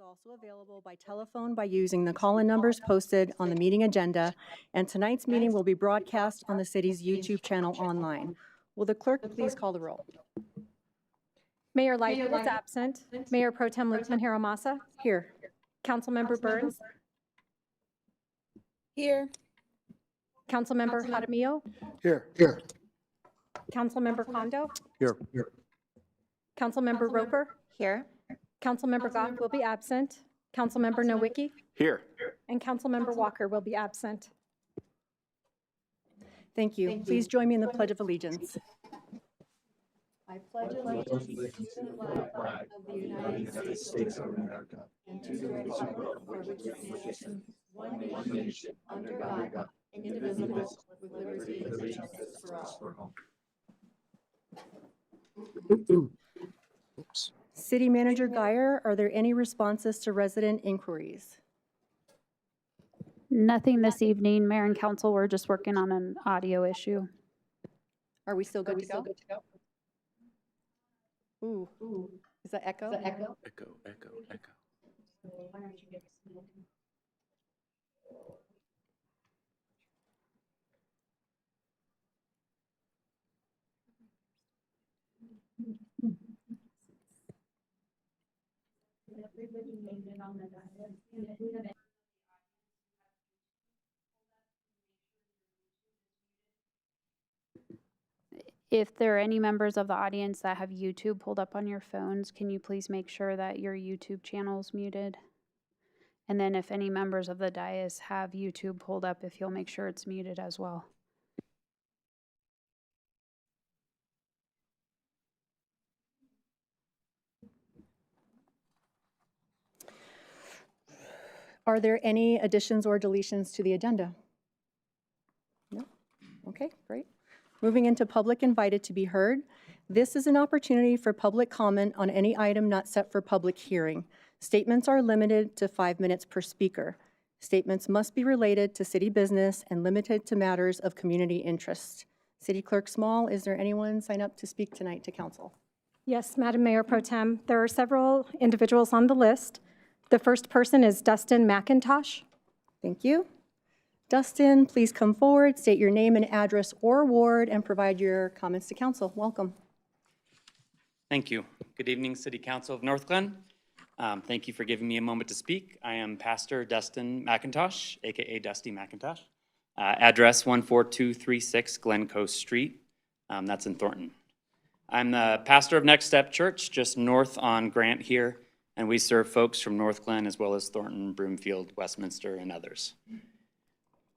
also available by telephone by using the call-in numbers posted on the meeting agenda, and tonight's meeting will be broadcast on the city's YouTube channel online. Will the clerk please call the roll? Mayor Lightfoot is absent. Mayor Pro Tem Lieutenant Hiramasa. Here. Councilmember Burns. Here. Councilmember Jaramillo. Here. Councilmember Kondo. Here. Councilmember Roper. Here. Councilmember Goff will be absent. Councilmember Nowicki. Here. And Councilmember Walker will be absent. Thank you. Please join me in the Pledge of Allegiance. I pledge allegiance to the flag of the United States of America and to the republic for which it stands, one nation, under God, indivisible, with liberty and justice for all. City Manager Geyer, are there any responses to resident inquiries? Nothing this evening, Mayor and Council. We're just working on an audio issue. Are we still good to go? Ooh, is that echo? Echo. If there are any members of the audience that have YouTube pulled up on your phones, can you please make sure that your YouTube channel is muted? And then if any members of the dais have YouTube pulled up, if you'll make sure it's muted as well. Are there any additions or deletions to the agenda? No? Okay, great. Moving into public invited to be heard. This is an opportunity for public comment on any item not set for public hearing. Statements are limited to 5 minutes per speaker. Statements must be related to city business and limited to matters of community interest. City Clerk Small, is there anyone sign up to speak tonight to council? Yes, Madam Mayor Pro Tem. There are several individuals on the list. The first person is Dustin McIntosh. Thank you. Dustin, please come forward, state your name and address or ward, and provide your comments to council. Welcome. Thank you. Good evening, City Council of Northglenn. Thank you for giving me a moment to speak. I am Pastor Dustin McIntosh, aka Dusty McIntosh. Address 14236 Glen Coast Street. That's in Thornton. I'm the pastor of Next Step Church, just north on Grant here, and we serve folks from Northglenn as well as Thornton, Broomfield, Westminster, and others.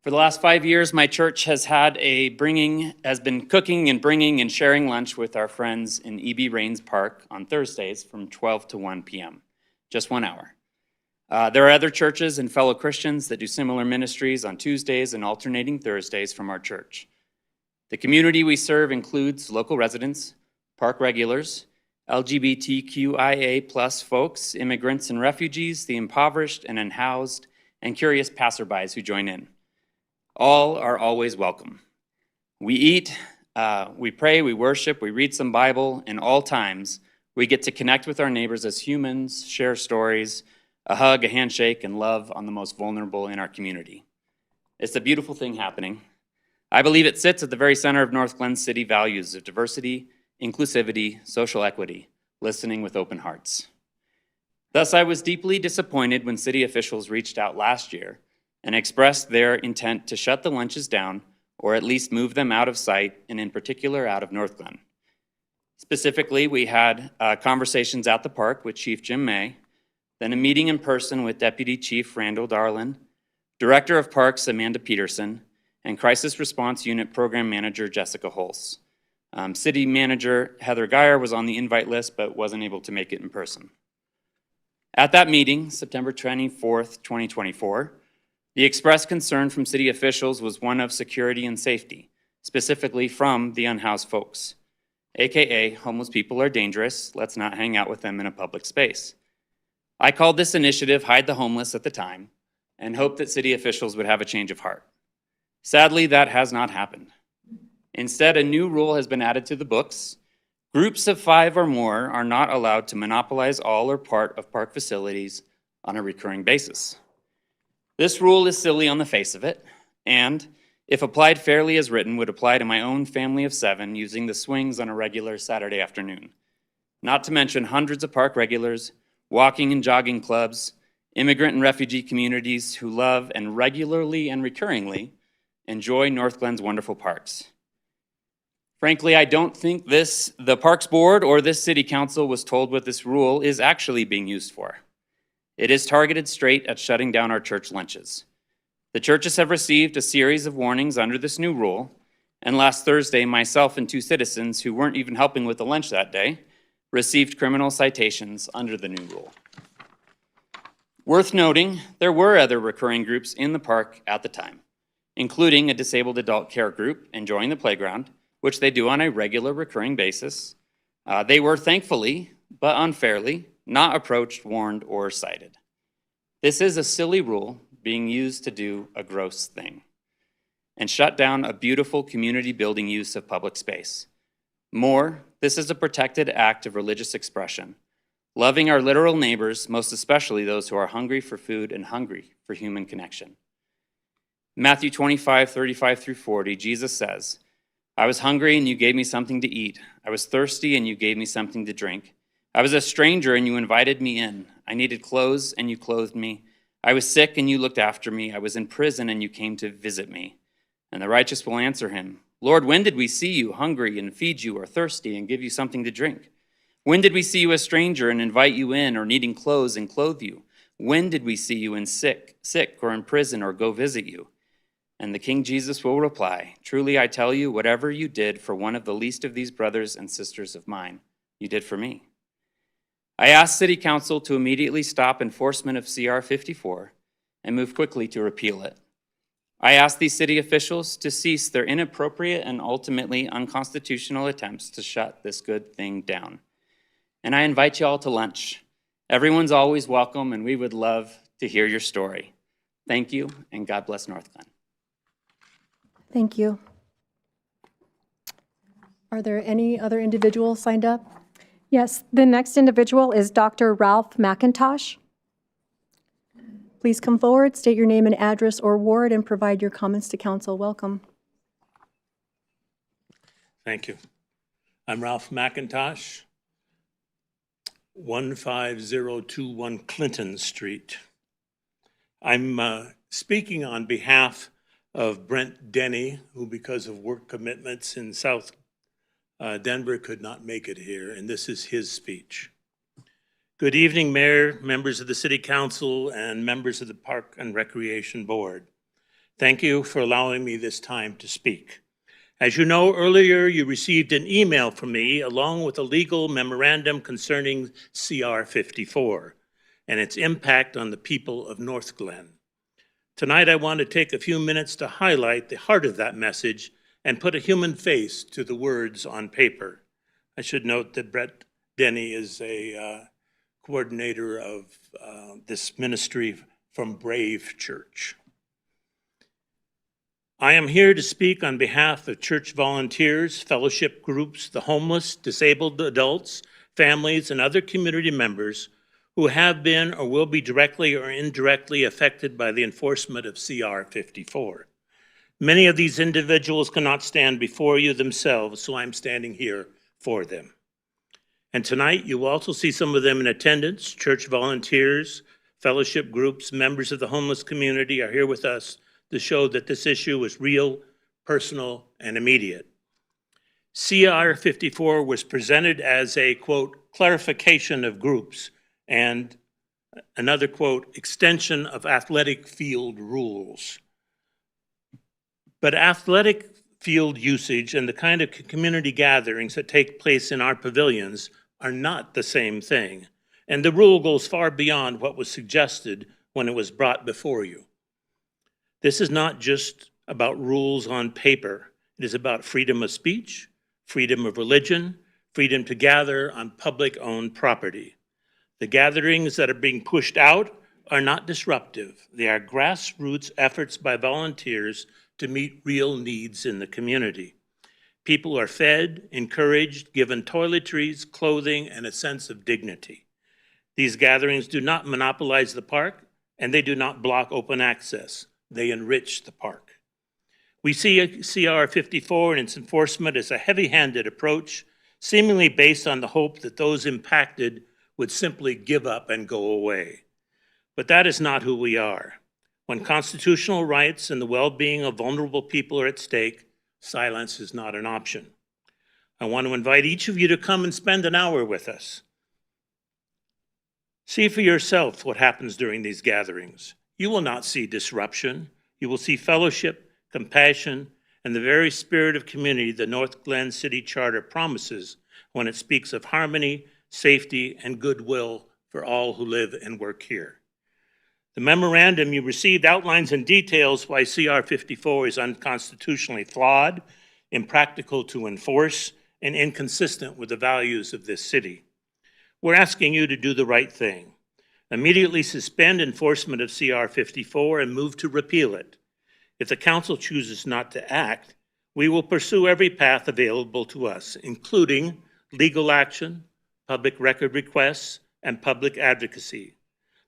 For the last 5 years, my church has been cooking and bringing and sharing lunch with our friends in E.B. Rains Park on Thursdays from 12 to 1 p.m., just 1 hour. There are other churches and fellow Christians that do similar ministries on Tuesdays and alternating Thursdays from our church. The community we serve includes local residents, park regulars, LGBTQIA plus folks, immigrants and refugees, the impoverished and unhoused, and curious passerbys who join in. All are always welcome. We eat, we pray, we worship, we read some Bible, and all times we get to connect with our neighbors as humans, share stories, a hug, a handshake, and love on the most vulnerable in our community. It's a beautiful thing happening. I believe it sits at the very center of Northglenn's city values of diversity, inclusivity, social equity, listening with open hearts. Thus, I was deeply disappointed when city officials reached out last year and expressed their intent to shut the lunches down or at least move them out of sight, and in particular out of Northglenn. Specifically, we had conversations at the park with Chief Jim May, then a meeting in person with Deputy Chief Randall Darlin, Director of Parks Amanda Peterson, and Crisis Response Unit Program Manager Jessica Holz. City Manager Heather Geyer was on the invite list but wasn't able to make it in person. At that meeting, September 24th, 2024, the expressed concern from city officials was one of security and safety, specifically from the unhoused folks. AKA, homeless people are dangerous, let's not hang out with them in a public space. I called this initiative Hide the Homeless at the time and hoped that city officials would have a change of heart. Sadly, that has not happened. Instead, a new rule has been added to the books. Groups of 5 or more are not allowed to monopolize all or part of park facilities on a recurring basis. This rule is silly on the face of it, and if applied fairly as written, would apply to my own family of 7 using the swings on a regular Saturday afternoon. Not to mention hundreds of park regulars, walking and jogging clubs, immigrant and refugee communities who love and regularly and recurringly enjoy Northglenn's wonderful parks. Frankly, I don't think the Parks Board or this City Council was told what this rule is actually being used for. It is targeted straight at shutting down our church lunches. The churches have received a series of warnings under this new rule, and last Thursday, myself and 2 citizens who weren't even helping with the lunch that day received criminal citations under the new rule. Worth noting, there were other recurring groups in the park at the time, including a disabled adult care group enjoying the playground, which they do on a regular recurring basis. They were thankfully, but unfairly, not approached, warned, or cited. This is a silly rule being used to do a gross thing and shut down a beautiful community building use of public space. More, this is a protected act of religious expression, loving our literal neighbors, most especially those who are hungry for food and hungry for human connection. Matthew 25:35 through 40, Jesus says, "I was hungry and you gave me something to eat. I was thirsty and you gave me something to drink. I was a stranger and you invited me in. I needed clothes and you clothed me. I was sick and you looked after me. I was in prison and you came to visit me." And the righteous will answer him, "Lord, when did we see you hungry and feed you, or thirsty and give you something to drink? When did we see you a stranger and invite you in, or needing clothes and clothe you? When did we see you sick or in prison or go visit you?" And the King Jesus will reply, "Truly I tell you, whatever you did for one of the least of these brothers and sisters of mine, you did for me." I asked City Council to immediately stop enforcement of CR 54 and move quickly to repeal it. I asked these city officials to cease their inappropriate and ultimately unconstitutional attempts to shut this good thing down. And I invite you all to lunch. Everyone's always welcome, and we would love to hear your story. Thank you, and God bless Northglenn. Thank you. Are there any other individuals signed up? Yes, the next individual is Dr. Ralph McIntosh. Please come forward, state your name and address or ward, and provide your comments to council. Welcome. Thank you. I'm Ralph McIntosh, 15021 Clinton Street. I'm speaking on behalf of Brent Denny, who because of work commitments in South Denver could not make it here, and this is his speech. Good evening, Mayor, members of the City Council, and members of the Park and Recreation Board. Thank you for allowing me this time to speak. As you know, earlier you received an email from me along with a legal memorandum concerning CR 54 and its impact on the people of Northglenn. Tonight I want to take a few minutes to highlight the heart of that message and put a human face to the words on paper. I should note that Brett Denny is a coordinator of this ministry from Brave Church. I am here to speak on behalf of church volunteers, fellowship groups, the homeless, disabled adults, families, and other community members who have been or will be directly or indirectly affected by the enforcement of CR 54. Many of these individuals cannot stand before you themselves, so I'm standing here for them. And tonight, you will also see some of them in attendance. Church volunteers, fellowship groups, members of the homeless community are here with us to show that this issue is real, personal, and immediate. CR 54 was presented as a, quote, clarification of groups and another, quote, extension of athletic field rules. But athletic field usage and the kind of community gatherings that take place in our pavilions are not the same thing. And the rule goes far beyond what was suggested when it was brought before you. This is not just about rules on paper. It is about freedom of speech, freedom of religion, freedom to gather on public-owned property. The gatherings that are being pushed out are not disruptive. They are grassroots efforts by volunteers to meet real needs in the community. People are fed, encouraged, given toiletries, clothing, and a sense of dignity. These gatherings do not monopolize the park, and they do not block open access. They enrich the park. We see CR 54 and its enforcement as a heavy-handed approach, seemingly based on the hope that those impacted would simply give up and go away. But that is not who we are. When constitutional rights and the well-being of vulnerable people are at stake, silence is not an option. I want to invite each of you to come and spend an hour with us. See for yourself what happens during these gatherings. You will not see disruption. You will see fellowship, compassion, and the very spirit of community the Northglenn City Charter promises when it speaks of harmony, safety, and goodwill for all who live and work here. The memorandum you received outlines and details why CR 54 is unconstitutionally flawed, impractical to enforce, and inconsistent with the values of this city. We're asking you to do the right thing. Immediately suspend enforcement of CR 54 and move to repeal it. If the council chooses not to act, we will pursue every path available to us, including legal action, public record requests, and public advocacy.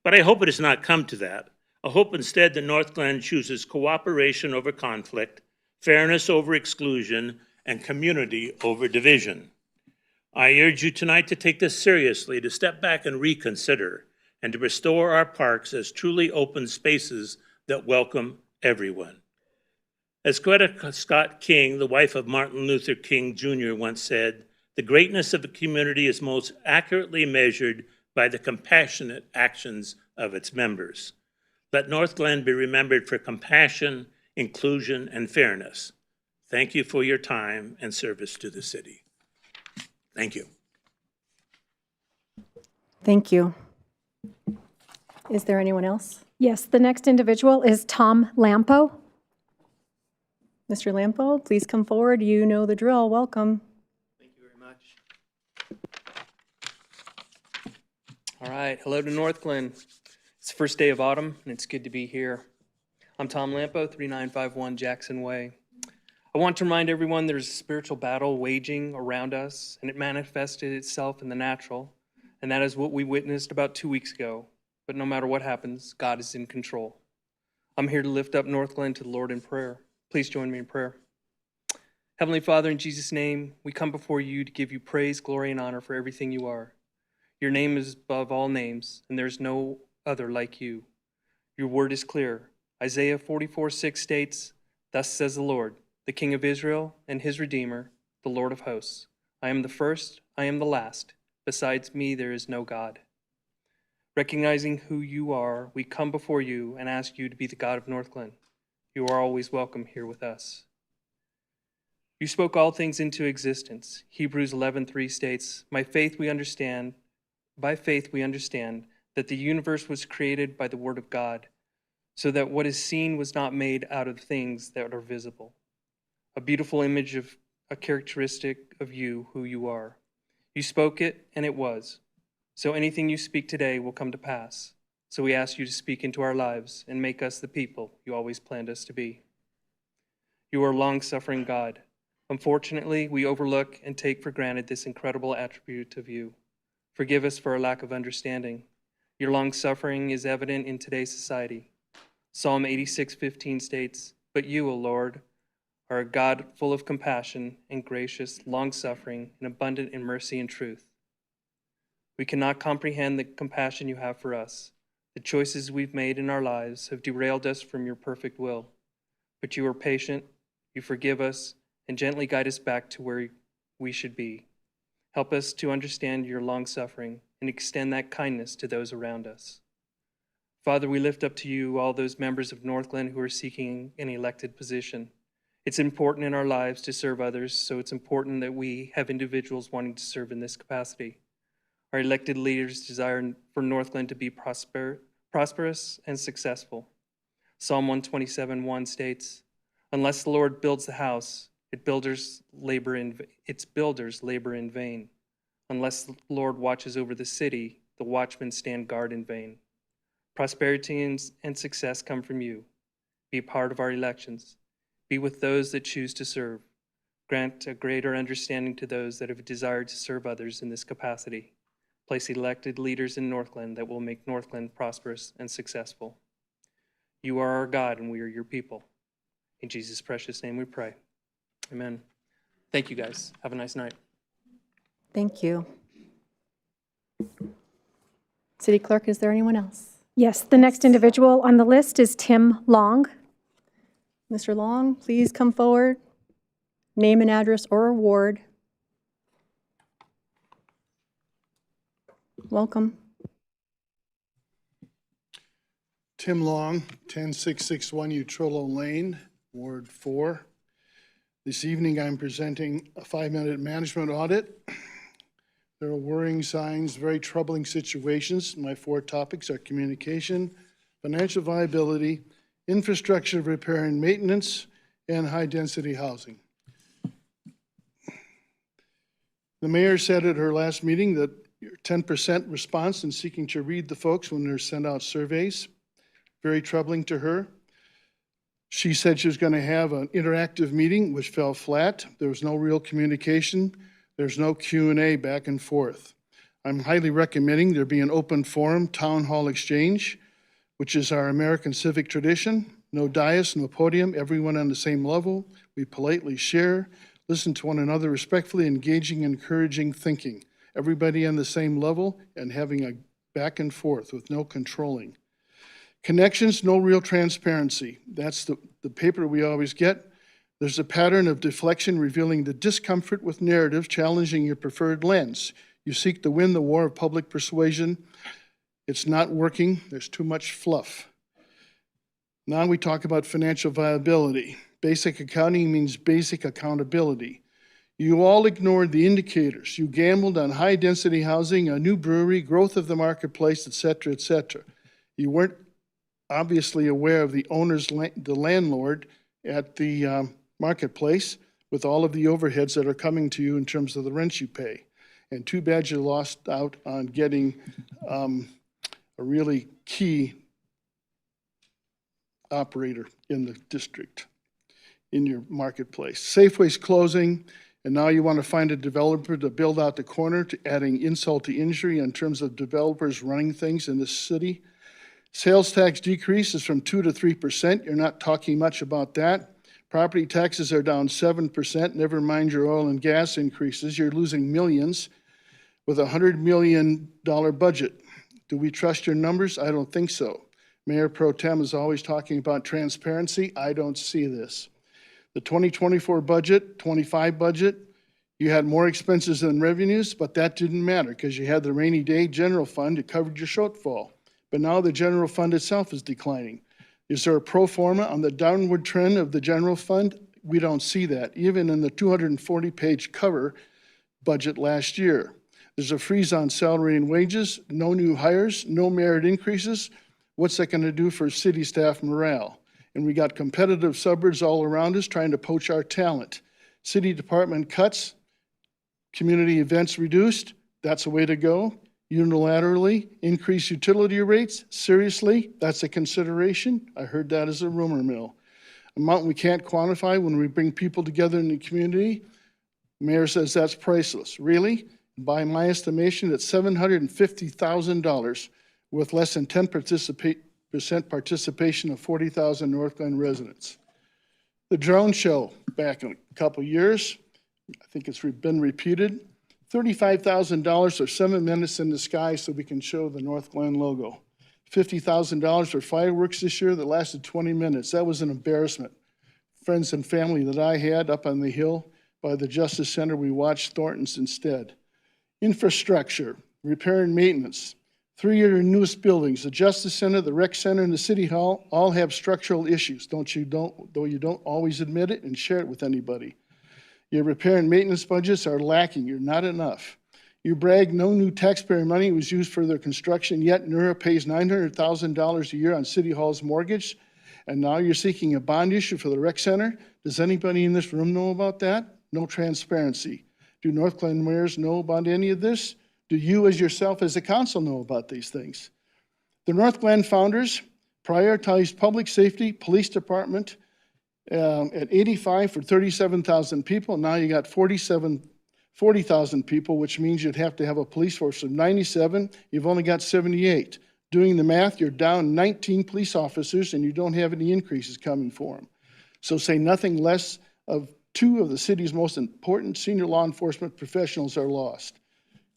But I hope it has not come to that. I hope instead that Northglenn chooses cooperation over conflict, fairness over exclusion, and community over division. I urge you tonight to take this seriously, to step back and reconsider, and to restore our parks as truly open spaces that welcome everyone. As Coretta Scott King, the wife of Martin Luther King Jr., once said, the greatness of a community is most accurately measured by the compassionate actions of its members. Let Northglenn be remembered for compassion, inclusion, and fairness. Thank you for your time and service to the city. Thank you. Thank you. Is there anyone else? Yes, the next individual is Tom Lampo. Mr. Lampo, please come forward. You know the drill. Welcome. Thank you very much. All right, hello to Northglenn. It's the first day of autumn, and it's good to be here. I'm Tom Lampo, 3951 Jackson Way. I want to remind everyone there's a spiritual battle waging around us, and it manifested itself in the natural, and that is what we witnessed about 2 weeks ago. But no matter what happens, God is in control. I'm here to lift up Northglenn to the Lord in prayer. Please join me in prayer. Heavenly Father, in Jesus' name, we come before you to give you praise, glory, and honor for everything you are. Your name is above all names, and there's no other like you. Your word is clear. Isaiah 44:6 states, thus says the Lord, the King of Israel and his Redeemer, the Lord of hosts. I am the first, I am the last. Besides me, there is no God. Recognizing who you are, we come before you and ask you to be the God of Northglenn. You are always welcome here with us. You spoke all things into existence. Hebrews 11:3 states, by faith we understand that the universe was created by the word of God, so that what is seen was not made out of things that are visible. A beautiful image of a characteristic of you, who you are. You spoke it, and it was. So anything you speak today will come to pass. So we ask you to speak into our lives and make us the people you always planned us to be. You are a long-suffering God. Unfortunately, we overlook and take for granted this incredible attribute of you. Forgive us for our lack of understanding. Your long-suffering is evident in today's society. Psalm 86:15 states, but you, O Lord, are a God full of compassion and gracious, long-suffering, and abundant in mercy and truth. We cannot comprehend the compassion you have for us. The choices we've made in our lives have derailed us from your perfect will. But you are patient, you forgive us, and gently guide us back to where we should be. Help us to understand your long-suffering and extend that kindness to those around us. Father, we lift up to you all those members of Northglenn who are seeking an elected position. It's important in our lives to serve others, so it's important that we have individuals wanting to serve in this capacity. Our elected leaders desire for Northglenn to be prosperous and successful. Psalm 127:1 states, unless the Lord builds the house, its builders labor in vain. Unless the Lord watches over the city, the watchmen stand guard in vain. Prosperity and success come from you. Be part of our elections. Be with those that choose to serve. Grant a greater understanding to those that have desired to serve others in this capacity. Place elected leaders in Northglenn that will make Northglenn prosperous and successful. You are our God and we are your people. In Jesus' precious name we pray. Amen. Thank you, guys. Have a nice night. Thank you. City Clerk, is there anyone else? Yes, the next individual on the list is Tim Long. Mr. Long, please come forward. Name and address or award. Welcome. Tim Long, 10661 Utrilla Lane, Ward 4. This evening, I'm presenting a 5-minute management audit. There are worrying signs, very troubling situations. My 4 topics are communication, financial viability, infrastructure repair and maintenance, and high-density housing. The mayor said at her last meeting that 10% response in seeking to read the folks when they're sent out surveys. Very troubling to her. She said she was going to have an interactive meeting, which fell flat. There was no real communication. There's no Q&A back and forth. I'm highly recommending there be an open forum town hall exchange, which is our American civic tradition. No dais, no podium, everyone on the same level. We politely share, listen to one another respectfully, engaging, encouraging thinking. Everybody on the same level and having a back and forth with no controlling. Connections, no real transparency. That's the paper we always get. There's a pattern of deflection revealing the discomfort with narrative, challenging your preferred lens. You seek to win the war of public persuasion. It's not working. There's too much fluff. Now we talk about financial viability. Basic accounting means basic accountability. You all ignored the indicators. You gambled on high-density housing, a new brewery, growth of the marketplace, et cetera, et cetera. You weren't obviously aware of the owner's, the landlord at the marketplace with all of the overheads that are coming to you in terms of the rents you pay. And too bad you lost out on getting a really key operator in the district, in your marketplace. Safeway's closing, and now you want to find a developer to build out the corner, to adding insult to injury in terms of developers running things in this city. Sales tax decreases from 2 to 3%. You're not talking much about that. Property taxes are down 7%. Never mind your oil and gas increases. You're losing millions with a $100 million budget. Do we trust your numbers? I don't think so. Mayor Pro Tem is always talking about transparency. I don't see this. The 2024 budget, 25 budget, you had more expenses than revenues, but that didn't matter because you had the rainy day general fund that covered your shortfall. But now the general fund itself is declining. Is there a pro forma on the downward trend of the general fund? We don't see that, even in the 240-page cover budget last year. There's a freeze on salary and wages, no new hires, no merit increases. What's that going to do for city staff morale? And we got competitive suburbs all around us trying to poach our talent. City department cuts, community events reduced. That's a way to go. Unilaterally increase utility rates? Seriously? That's a consideration? I heard that as a rumor mill. Amount we can't quantify when we bring people together in the community. Mayor says that's priceless. Really? By my estimation, it's $750,000 with less than 10% participation of 40,000 Northglenn residents. The drone show back in a couple years, I think it's been repeated. $35,000 or 7 minutes in the sky so we can show the Northglenn logo. $50,000 for fireworks this year that lasted 20 minutes. That was an embarrassment. Friends and family that I had up on the hill by the Justice Center, we watched Thornton's instead. Infrastructure, repair and maintenance. 3 of your newest buildings, the Justice Center, the Rec Center, and the City Hall, all have structural issues, though you don't always admit it and share it with anybody. Your repair and maintenance budgets are lacking. You're not enough. You brag no new taxpayer money was used for their construction, yet NERA pays $900,000 a year on City Hall's mortgage, and now you're seeking a bond issue for the rec center. Does anybody in this room know about that? No transparency. Do Northglenn mayors know about any of this? Do you as yourself as a council know about these things? The Northglenn founders prioritized public safety, police department, at 85 for 37,000 people. Now you got 47 40,000 people, which means you'd have to have a police force of 97. You've only got 78. Doing the math, you're down 19 police officers and you don't have any increases coming for them. So say nothing less of 2 of the city's most important senior law enforcement professionals are lost.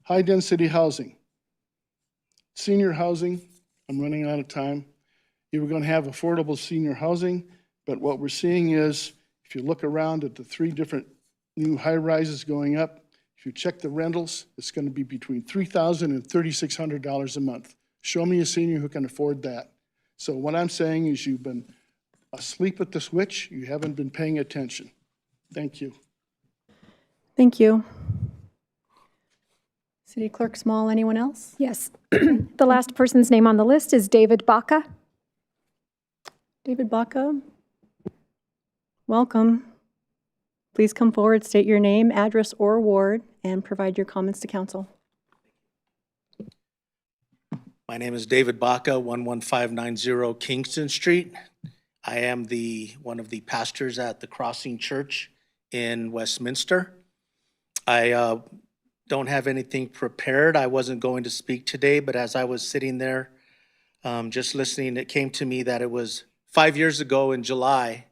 High-density housing. Senior housing, I'm running out of time. You were going to have affordable senior housing, but what we're seeing is, if you look around at the 3 different new high-rises going up, if you check the rentals, it's going to be between $3,000 and $3,600 a month. Show me a senior who can afford that. So what I'm saying is you've been asleep at the switch, you haven't been paying attention. Thank you. Thank you. City Clerk Small, anyone else? Yes. The last person's name on the list is David Baca. David Baca, welcome. Please come forward, state your name, address, or ward, and provide your comments to council. My name is David Baca, 11590 Kingston Street. I am one of the pastors at the Crossing Church in Westminster. I don't have anything prepared. I wasn't going to speak today, but as I was sitting there just listening, it came to me that it was 5 years ago in July,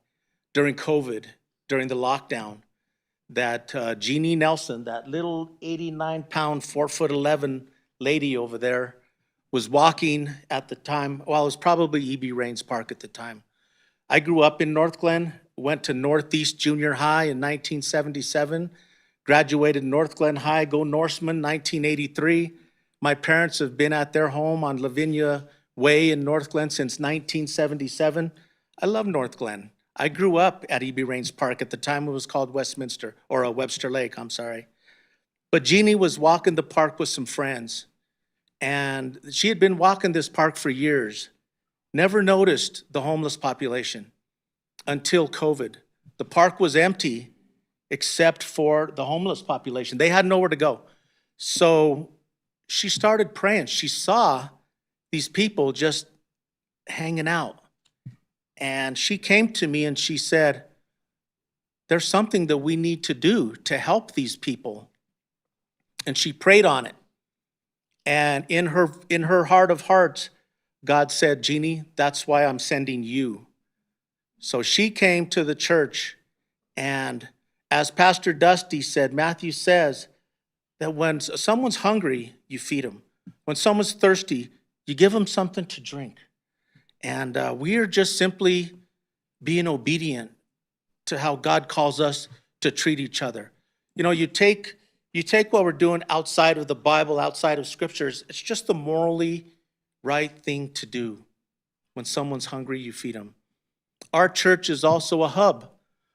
during COVID, during the lockdown, that Jeannie Nelson, that little 89-pound, 4'11" lady over there, was walking at the time, well, it was probably E.B. Raines Park at the time. I grew up in Northglenn, went to Northeast Junior High in 1977, graduated Northglenn High, go Norseman, 1983. My parents have been at their home on Lavinia Way in Northglenn since 1977. I love Northglenn. I grew up at E.B. Raines Park. At the time it was called Westminster, or Webster Lake, I'm sorry. But Jeannie was walking the park with some friends. And she had been walking this park for years, never noticed the homeless population until COVID. The park was empty except for the homeless population. They had nowhere to go. So she started praying. She saw these people just hanging out. And she came to me and she said, there's something that we need to do to help these people. And she prayed on it. And in her heart of hearts, God said, Jeannie, that's why I'm sending you. So she came to the church, and as Pastor Dusty said, Matthew says that when someone's hungry, you feed them. When someone's thirsty, you give them something to drink. And we are just simply being obedient to how God calls us to treat each other. You know, you take what we're doing outside of the Bible, outside of scriptures, it's just the morally right thing to do. When someone's hungry, you feed them. Our church is also a hub.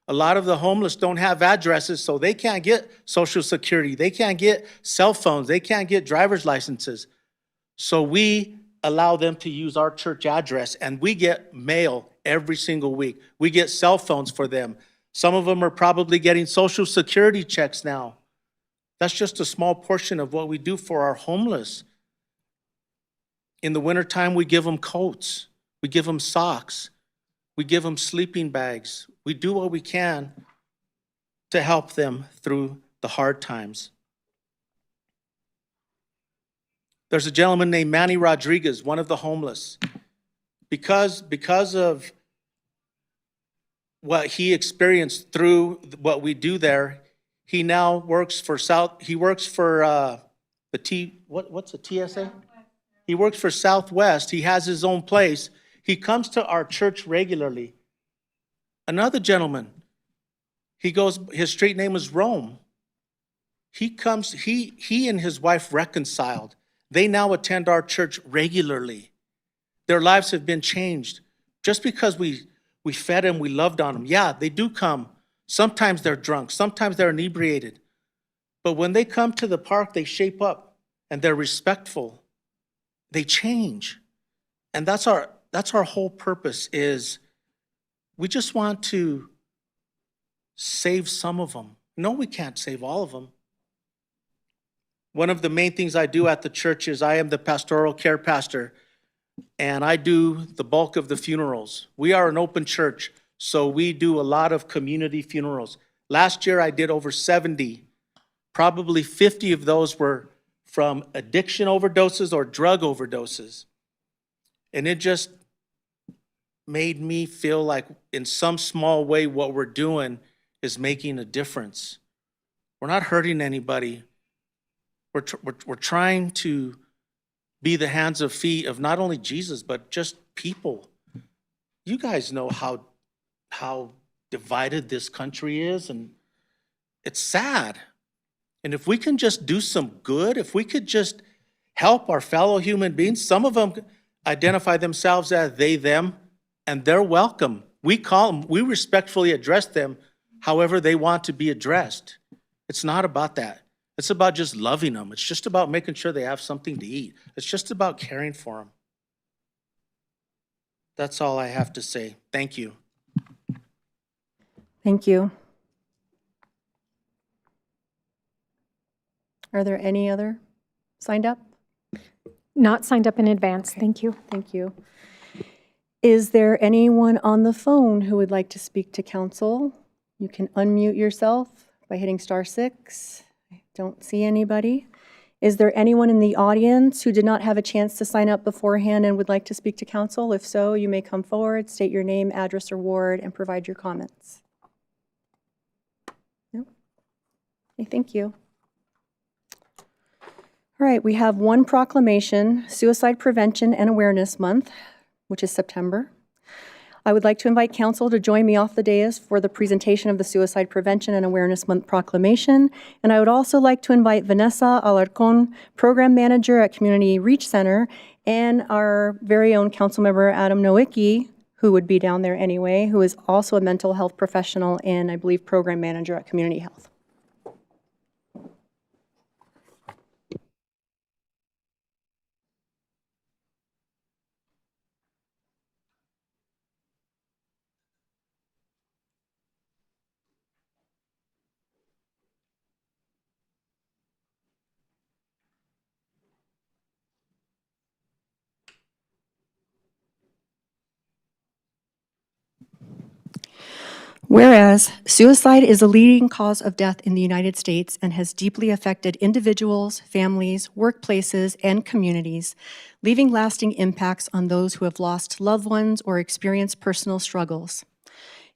A lot of the homeless don't have addresses, so they can't get Social Security. They can't get cell phones. They can't get driver's licenses. So we allow them to use our church address, and we get mail every single week. We get cell phones for them. Some of them are probably getting Social Security checks now. That's just a small portion of what we do for our homeless. In the wintertime, we give them coats. We give them socks. We give them sleeping bags. We do what we can to help them through the hard times. There's a gentleman named Manny Rodriguez, one of the homeless. Because of what he experienced through what we do there, he now works for what's a TSA? He works for Southwest. He has his own place. He comes to our church regularly. Another gentleman, his street name is Rome. He and his wife reconciled. They now attend our church regularly. Their lives have been changed. Just because we fed them, we loved on them. Yeah, they do come. Sometimes they're drunk, sometimes they're inebriated. But when they come to the park, they shape up and they're respectful. They change. And that's our whole purpose, is we just want to save some of them. No, we can't save all of them. One of the main things I do at the church is I am the pastoral care pastor, and I do the bulk of the funerals. We are an open church, so we do a lot of community funerals. Last year, I did over 70 probably 50 of those were from addiction overdoses or drug overdoses. And it just made me feel like in some small way what we're doing is making a difference. We're not hurting anybody. We're trying to be the hands and feet of not only Jesus, but just people. You guys know how divided this country is, and it's sad. And if we can just do some good, if we could just help our fellow human beings, some of them identify themselves as they, them, and they're welcome. We call them, we respectfully address them however they want to be addressed. It's not about that. It's about just loving them. It's just about making sure they have something to eat. It's just about caring for them. That's all I have to say. Thank you. Thank you. Are there any other signed up? Not signed up in advance, thank you. Thank you. Is there anyone on the phone who would like to speak to council? You can unmute yourself by hitting *6. I don't see anybody. Is there anyone in the audience who did not have a chance to sign up beforehand and would like to speak to council? If so, you may come forward, state your name, address, or ward, and provide your comments. No? Okay, thank you. All right, we have one proclamation, Suicide Prevention and Awareness Month, which is September. I would like to invite council to join me off the dais for the presentation of the Suicide Prevention and Awareness Month proclamation. And I would also like to invite Vanessa Alarcon, Program Manager at Community Reach Center, and our very own council member, Adam Nowicki, who would be down there anyway, who is also a mental health professional and I believe Program Manager at Community Health. Whereas suicide is a leading cause of death in the United States and has deeply affected individuals, families, workplaces, and communities, leaving lasting impacts on those who have lost loved ones or experienced personal struggles.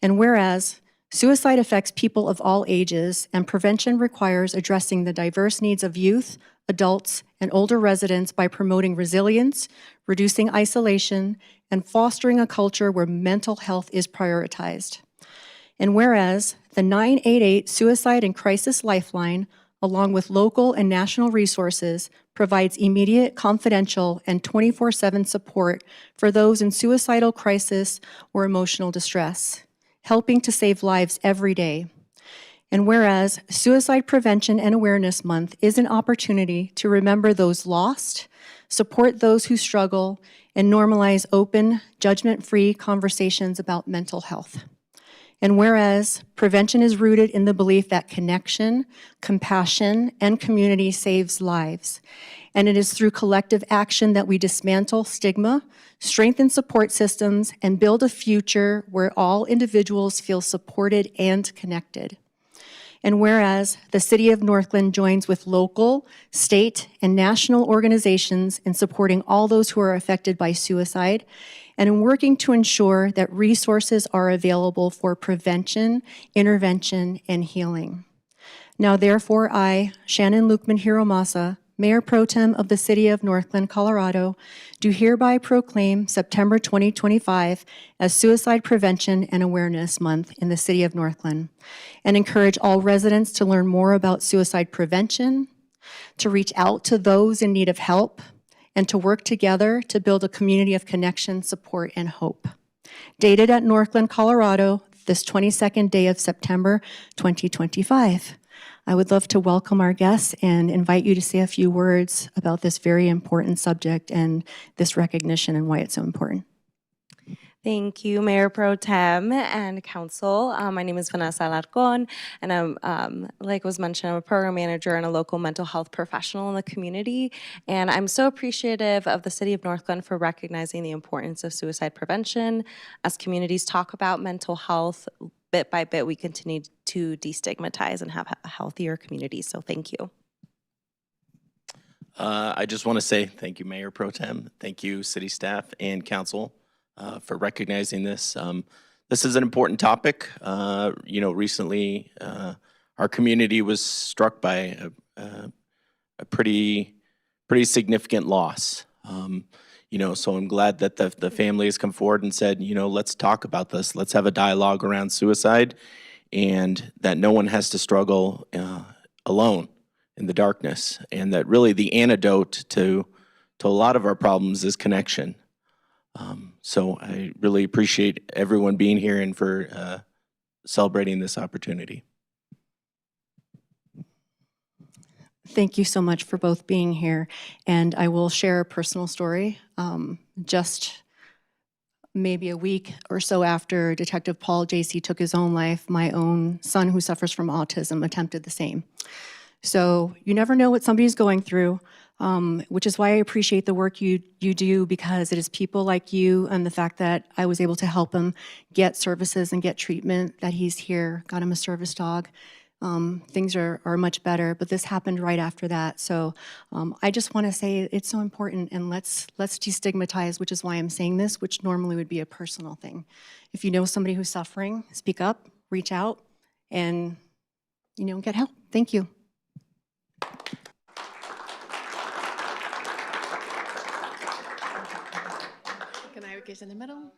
And whereas suicide affects people of all ages and prevention requires addressing the diverse needs of youth, adults, and older residents by promoting resilience, reducing isolation, and fostering a culture where mental health is prioritized. And whereas the 988 Suicide and Crisis Lifeline, along with local and national resources, provides immediate, confidential, and 24/7 support for those in suicidal crisis or emotional distress, helping to save lives every day. And whereas Suicide Prevention and Awareness Month is an opportunity to remember those lost, support those who struggle, and normalize open, judgment-free conversations about mental health. And whereas prevention is rooted in the belief that connection, compassion, and community saves lives, and it is through collective action that we dismantle stigma, strengthen support systems, and build a future where all individuals feel supported and connected. And whereas the City of Northglenn joins with local, state, and national organizations in supporting all those who are affected by suicide, and in working to ensure that resources are available for prevention, intervention, and healing. Now therefore I, Shannon Lukman Hiromasa, Mayor Pro Tem of the City of Northglenn, Colorado, do hereby proclaim September 2025 as Suicide Prevention and Awareness Month in the City of Northglenn, and encourage all residents to learn more about suicide prevention, to reach out to those in need of help, and to work together to build a community of connection, support, and hope. Dated at Northglenn, Colorado, this 22nd day of September 2025. I would love to welcome our guests and invite you to say a few words about this very important subject and this recognition and why it's so important. Thank you, Mayor Pro Tem and Council. My name is Vanessa Alarcon, and I'm, like was mentioned, I'm a program manager and a local mental health professional in the community. And I'm so appreciative of the City of Northglenn for recognizing the importance of suicide prevention. As communities talk about mental health, bit by bit, we continue to destigmatize and have a healthier community. So thank you. I just want to say thank you, Mayor Pro Tem. Thank you, city staff and council for recognizing this. This is an important topic. Recently our community was struck by a pretty significant loss. So I'm glad that the family has come forward and said, let's talk about this. Let's have a dialogue around suicide, and that no one has to struggle alone in the darkness, and that really the antidote to a lot of our problems is connection. So I really appreciate everyone being here and for celebrating this opportunity. Thank you so much for both being here. And I will share a personal story. Just maybe a week or so after Detective Paul J.C. took his own life, my own son, who suffers from autism, attempted the same. So you never know what somebody's going through, which is why I appreciate the work you do, because it is people like you and the fact that I was able to help him get services and get treatment, that he's here, got him a service dog. Things are much better, but this happened right after that. So I just want to say it's so important, and let's destigmatize, which is why I'm saying this, which normally would be a personal thing. If you know somebody who's suffering, speak up, reach out, and get help. Thank you. Can I get in the middle?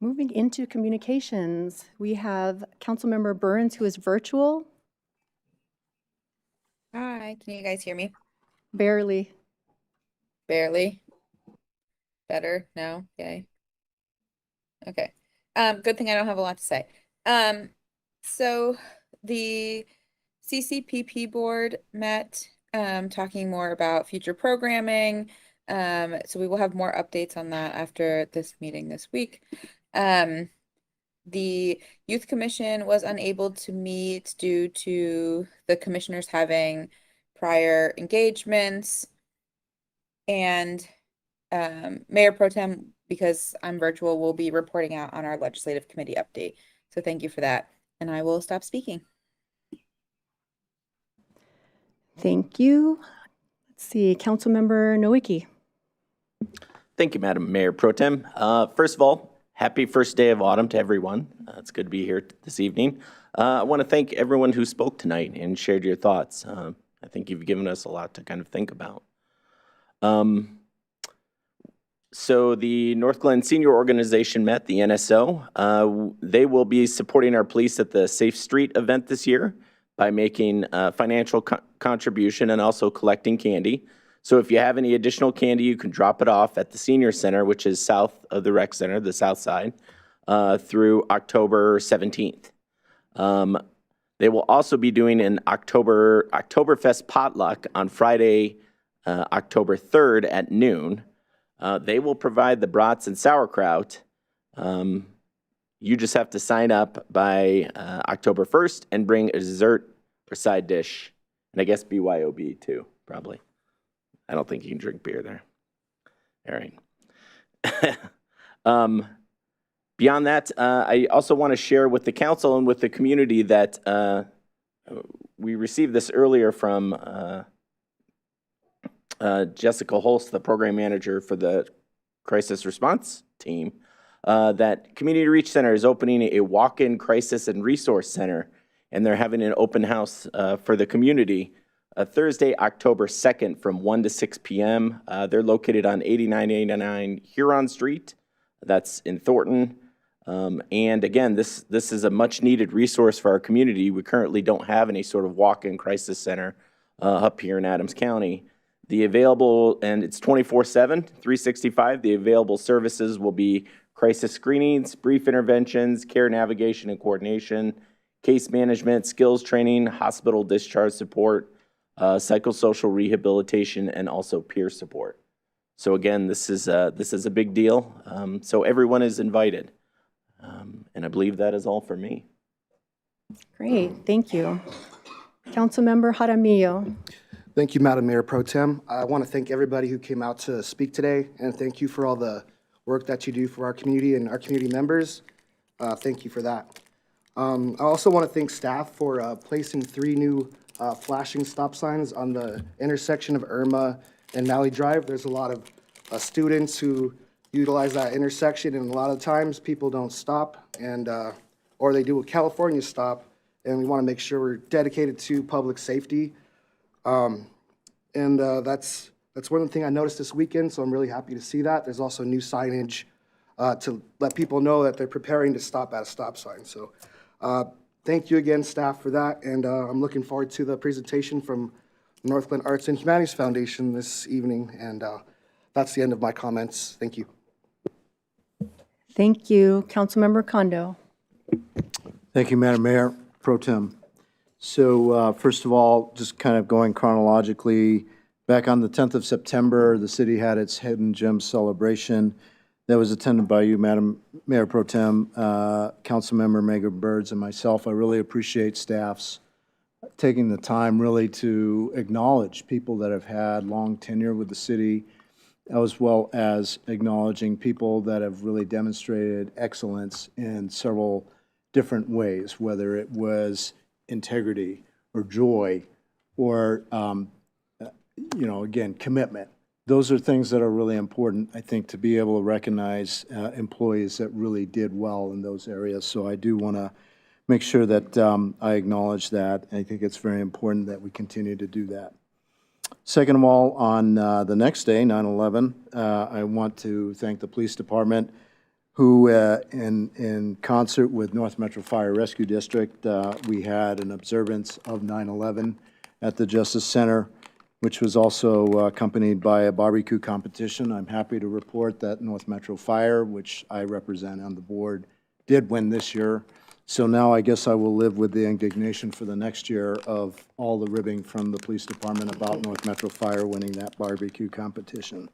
Moving into communications, we have Councilmember Burns, who is virtual. Hi, can you guys hear me? Barely. Barely. Better? No? Yay. Okay. Good thing I don't have a lot to say. So the CCPP board met, talking more about future programming. So we will have more updates on that after this meeting this week. The Youth Commission was unable to meet due to the commissioners having prior engagements. And Mayor Pro Tem, because I'm virtual, will be reporting out on our legislative committee update. So thank you for that. And I will stop speaking. Thank you. Let's see, Councilmember Nowicki. Thank you, Madam Mayor Pro Tem. First of all, happy first day of autumn to everyone. It's good to be here this evening. I want to thank everyone who spoke tonight and shared your thoughts. I think you've given us a lot to kind of think about. So the Northglenn Senior Organization met, the NSO. They will be supporting our police at the Safe Street event this year by making a financial contribution and also collecting candy. So if you have any additional candy, you can drop it off at the Senior Center, which is south of the rec center, the south side, through October 17th. They will also be doing an Oktoberfest potluck on Friday, October 3rd at noon. They will provide the brats and sauerkraut. You just have to sign up by October 1st and bring a dessert or side dish, and I guess BYOB too, probably. I don't think you can drink beer there. All right. Beyond that, I also want to share with the council and with the community that we received this earlier from Jessica Holst, the program manager for the crisis response team, that Community Reach Center is opening a walk-in crisis and resource center, and they're having an open house for the community Thursday, October 2nd from 1 to 6 p.m. They're located on 8989 Huron Street. That's in Thornton. And again, this is a much-needed resource for our community. We currently don't have any sort of walk-in crisis center up here in Adams County. The available, and it's 24/7, 365. The available services will be crisis screenings, brief interventions, care navigation and coordination, case management, skills training, hospital discharge support, psychosocial rehabilitation, and also peer support. So again, this is a big deal. So everyone is invited. And I believe that is all for me. Great, thank you. Councilmember Jaramillo. Thank you, Madam Mayor Pro Tem. I want to thank everybody who came out to speak today, and thank you for all the work that you do for our community and our community members. Thank you for that. I also want to thank staff for placing 3 new flashing stop signs on the intersection of Irma and Malley Drive. There's a lot of students who utilize that intersection, and a lot of times people don't stop, and or they do a California stop, and we want to make sure we're dedicated to public safety. That's one thing I noticed this weekend, so I'm really happy to see that. There's also new signage to let people know that they're preparing to stop at a stop sign. So thank you again, staff, for that, and I'm looking forward to the presentation from Northglenn Arts and Humanities Foundation this evening, and that's the end of my comments. Thank you. Thank you. Councilmember Kondo. Thank you, Madam Mayor Pro Tem. So first of all, just kind of going chronologically, back on the 10th of September, the city had its Hidden Gems celebration that was attended by you, Madam Mayor Pro Tem, Councilmember Megan Birds, and myself. I really appreciate staff's taking the time really to acknowledge people that have had long tenure with the city, as well as acknowledging people that have really demonstrated excellence in several different ways, whether it was integrity or joy or, again, commitment. Those are things that are really important, I think, to be able to recognize employees that really did well in those areas. So I do want to make sure that I acknowledge that. I think it's very important that we continue to do that. Second of all, on the next day, 9/11, I want to thank the police department who, in concert with North Metro Fire Rescue District, we had an observance of 9/11 at the Justice Center, which was also accompanied by a barbecue competition. I'm happy to report that North Metro Fire, which I represent on the board, did win this year. So now I guess I will live with the indignation for the next year of all the ribbing from the police department about North Metro Fire winning that barbecue competition.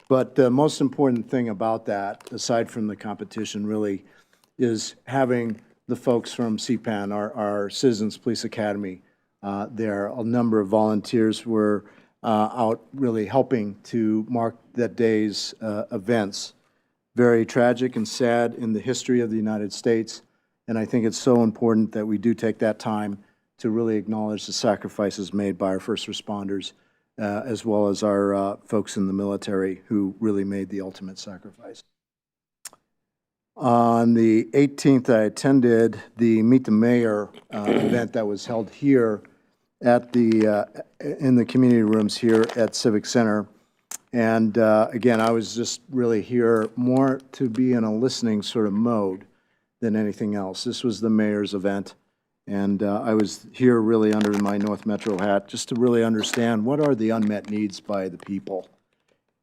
But the most important thing about that, aside from the competition really, is having the folks from CPAN, our Citizens Police Academy, there. A number of volunteers were out really helping to mark that day's events. Very tragic and sad in the history of the United States. And I think it's so important that we do take that time to really acknowledge the sacrifices made by our first responders, as well as our folks in the military who really made the ultimate sacrifice. On the 18th, I attended the Meet the Mayor event that was held here at in the community rooms here at Civic Center. And again, I was just really here more to be in a listening sort of mode than anything else. This was the mayor's event, and I was here really under my North Metro hat just to really understand what are the unmet needs by the people.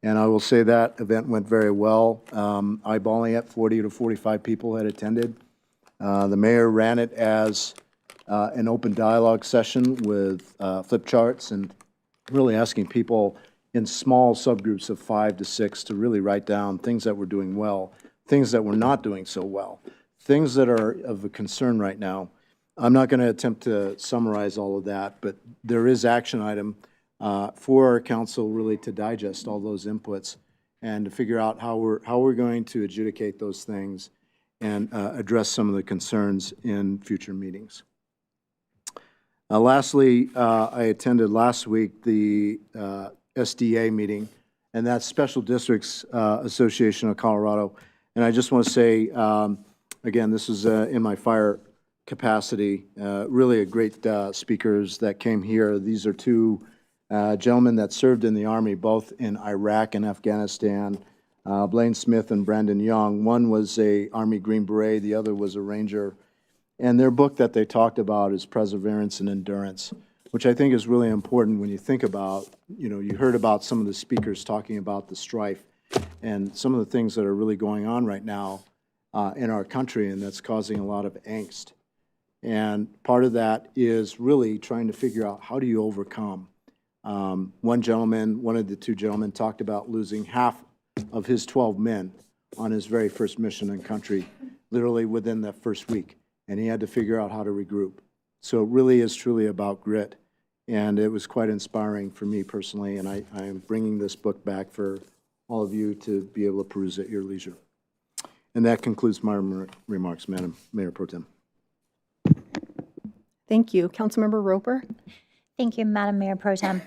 And I will say that event went very well. Eyeballing it, 40 to 45 people had attended. The mayor ran it as an open dialogue session with flip charts and really asking people in small subgroups of 5 to 6 to really write down things that were doing well, things that were not doing so well, things that are of a concern right now. I'm not going to attempt to summarize all of that, but there is action item for our council really to digest all those inputs and to figure out how we're going to adjudicate those things and address some of the concerns in future meetings. Lastly, I attended last week the SDA meeting, and that's Special Districts Association of Colorado. And I just want to say, again, this is in my fire capacity, really a great speakers that came here. These are two gentlemen that served in the Army, both in Iraq and Afghanistan, Blaine Smith and Brandon Young. One was a Army Green Beret, the other was a Ranger. And their book that they talked about is Perseverance and Endurance, which I think is really important when you think about, you heard about some of the speakers talking about the strife and some of the things that are really going on right now in our country, and that's causing a lot of angst. And part of that is really trying to figure out, how do you overcome? One of the two gentlemen talked about losing half of his 12 men on his very first mission in country, literally within that first week. And he had to figure out how to regroup. So it really is truly about grit. And it was quite inspiring for me personally, and I am bringing this book back for all of you to be able to peruse at your leisure. And that concludes my remarks, Madam Mayor Pro Tem. Thank you. Councilmember Roper? Thank you, Madam Mayor Pro Tem.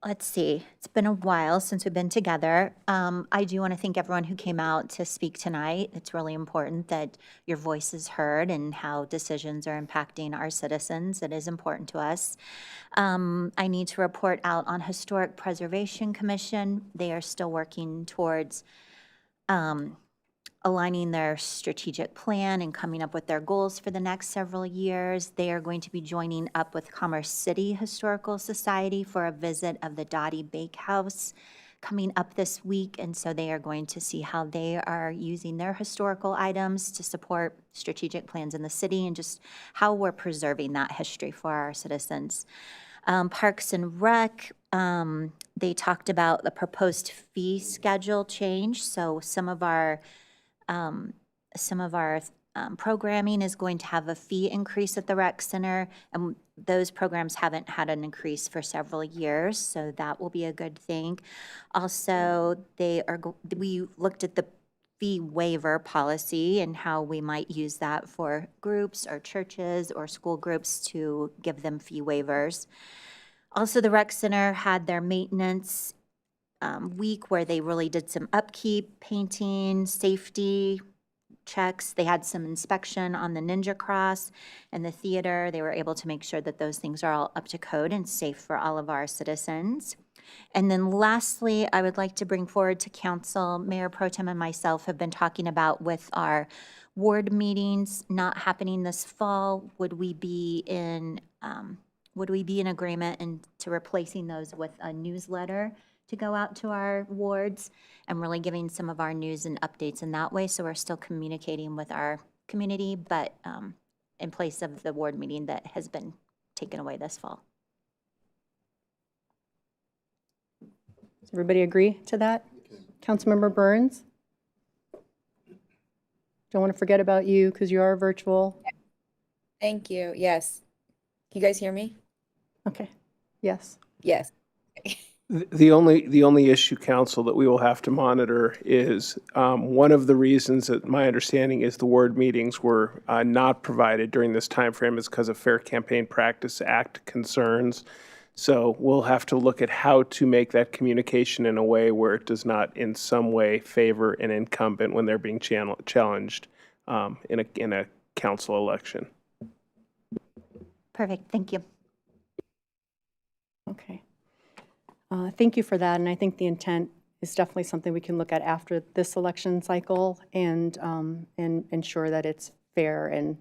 Let's see, it's been a while since we've been together. I do want to thank everyone who came out to speak tonight. It's really important that your voice is heard and how decisions are impacting our citizens. It is important to us. I need to report out on Historic Preservation Commission. They are still working towards aligning their strategic plan and coming up with their goals for the next several years. They are going to be joining up with Commerce City Historical Society for a visit of the Dottie Bakehouse coming up this week. And so they are going to see how they are using their historical items to support strategic plans in the city and just how we're preserving that history for our citizens. Parks and Rec, they talked about the proposed fee schedule change. So some of our programming is going to have a fee increase at the rec center, and those programs haven't had an increase for several years, so that will be a good thing. Also, we looked at the fee waiver policy and how we might use that for groups or churches or school groups to give them fee waivers. Also, the rec center had their maintenance week where they really did some upkeep, painting, safety checks. They had some inspection on the Ninja Cross and the theater. They were able to make sure that those things are all up to code and safe for all of our citizens. And then lastly, I would like to bring forward to council, Mayor Pro Tem and myself have been talking about with our ward meetings not happening this fall, would we be in agreement to replacing those with a newsletter to go out to our wards and really giving some of our news and updates in that way. So we're still communicating with our community, but in place of the ward meeting that has been taken away this fall. Does everybody agree to that? Councilmember Burns? Don't want to forget about you because you are virtual. Thank you. Yes. Can you guys hear me? Okay. Yes. Yes. The only issue, council, that we will have to monitor is one of the reasons that my understanding is the ward meetings were not provided during this time frame is because of Fair Campaign Practice Act concerns. So we'll have to look at how to make that communication in a way where it does not in some way favor an incumbent when they're being challenged in a council election. Perfect. Thank you. Okay. Thank you for that, and I think the intent is definitely something we can look at after this election cycle and ensure that it's fair and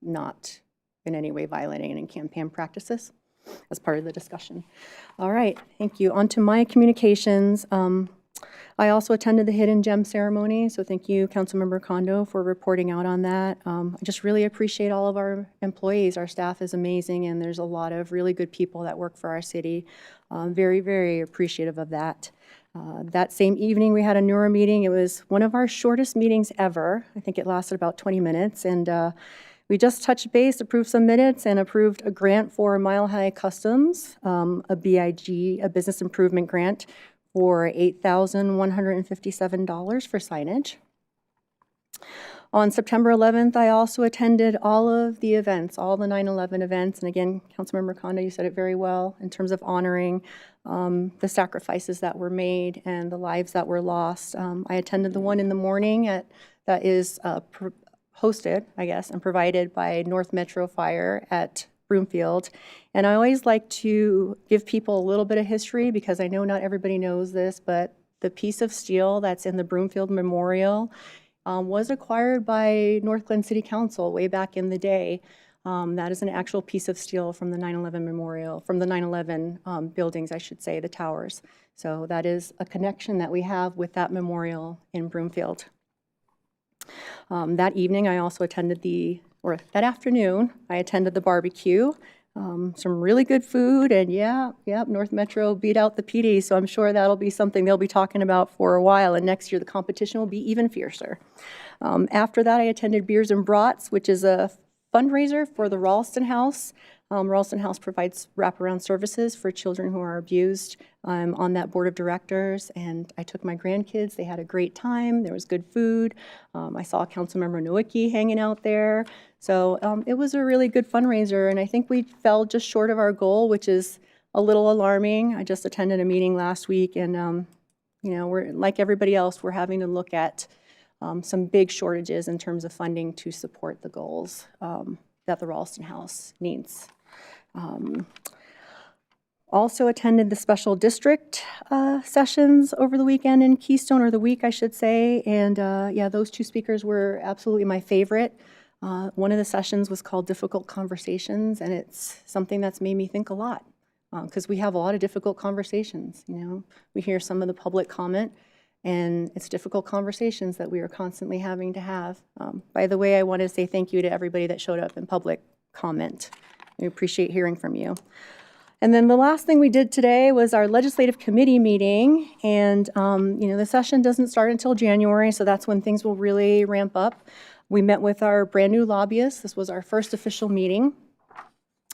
not in any way violating any campaign practices as part of the discussion. All right, thank you. On to my communications. I also attended the Hidden Gem ceremony, so thank you, Councilmember Kondo, for reporting out on that. I just really appreciate all of our employees. Our staff is amazing, and there's a lot of really good people that work for our city. Very, very appreciative of that. That same evening, we had a Neuro meeting. It was one of our shortest meetings ever. I think it lasted about 20 minutes, and we just touched base, approved some minutes, and approved a grant for Mile High Customs, a BIG, a business improvement grant, for $8,157 for signage. On September 11th, I also attended all of the events, all the 9/11 events. And again, Councilmember Conda, you said it very well in terms of honoring the sacrifices that were made and the lives that were lost. I attended the one in the morning that is hosted, I guess, and provided by North Metro Fire at Broomfield. And I always like to give people a little bit of history because I know not everybody knows this, but the piece of steel that's in the Broomfield Memorial was acquired by Northglenn City Council way back in the day. That is an actual piece of steel from the 9/11 memorial, from the 9/11 buildings, I should say, the towers. So that is a connection that we have with that memorial in Broomfield. That evening, I also attended that afternoon, I attended the barbecue. Some really good food, and North Metro beat out the PD, so I'm sure that'll be something they'll be talking about for a while, and next year the competition will be even fiercer. After that, I attended Beers and Brats, which is a fundraiser for the Ralston House. Ralston House provides wraparound services for children who are abused. I'm on that board of directors, and I took my grandkids. They had a great time. There was good food. I saw Councilmember Nowicki hanging out there. So it was a really good fundraiser, and I think we fell just short of our goal, which is a little alarming. I just attended a meeting last week, and we're like everybody else. We're having to look at some big shortages in terms of funding to support the goals that the Ralston House needs. Also attended the special district sessions over the weekend in Keystone, or the week, I should say. And those two speakers were absolutely my favorite. One of the sessions was called Difficult Conversations, and it's something that's made me think a lot because we have a lot of difficult conversations. We hear some of the public comment, and it's difficult conversations that we are constantly having to have. By the way, I want to say thank you to everybody that showed up in public comment. We appreciate hearing from you. And then the last thing we did today was our legislative committee meeting, and the session doesn't start until January, so that's when things will really ramp up. We met with our brand new lobbyists. This was our first official meeting.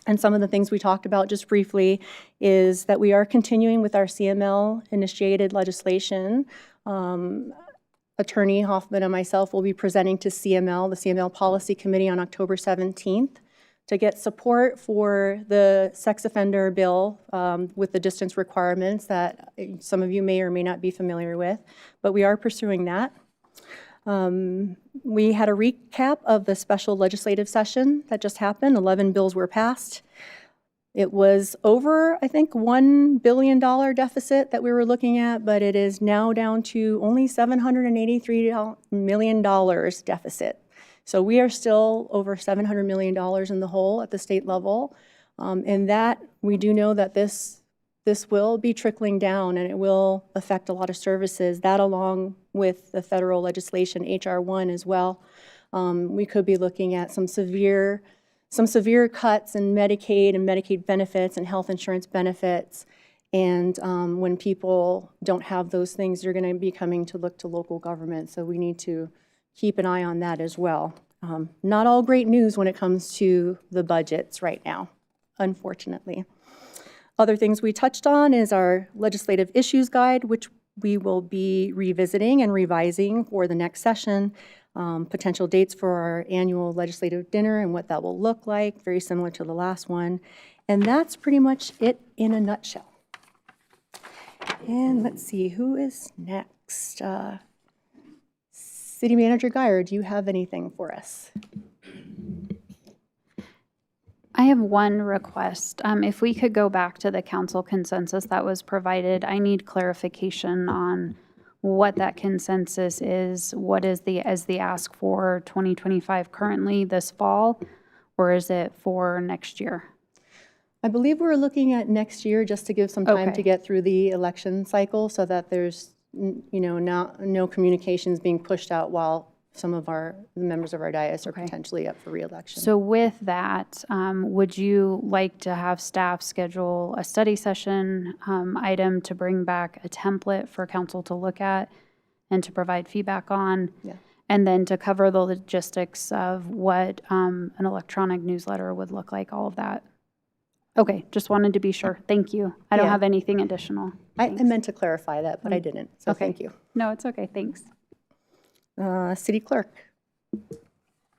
And some of the things we talked about just briefly is that we are continuing with our CML-initiated legislation. Attorney Hoffman and myself will be presenting to CML, the CML Policy Committee, on October 17th to get support for the sex offender bill with the distance requirements that some of you may or may not be familiar with, but we are pursuing that. We had a recap of the special legislative session that just happened. 11 bills were passed. It was over, I think, $1 billion deficit that we were looking at, but it is now down to only $783 million deficit. So we are still over $700 million in the hole at the state level. And that, we do know that this will be trickling down, and it will affect a lot of services. That, along with the federal legislation, HR 1 as well. We could be looking at some severe cuts in Medicaid and Medicaid benefits and health insurance benefits. And when people don't have those things, they're going to be coming to look to local government. So we need to keep an eye on that as well. Not all great news when it comes to the budgets right now, unfortunately. Other things we touched on is our legislative issues guide, which we will be revisiting and revising for the next session. Potential dates for our annual legislative dinner and what that will look like, very similar to the last one. And that's pretty much it in a nutshell. And let's see, who is next? City Manager Geyer, do you have anything for us? I have one request. If we could go back to the council consensus that was provided, I need clarification on what that consensus is. What is the ask for 2025 currently this fall, or is it for next year? I believe we're looking at next year just to give some time to get through the election cycle so that there's no communications being pushed out while some of the members of our dais are potentially up for re-election. So with that, would you like to have staff schedule a study session item to bring back a template for council to look at and to provide feedback on? Yeah. And then to cover the logistics of what an electronic newsletter would look like, all of that? Okay, just wanted to be sure. Thank you. I don't have anything additional. I meant to clarify that, but I didn't, so thank you. No, it's okay, thanks. City Clerk.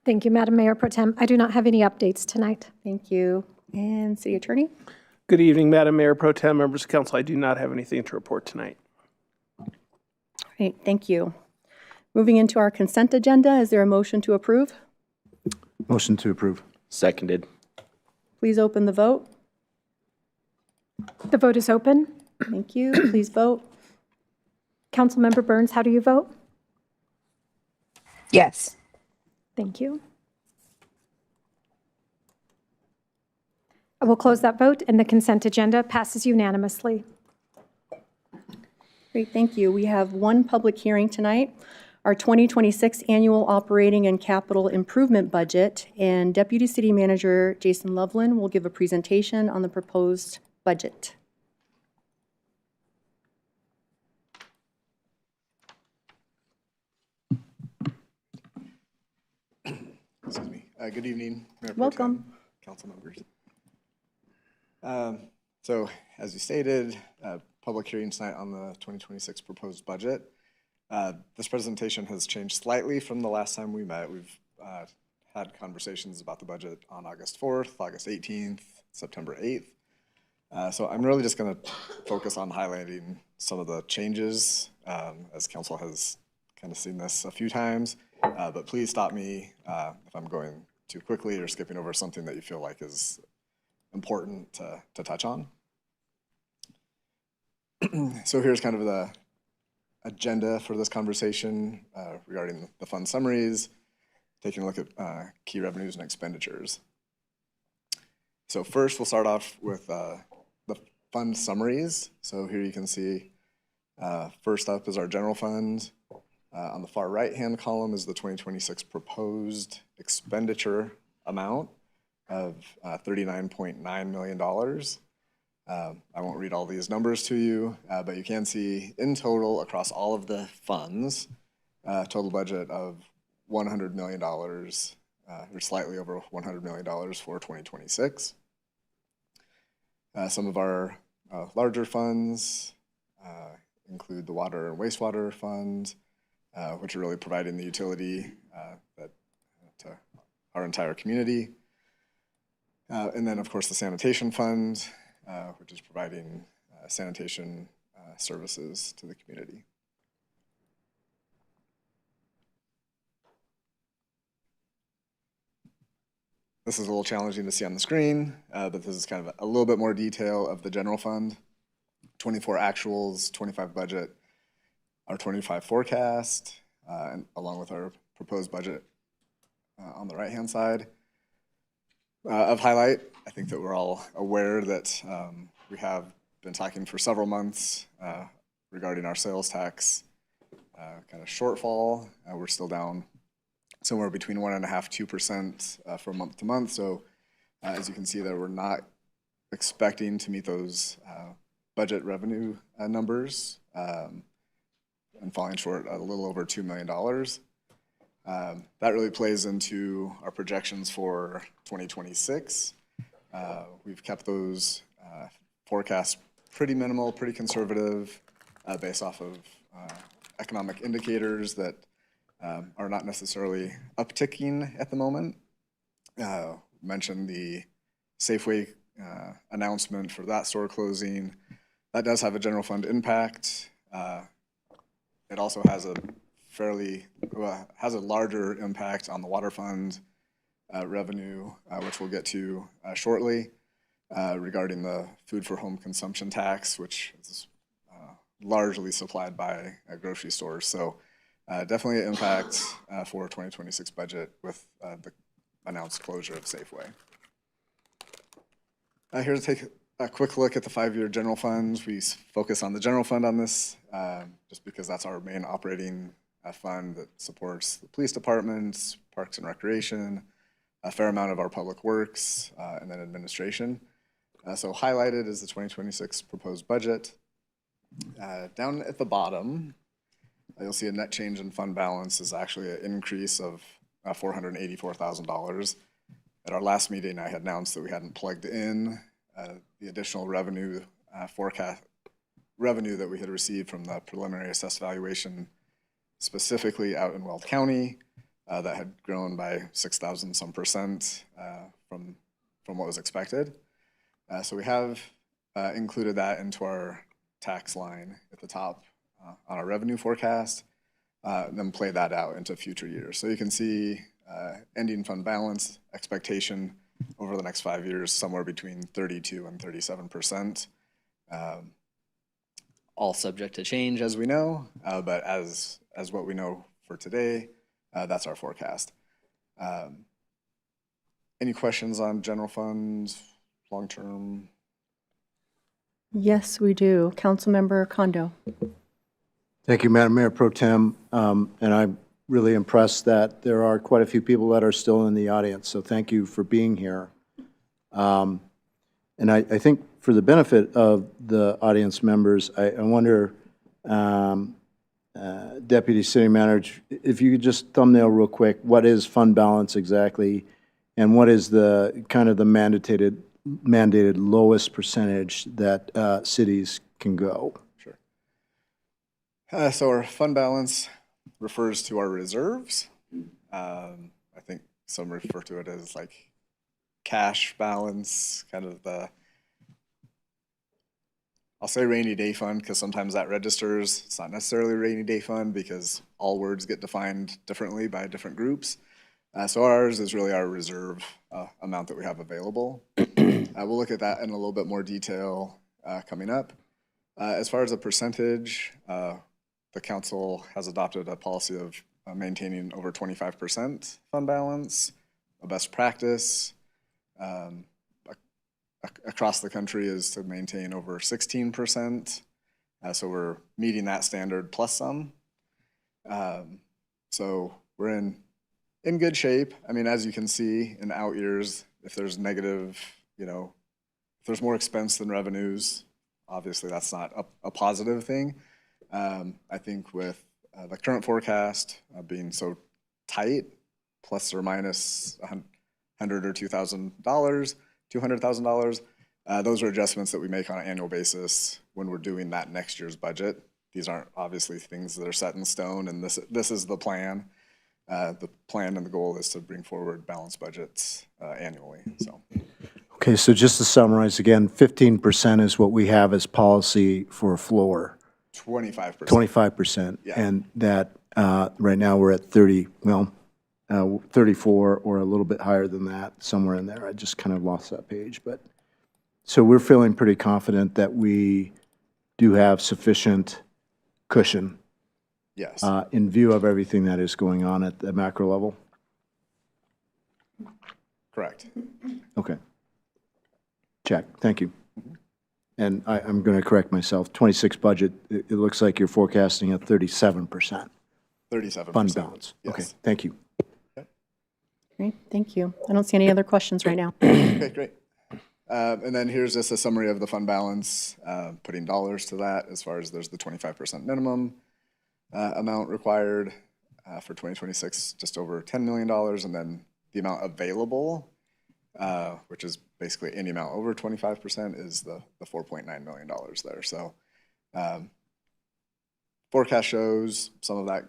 Thank you, Madam Mayor Pro Tem. I do not have any updates tonight. Thank you. And City Attorney? Good evening, Madam Mayor Pro Tem, members of council. I do not have anything to report tonight. Great, thank you. Moving into our consent agenda, is there a motion to approve? Motion to approve. Seconded. Please open the vote. The vote is open. Thank you. Please vote. Councilmember Burns, how do you vote? Yes. Thank you. I will close that vote, and the consent agenda passes unanimously. Great, thank you. We have one public hearing tonight, our 2026 Annual Operating and Capital Improvement Budget, and Deputy City Manager Jason Loveland will give a presentation on the proposed budget. Excuse me. Good evening, Mayor Pro Tem, Welcome. council members. So, as you stated, public hearing tonight on the 2026 proposed budget. This presentation has changed slightly from the last time we met. We've had conversations about the budget on August 4th, August 18th, September 8th. So I'm really just going to focus on highlighting some of the changes, as council has kind of seen this a few times. But please stop me if I'm going too quickly or skipping over something that you feel like is important to touch on. So here's kind of the agenda for this conversation regarding the fund summaries, taking a look at key revenues and expenditures. So first, we'll start off with the fund summaries. So here you can see, first up is our general fund. On the far right-hand column is the 2026 proposed expenditure amount of $39.9 million. I won't read all these numbers to you, but you can see in total across all of the funds, total budget of $100 million, or slightly over $100 million for 2026. Some of our larger funds include the water and wastewater fund, which are really providing the utility to our entire community. And then, of course, the sanitation fund, which is providing sanitation services to the community. This is a little challenging to see on the screen, but this is kind of a little bit more detail of the general fund. 24 actuals, 25 budget, our 25 forecast, and along with our proposed budget on the right-hand side. Of highlight, I think that we're all aware that we have been talking for several months regarding our sales tax kind of shortfall. We're still down somewhere between 1.5–2% from month to month. So as you can see there, we're not expecting to meet those budget revenue numbers and falling short at a little over $2 million. That really plays into our projections for 2026. We've kept those forecasts pretty minimal, pretty conservative, based off of economic indicators that are not necessarily upticking at the moment. Mentioned the Safeway announcement for that store closing. That does have a general fund impact. It also has a has a larger impact on the water fund revenue, which we'll get to shortly, regarding the food for home consumption tax, which is largely supplied by grocery stores. So definitely an impact for 2026 budget with the announced closure of Safeway. Here to take a quick look at the 5-year general funds. We focus on the general fund on this just because that's our main operating fund that supports the police departments, parks and recreation, a fair amount of our public works, and then administration. So highlighted is the 2026 proposed budget. Down at the bottom, you'll see a net change in fund balance is actually an increase of $484,000. At our last meeting, I had announced that we hadn't plugged in the additional revenue forecast revenue that we had received from the preliminary assessed valuation, specifically out in Weld County. that had grown by 6,000 some percent from what was expected. So we have included that into our tax line at the top on our revenue forecast, then play that out into future years. So you can see ending fund balance expectation over the next 5 years, somewhere between 32 and 37%. All subject to change, as we know, but as what we know for today, that's our forecast. Any questions on general funds, long-term? Yes, we do. Councilmember Kondo. Thank you, Madam Mayor Pro Tem. And I'm really impressed that there are quite a few people that are still in the audience, so thank you for being here. And I think for the benefit of the audience members, I wonder, Deputy City Manager, if you could just thumbnail real quick, what is fund balance exactly, and what is the kind of the mandated lowest percentage that cities can go? Sure. So our fund balance refers to our reserves. I think some refer to it as like cash balance, kind of the, I'll say rainy day fund because sometimes that registers. It's not necessarily a rainy day fund because all words get defined differently by different groups. So ours is really our reserve amount that we have available. We'll look at that in a little bit more detail coming up. As far as a percentage, the council has adopted a policy of maintaining over 25% fund balance, a best practice. Across the country is to maintain over 16%. So we're meeting that standard plus some. So we're in good shape. I mean, as you can see in out years, if there's negative, if there's more expense than revenues, obviously that's not a positive thing. I think with the current forecast being so tight, plus or minus $100,000 or $200,000, those are adjustments that we make on an annual basis when we're doing that next year's budget. These aren't obviously things that are set in stone, and this is the plan. The plan and the goal is to bring forward balanced budgets annually. So. Okay, so just to summarize again, 15% is what we have as policy for a floor. 25%. 25%. Yeah. And that right now we're at 34 or a little bit higher than that, somewhere in there. I just kind of lost that page. But so we're feeling pretty confident that we do have sufficient cushion. Yes. In view of everything that is going on at the macro level? Correct. Okay. Check. Thank you. And I'm going to correct myself. 26 budget, it looks like you're forecasting at 37%. 37%. Fund balance. Yes. Okay, thank you. Great, thank you. I don't see any other questions right now. Okay, great. And then here's just a summary of the fund balance, putting dollars to that as far as there's the 25% minimum amount required for 2026, just over $10 million, and then the amount available, which is basically any amount over 25%, is the $4.9 million there. So forecast shows some of that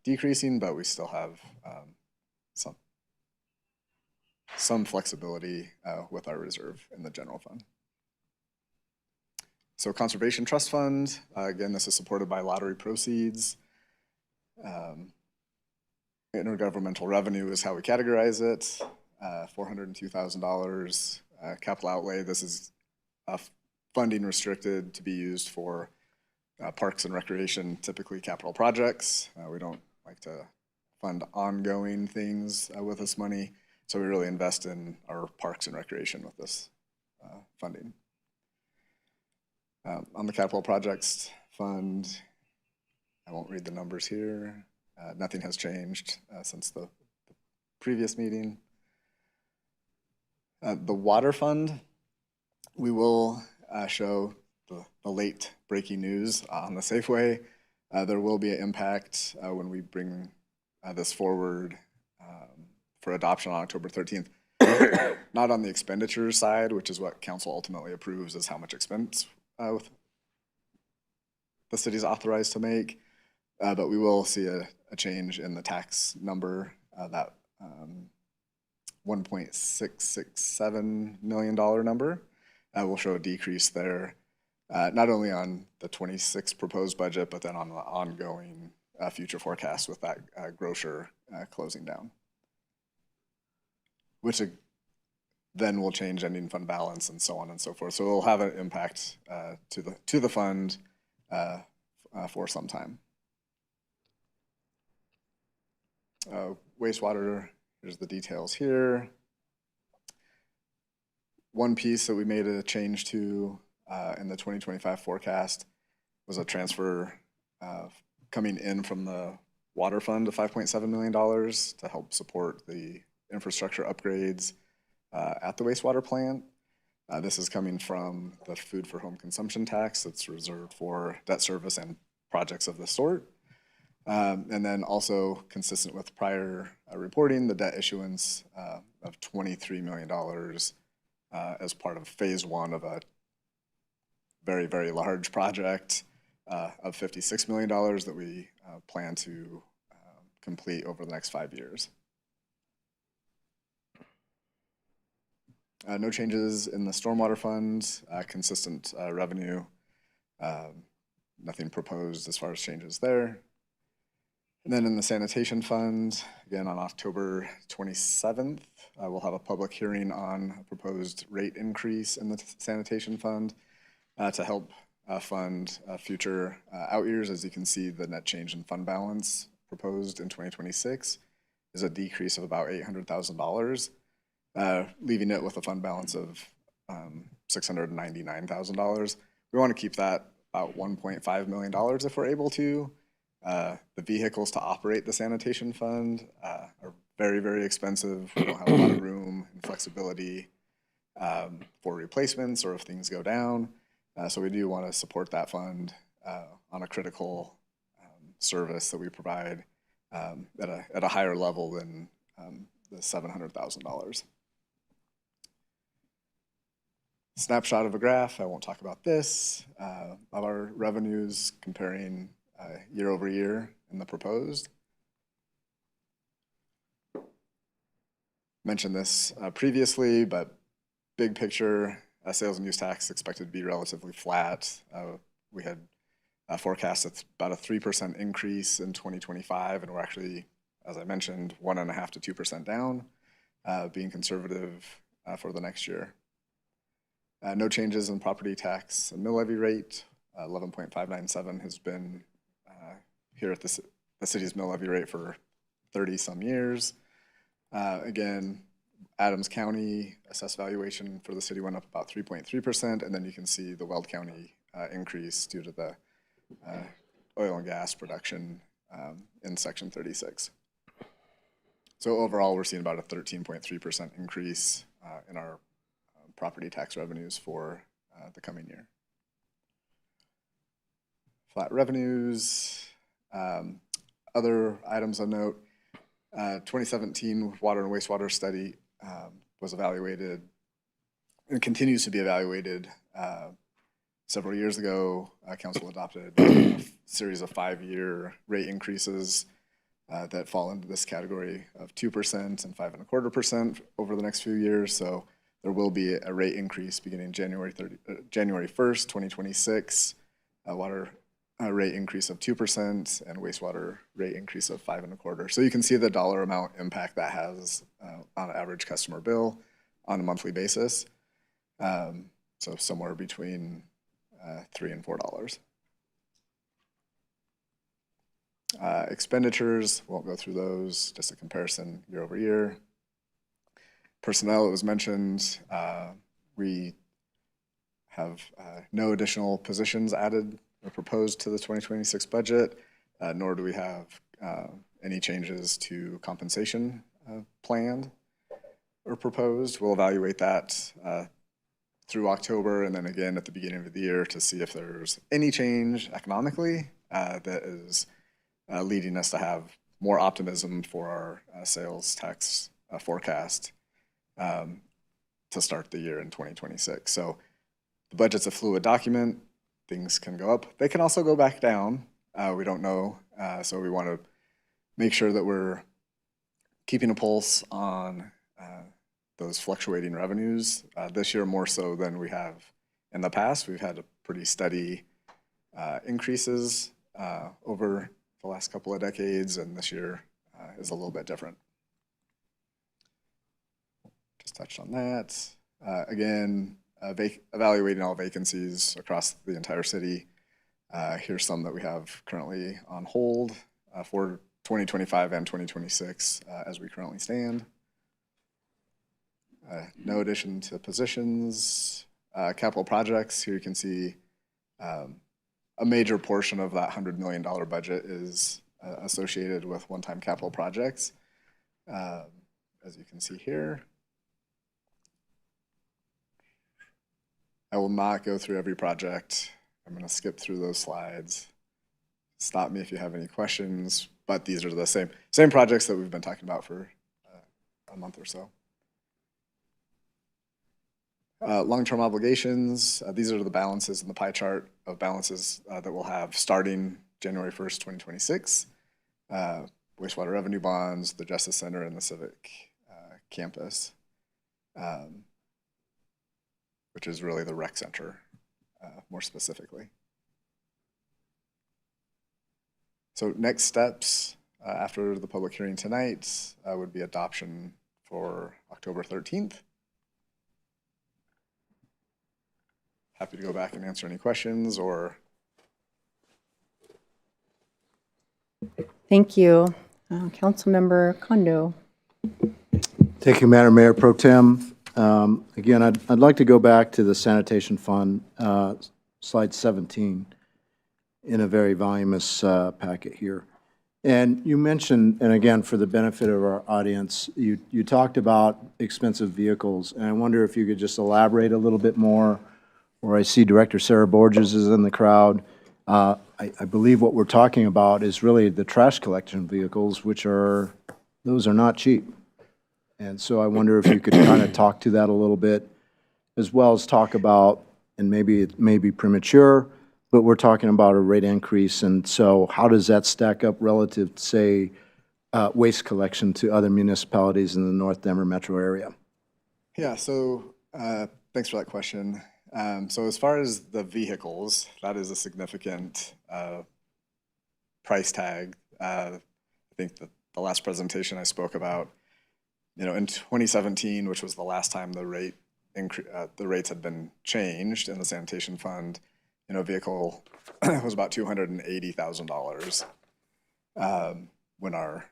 decreasing, but we still have some flexibility with our reserve in the general fund. So Conservation Trust Fund, again, this is supported by lottery proceeds. Intergovernmental revenue is how we categorize it, $402,000. Capital outlay, this is funding restricted to be used for parks and recreation, typically capital projects. We don't like to fund ongoing things with this money, so we really invest in our parks and recreation with this funding. On the capital projects fund, I won't read the numbers here. Nothing has changed since the previous meeting. The water fund, we will show the late breaking news on the Safeway. There will be an impact when we bring this forward for adoption on October 13th. Not on the expenditure side, which is what council ultimately approves, is how much expense the city's authorized to make. But we will see a change in the tax number that $1.667 million number. We'll show a decrease there, not only on the 26 proposed budget, but then on the ongoing future forecast with that grocer closing down, which then will change ending fund balance and so on and so forth. So it'll have an impact to the fund for some time. Wastewater, here's the details here. One piece that we made a change to in the 2025 forecast was a transfer coming in from the water fund of $5.7 million to help support the infrastructure upgrades at the wastewater plant. This is coming from the food for home consumption tax that's reserved for debt service and projects of this sort. And then also consistent with prior reporting, the debt issuance of $23 million as part of phase one of a very, very large project of $56 million that we plan to complete over the next 5 years. No changes in the stormwater fund, consistent revenue, nothing proposed as far as changes there. And then in the sanitation fund, again on October 27th, we'll have a public hearing on a proposed rate increase in the sanitation fund to help fund future out years. As you can see, the net change in fund balance proposed in 2026 is a decrease of about $800,000, leaving it with a fund balance of $699,000. We want to keep that about $1.5 million if we're able to. The vehicles to operate the sanitation fund are very, very expensive. We don't have a lot of room and flexibility for replacements or if things go down. So we do want to support that fund on a critical service that we provide at a higher level than the $700,000. Snapshot of a graph, I won't talk about this, of our revenues comparing year over year in the proposed. Mentioned this previously, but big picture, sales and use tax expected to be relatively flat. We had forecast about a 3% increase in 2025, and we're actually, as I mentioned, 1.5% to 2% down, being conservative for the next year. No changes in property tax and mill levy rate. 11.597 has been here at the city's mill levy rate for 30 some years. Again, Adams County assessed valuation for the city went up about 3.3%, and then you can see the Weld County increase due to the oil and gas production in Section 36. So overall, we're seeing about a 13.3% increase in our property tax revenues for the coming year. Flat revenues, other items of note, 2017 water and wastewater study was evaluated and continues to be evaluated. Several years ago, council adopted a series of 5-year rate increases that fall into this category of 2% and 5.25% over the next few years. So there will be a rate increase beginning January 1st, 2026. Water rate increase of 2% and wastewater rate increase of 5.25%. So you can see the dollar amount impact that has on an average customer bill on a monthly basis. So somewhere between $3 and $4. Expenditures, won't go through those, just a comparison year over year. Personnel, it was mentioned, we have no additional positions added or proposed to the 2026 budget, nor do we have any changes to compensation planned or proposed. We'll evaluate that through October and then again at the beginning of the year to see if there's any change economically that is leading us to have more optimism for our sales tax forecast to start the year in 2026. So the budget's a fluid document. Things can go up. They can also go back down. We don't know. So we want to make sure that we're keeping a pulse on those fluctuating revenues. This year more so than we have in the past. We've had a pretty steady increases over the last couple of decades, and this year is a little bit different. Just touched on that. Again, evaluating all vacancies across the entire city. Here's some that we have currently on hold for 2025 and 2026 as we currently stand. No addition to positions. Capital projects, here you can see a major portion of that $100 million budget is associated with one-time capital projects. As you can see here. I will not go through every project. I'm going to skip through those slides. Stop me if you have any questions, but these are the same projects that we've been talking about for a month or so. Long-term obligations, these are the balances in the pie chart of balances that we'll have starting January 1st, 2026. Wastewater revenue bonds, the Justice Center, and the Civic Campus, which is really the rec center, more specifically. So next steps after the public hearing tonight would be adoption for October 13th. Happy to go back and answer any questions or. Thank you. Councilmember Kondo. Thank you, Madam Mayor Pro Tem. Again, I'd like to go back to the sanitation fund, slide 17, in a very voluminous packet here. And you mentioned, and again, for the benefit of our audience, you talked about expensive vehicles, and I wonder if you could just elaborate a little bit more. Where I see Director Sarah Borges is in the crowd. I believe what we're talking about is really the trash collection vehicles, those are not cheap. And so I wonder if you could kind of talk to that a little bit, as well as talk about, and maybe it may be premature, but we're talking about a rate increase. And so how does that stack up relative to, say, waste collection to other municipalities in the North Denver metro area? Yeah, so thanks for that question. So as far as the vehicles, that is a significant price tag. I think that the last presentation I spoke about, in 2017, which was the last time the rates had been changed in the sanitation fund, a vehicle was about $280,000 when our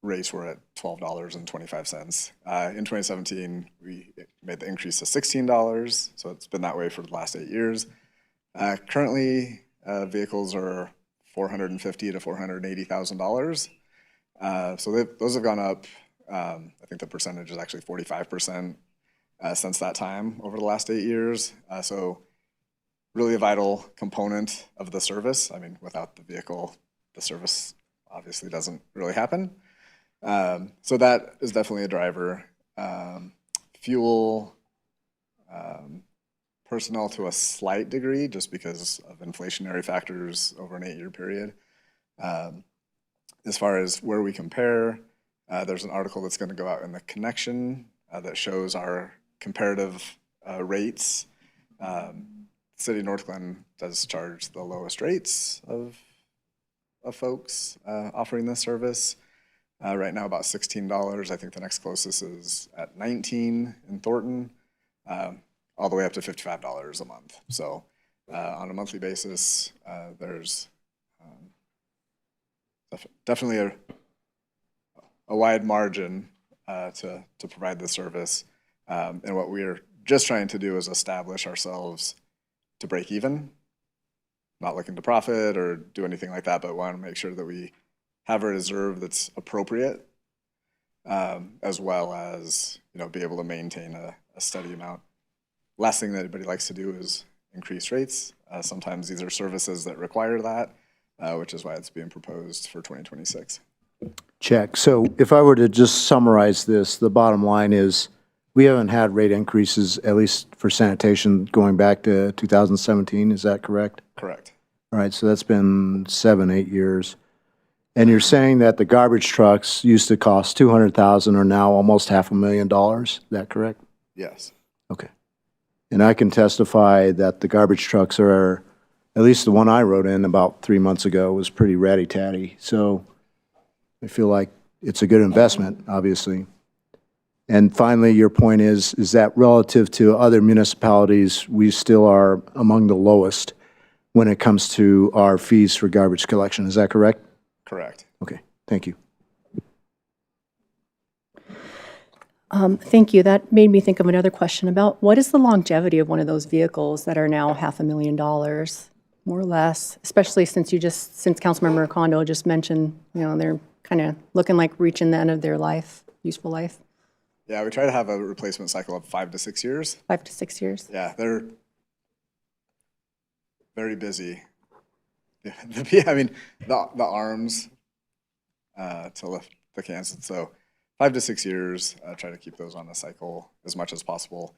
rates were at $12.25. In 2017, we made the increase to $16, so it's been that way for the last 8 years. Currently, vehicles are $450,000 to $480,000. So those have gone up. I think the percentage is actually 45% since that time over the last 8 years. So really a vital component of the service. I mean, without the vehicle, the service obviously doesn't really happen. So that is definitely a driver. Fuel, personnel to a slight degree, just because of inflationary factors over an 8-year period. As far as where we compare, there's an article that's going to go out in the Connection that shows our comparative rates. City of Northglenn does charge the lowest rates of folks offering this service. Right now about $16. I think the next closest is at $19 in Thornton, all the way up to $55 a month. So on a monthly basis, there's definitely a wide margin to provide this service. And what we're just trying to do is establish ourselves to break even, not looking to profit or do anything like that, but want to make sure that we have a reserve that's appropriate, as well as be able to maintain a steady amount. Last thing that anybody likes to do is increase rates. Sometimes these are services that require that, which is why it's being proposed for 2026. Check. So if I were to just summarize this, the bottom line is we haven't had rate increases, at least for sanitation, going back to 2017. Is that correct? Correct. All right. So that's been 7, 8 years. And you're saying that the garbage trucks used to cost $200,000 are now almost $500,000, is that correct? Yes. Okay. And I can testify that the garbage trucks are, at least the one I rode in about 3 months ago was pretty ratty-tatty. So I feel like it's a good investment, obviously. And finally, your point is that relative to other municipalities, we still are among the lowest when it comes to our fees for garbage collection. Is that correct? Correct. Okay, thank you. Thank you. That made me think of another question about what is the longevity of one of those vehicles that are now $500,000, more or less, especially since Councilmember Kondo just mentioned, they're kind of looking like reaching the end of their life, useful life. Yeah, we try to have a replacement cycle of 5 to 6 years. 5 to 6 years. Yeah, they're very busy. Yeah, I mean, the arms to lift the cans. So 5 to 6 years, try to keep those on the cycle as much as possible.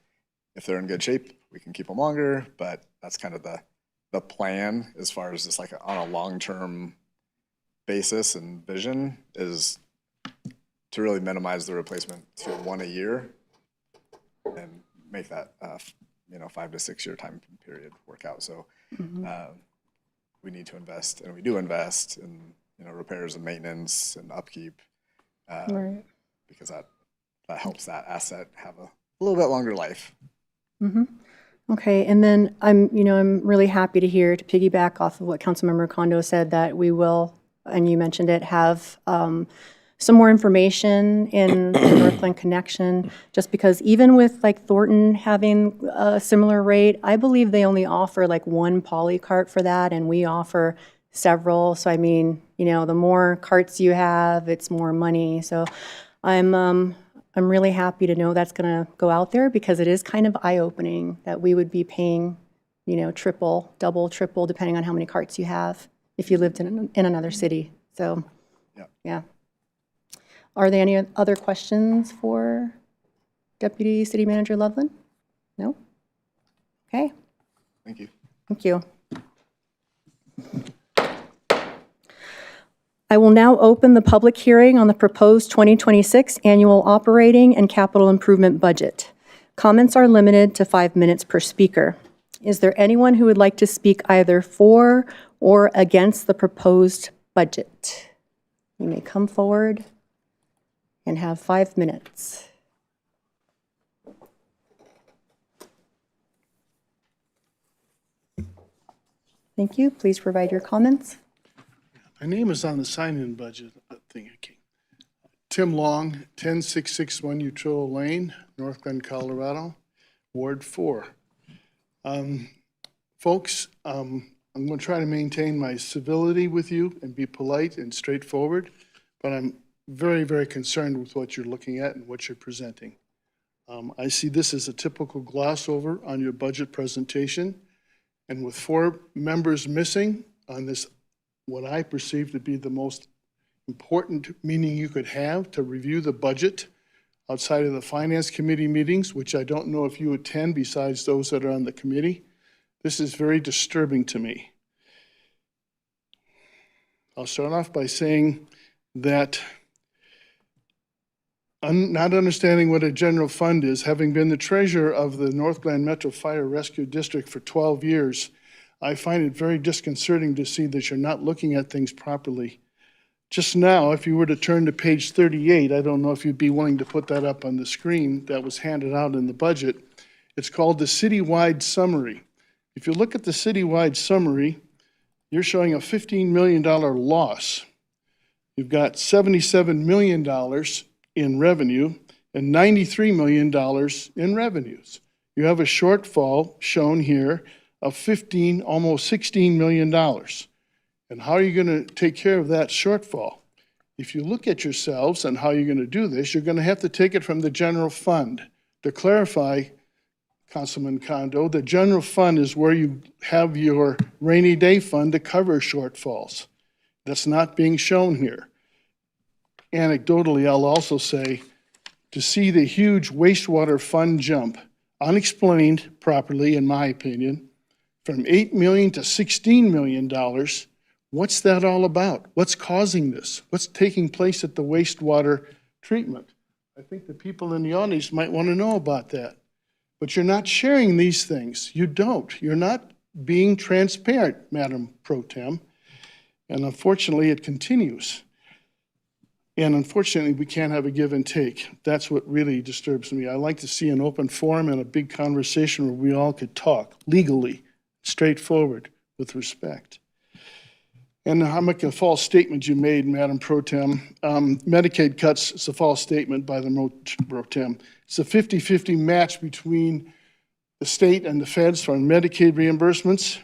If they're in good shape, we can keep them longer, but that's kind of the plan as far as just like on a long-term basis and vision is to really minimize the replacement to 1 a year and make that 5 to 6 year time period work out. So we need to invest, and we do invest in repairs and maintenance and upkeep, Right. because that helps that asset have a little bit longer life. Okay, and then I'm really happy to hear, to piggyback off of what Councilmember Kondo said, that we will, and you mentioned it, have some more information in the Northglenn connection, just because even with like Thornton having a similar rate, I believe they only offer like one poly cart for that, and we offer several. So I mean, the more carts you have, it's more money. So I'm really happy to know that's going to go out there, because it is kind of eye-opening that we would be paying, triple, double, triple, depending on how many carts you have if you lived in another city. So, yeah. Are there any other questions for Deputy City Manager Loveland? No? Okay. Thank you. Thank you. I will now open the public hearing on the proposed 2026 annual operating and capital improvement budget. Comments are limited to 5 minutes per speaker. Is there anyone who would like to speak either for or against the proposed budget? You may come forward and have 5 minutes. Thank you. Please provide your comments. My name is on the sign-in budget thing. Tim Long, 10661 Utrilla Lane, Northglenn, Colorado, Ward 4. Folks, I'm going to try to maintain my civility with you and be polite and straightforward, but I'm very, very concerned with what you're looking at and what you're presenting. I see this as a typical gloss over on your budget presentation, and with 4 members missing on this, what I perceive to be the most important meeting you could have to review the budget outside of the Finance Committee meetings, which I don't know if you attend besides those that are on the committee. This is very disturbing to me. I'll start off by saying that not understanding what a general fund is, having been the treasurer of the Northglenn Metro Fire Rescue District for 12 years, I find it very disconcerting to see that you're not looking at things properly. Just now, if you were to turn to page 38, I don't know if you'd be willing to put that up on the screen that was handed out in the budget. It's called the citywide summary. If you look at the citywide summary, you're showing a $15 million loss. You've got $77 million in revenue and $93 million in revenues. You have a shortfall shown here of almost $16 million. And how are you going to take care of that shortfall? If you look at yourselves and how you're going to do this, you're going to have to take it from the general fund. To clarify, Councilman Kondo, the general fund is where you have your rainy day fund to cover shortfalls. That's not being shown here. Anecdotally, I'll also say, to see the huge wastewater fund jump, unexplained properly, in my opinion, from $8 million to $16 million, What's that all about? What's causing this? What's taking place at the wastewater treatment? I think the people in the audience might want to know about that. But you're not sharing these things. You don't. You're not being transparent, Madam Pro Tem. And unfortunately, it continues. And unfortunately, we can't have a give and take. That's what really disturbs me. I like to see an open forum and a big conversation where we all could talk legally, straightforward, with respect. And I'll make a false statement you made, Madam Pro Tem. Medicaid cuts, it's a false statement by the Pro Tem. It's a 50-50 match between the state and the feds for Medicaid reimbursements.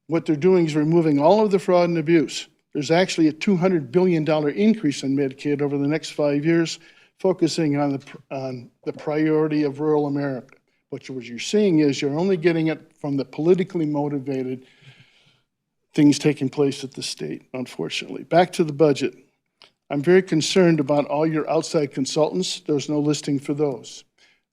What they're doing is removing all of the fraud and abuse. There's actually a $200 billion increase in Medicaid over the next 5 years, focusing on the priority of rural America. But what you're seeing is you're only getting it from the politically motivated things taking place at the state, unfortunately. Back to the budget. I'm very concerned about all your outside consultants. There's no listing for those.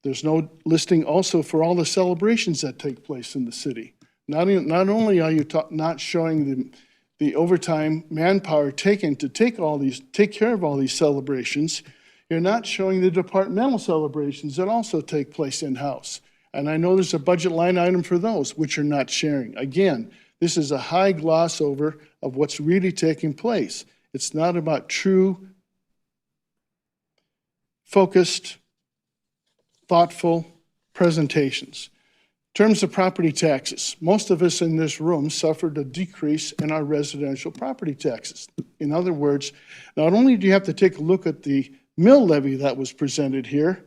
There's no listing also for all the celebrations that take place in the city. Not only are you not showing the overtime manpower taken to take care of all these celebrations, you're not showing the departmental celebrations that also take place in-house. And I know there's a budget line item for those, which you're not sharing. Again, this is a high gloss over of what's really taking place. It's not about true, focused, thoughtful presentations. In terms of property taxes, most of us in this room suffered a decrease in our residential property taxes. In other words, not only do you have to take a look at the mill levy that was presented here,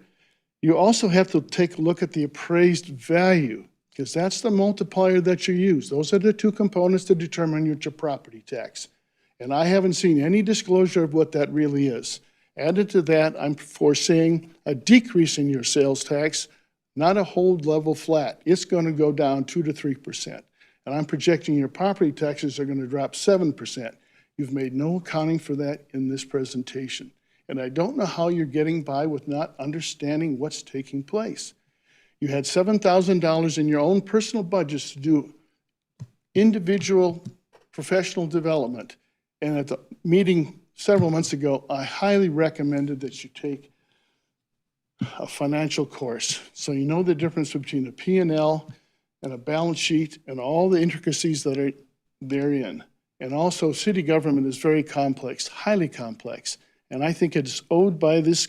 you also have to take a look at the appraised value, because that's the multiplier that you use. Those are the two components to determine your property tax. And I haven't seen any disclosure of what that really is. Added to that, I'm foreseeing a decrease in your sales tax, not a hold level flat. It's going to go down 2 to 3%. And I'm projecting your property taxes are going to drop 7%. You've made no accounting for that in this presentation. And I don't know how you're getting by with not understanding what's taking place. You had $7,000 in your own personal budgets to do individual professional development. And at the meeting several months ago, I highly recommended that you take a financial course, so you know the difference between a P&L and a balance sheet and all the intricacies that are therein. And also, city government is very complex, highly complex. And I think it's owed by this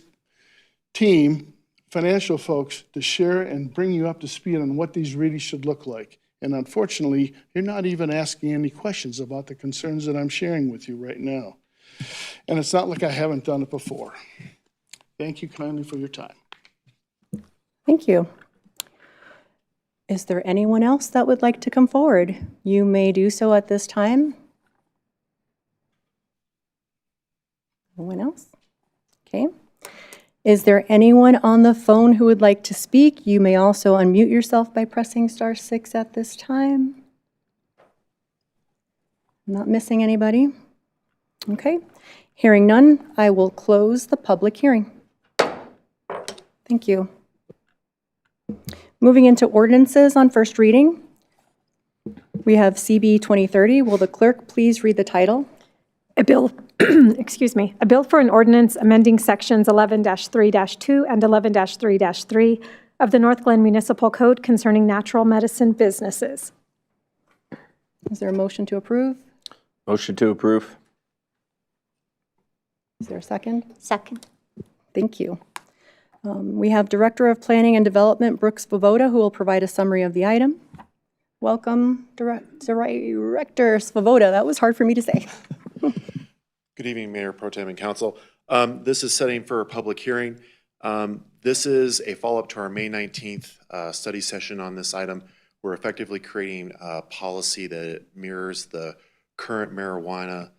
team, financial folks, to share and bring you up to speed on what these really should look like. And unfortunately, you're not even asking any questions about the concerns that I'm sharing with you right now. And it's not like I haven't done it before. Thank you kindly for your time. Thank you. Is there anyone else that would like to come forward? You may do so at this time. No one else? Okay. Is there anyone on the phone who would like to speak? You may also unmute yourself by pressing *6 at this time. I'm not missing anybody. Okay. Hearing none, I will close the public hearing. Thank you. Moving into ordinances on first reading. We have CB 2030. Will the clerk please read the title? A bill, excuse me, a bill for an ordinance amending sections 11-3-2 and 11-3-3 of the Northglenn Municipal Code concerning natural medicine businesses. Is there a motion to approve? Motion to approve. Is there a second? Second. Thank you. We have Director of Planning and Development, Brooks Svoboda, who will provide a summary of the item. Welcome, Director Svoboda. That was hard for me to say. Good evening, Mayor Pro Tem and Council. This is setting for a public hearing. This is a follow-up to our May 19th study session on this item. We're effectively creating a policy that mirrors the current marijuana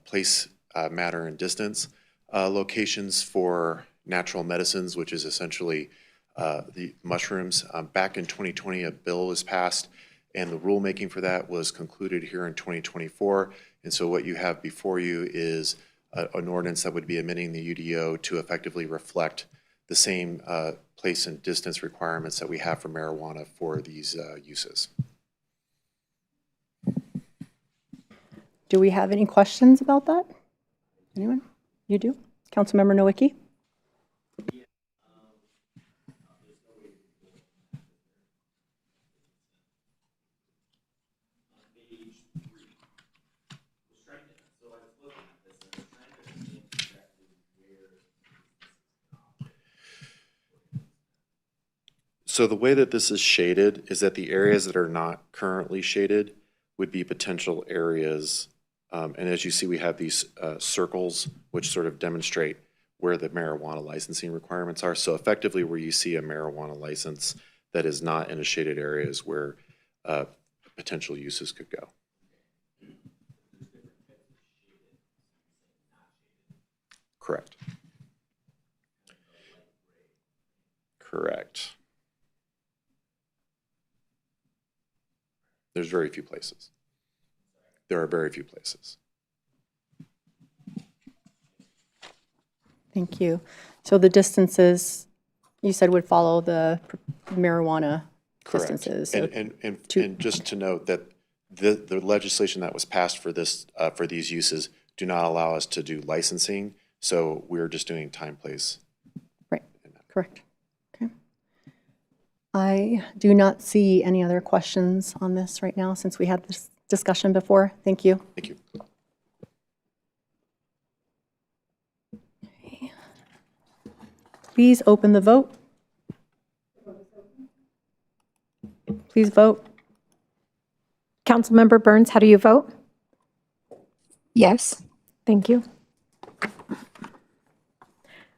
place, matter, and distance locations for natural medicines, which is essentially the mushrooms. Back in 2020, a bill was passed, and the rulemaking for that was concluded here in 2024. And so what you have before you is an ordinance that would be amending the UDO to effectively reflect the same place and distance requirements that we have for marijuana for these uses. Do we have any questions about that? Anyone? You do? Councilmember Nowicki? So the way that this is shaded is that the areas that are not currently shaded would be potential areas. And as you see, we have these circles which sort of demonstrate where the marijuana licensing requirements are. So effectively where you see a marijuana license that is not in a shaded area is where potential uses could go. Correct. Correct. There's very few places. There are very few places. Thank you. So the distances, you said would follow the marijuana distances. So And just to note that the legislation that was passed for this, for these uses do not allow us to do licensing. So we're just doing time, place. Right, correct. Okay. I do not see any other questions on this right now since we had this discussion before. Thank you. Thank you. Okay. Please open the vote. Please vote. Councilmember Burns, how do you vote? Yes. Thank you.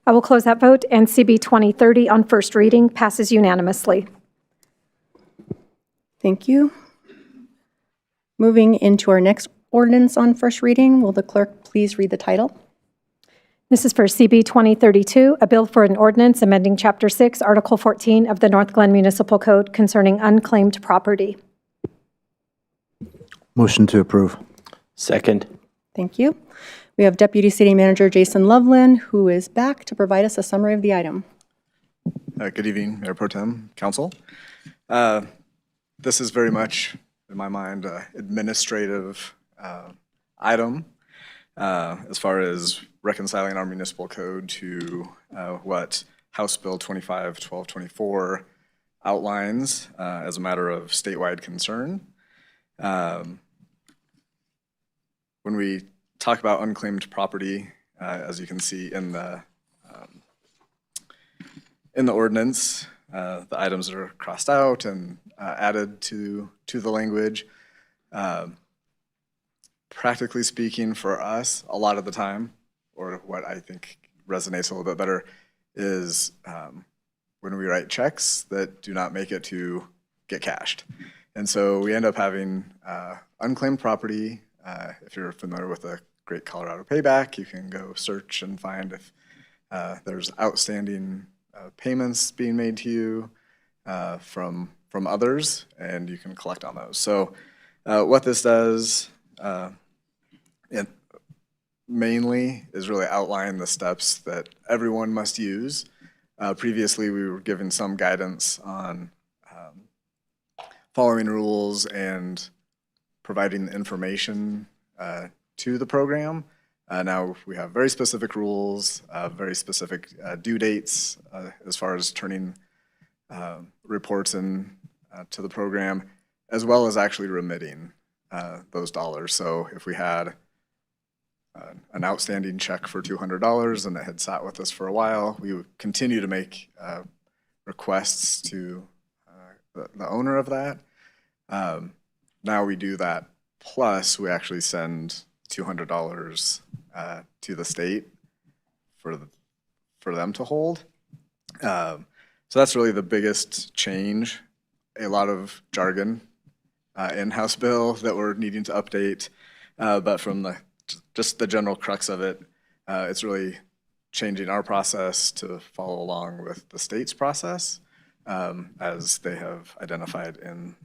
I will close that vote, and CB 2030 on first reading passes unanimously. Thank you. Moving into our next ordinance on first reading, will the clerk please read the title? This is for CB 2032, a bill for an ordinance amending Chapter 6, Article 14 of the Northglenn Municipal Code concerning unclaimed property. Motion to approve. Second. Thank you. We have Deputy City Manager Jason Loveland, who is back to provide us a summary of the item. Good evening, Mayor Pro Tem, Council. This is very much, in my mind, an administrative item as far as reconciling our municipal code to what House Bill 25-1224 outlines as a matter of statewide concern. When we talk about unclaimed property, as you can see in the ordinance, the items that are crossed out and added to the language. Practically speaking, for us, a lot of the time, or what I think resonates a little bit better, is when we write checks that do not make it to get cashed. And so we end up having unclaimed property. If you're familiar with the Great Colorado Payback, you can go search and find if there's outstanding payments being made to you from others, and you can collect on those. So what this does it mainly is really outline the steps that everyone must use. Previously, we were given some guidance on following rules and providing the information to the program. Now we have very specific rules, very specific due dates as far as turning reports in to the program, as well as actually remitting those dollars. So if we had an outstanding check for $200 and it had sat with us for a while, we would continue to make requests to the owner of that. Now we do that, plus we actually send $200 to the state for them to hold. So that's really the biggest change. A lot of jargon in House Bill that we're needing to update, but from just the general crux of it, it's really changing our process to follow along with the state's process as they have identified in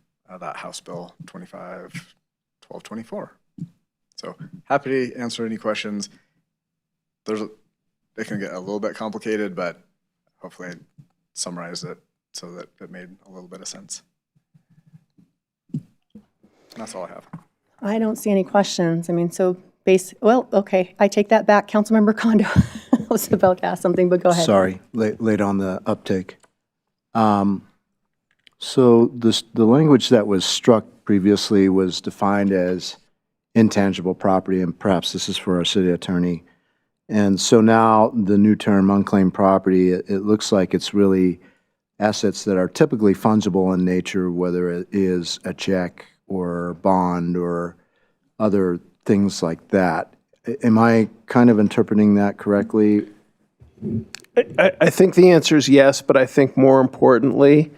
that House Bill 25-1224. So happy to answer any questions. It can get a little bit complicated, but hopefully I summarized it so that it made a little bit of sense. And that's all I have. I don't see any questions. I mean, so well, okay, I take that back. Councilmember Kondo. I was about to ask something, but go ahead. Sorry, late on the uptake. So the language that was struck previously was defined as intangible property, and perhaps this is for our city attorney. And so now the new term unclaimed property, it looks like it's really assets that are typically fungible in nature, whether it is a check or bond or other things like that. Am I kind of interpreting that correctly? I think the answer is yes, but I think more importantly,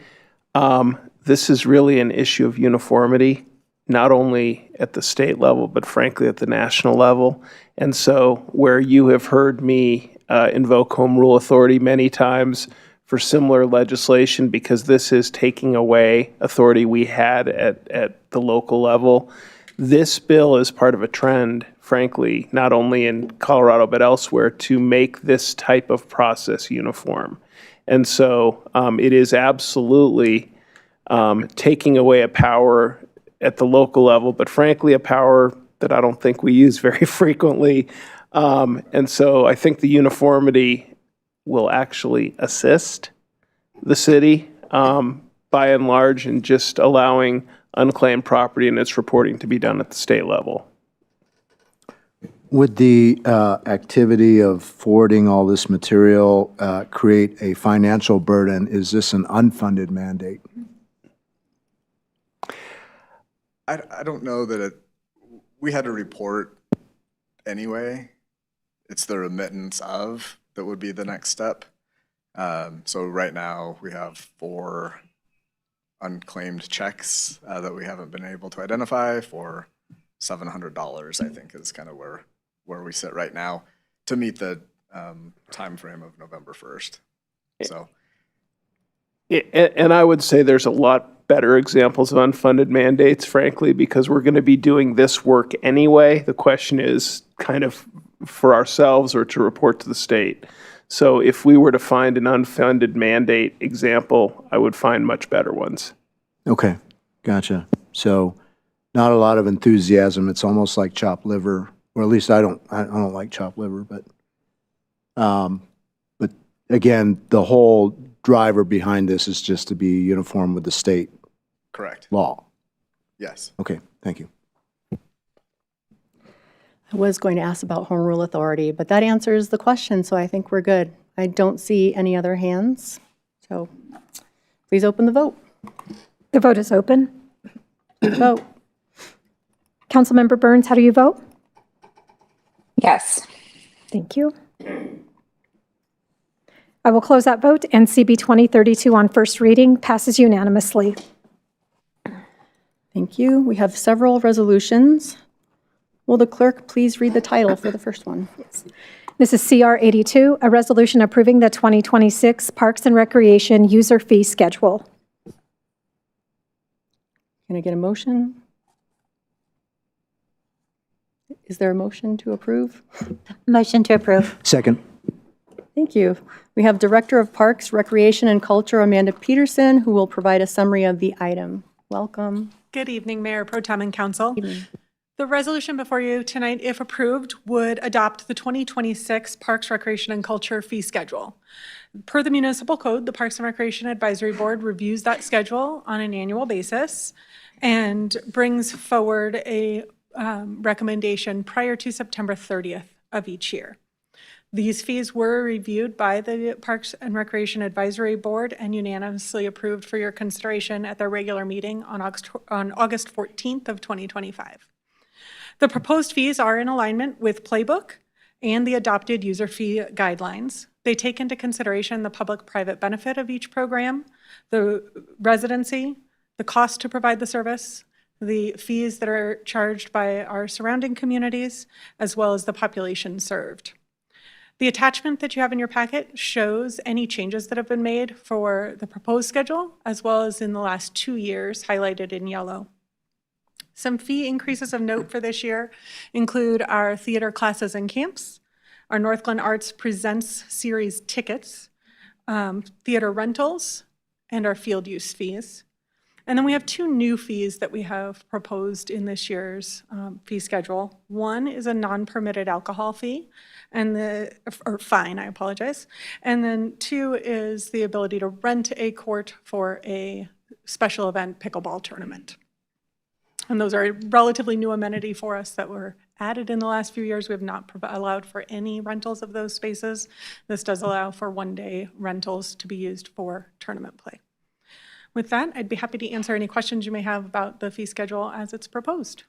this is really an issue of uniformity, not only at the state level, but frankly at the national level. And so where you have heard me invoke home rule authority many times for similar legislation, because this is taking away authority we had at the local level, this bill is part of a trend, frankly, not only in Colorado but elsewhere, to make this type of process uniform. And so it is absolutely taking away a power at the local level, but frankly, a power that I don't think we use very frequently. And so I think the uniformity will actually assist the city by and large in just allowing unclaimed property and its reporting to be done at the state level. Would the activity of forwarding all this material create a financial burden? Is this an unfunded mandate? I don't know that we had to report anyway. It's the remittance of that would be the next step. So right now we have 4 unclaimed checks that we haven't been able to identify for $700, I think is kind of where we sit right now to meet the time frame of November 1st. So. And I would say there's a lot better examples of unfunded mandates, frankly, because we're going to be doing this work anyway. The question is kind of for ourselves or to report to the state. So if we were to find an unfunded mandate example, I would find much better ones. Okay, gotcha. So not a lot of enthusiasm. It's almost like chopped liver, or at least I don't like chopped liver, but again, the whole driver behind this is just to be uniform with the state Correct. law. Yes. Okay, thank you. I was going to ask about home rule authority, but that answers the question, so I think we're good. I don't see any other hands, so please open the vote. The vote is open. Vote. Councilmember Burns, how do you vote? Yes. Thank you. I will close that vote, and CB 2032 on first reading passes unanimously. Thank you. We have several resolutions. Will the clerk please read the title for the first one? Yes. This is CR 82, a resolution approving the 2026 Parks and Recreation user fee schedule. Can I get a motion? Is there a motion to approve? Motion to approve. Second. Thank you. We have Director of Parks, Recreation, and Culture, Amanda Peterson, who will provide a summary of the item. Welcome. Good evening, Mayor Pro Tem and Council. The resolution before you tonight, if approved, would adopt the 2026 Parks, Recreation, and Culture fee schedule. Per the municipal code, the Parks and Recreation Advisory Board reviews that schedule on an annual basis and brings forward a recommendation prior to September 30th of each year. These fees were reviewed by the Parks and Recreation Advisory Board and unanimously approved for your consideration at their regular meeting on August 14th of 2025. The proposed fees are in alignment with Playbook and the adopted user fee guidelines. They take into consideration the public-private benefit of each program, the residency, the cost to provide the service, the fees that are charged by our surrounding communities, as well as the population served. The attachment that you have in your packet shows any changes that have been made for the proposed schedule, as well as in the last 2 years, highlighted in yellow. Some fee increases of note for this year include our theater classes and camps, our Northglenn Arts Presents series tickets, theater rentals, and our field use fees. And then we have two new fees that we have proposed in this year's fee schedule. One is a non-permitted alcohol fee, or fine, I apologize. And then two is the ability to rent a court for a special event pickleball tournament. And those are a relatively new amenity for us that were added in the last few years. We have not allowed for any rentals of those spaces. This does allow for one-day rentals to be used for tournament play. With that, I'd be happy to answer any questions you may have about the fee schedule as it's proposed.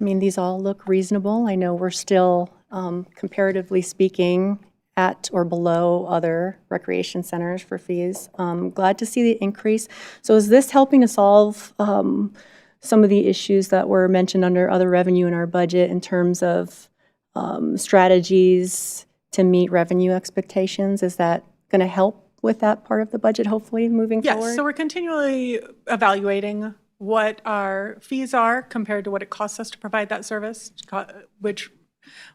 I mean, these all look reasonable. I know we're still, comparatively speaking, at or below other recreation centers for fees. Glad to see the increase. So is this helping to solve some of the issues that were mentioned under other revenue in our budget in terms of strategies to meet revenue expectations? Is that going to help with that part of the budget, hopefully, moving forward? Yes, so we're continually evaluating what our fees are compared to what it costs us to provide that service, which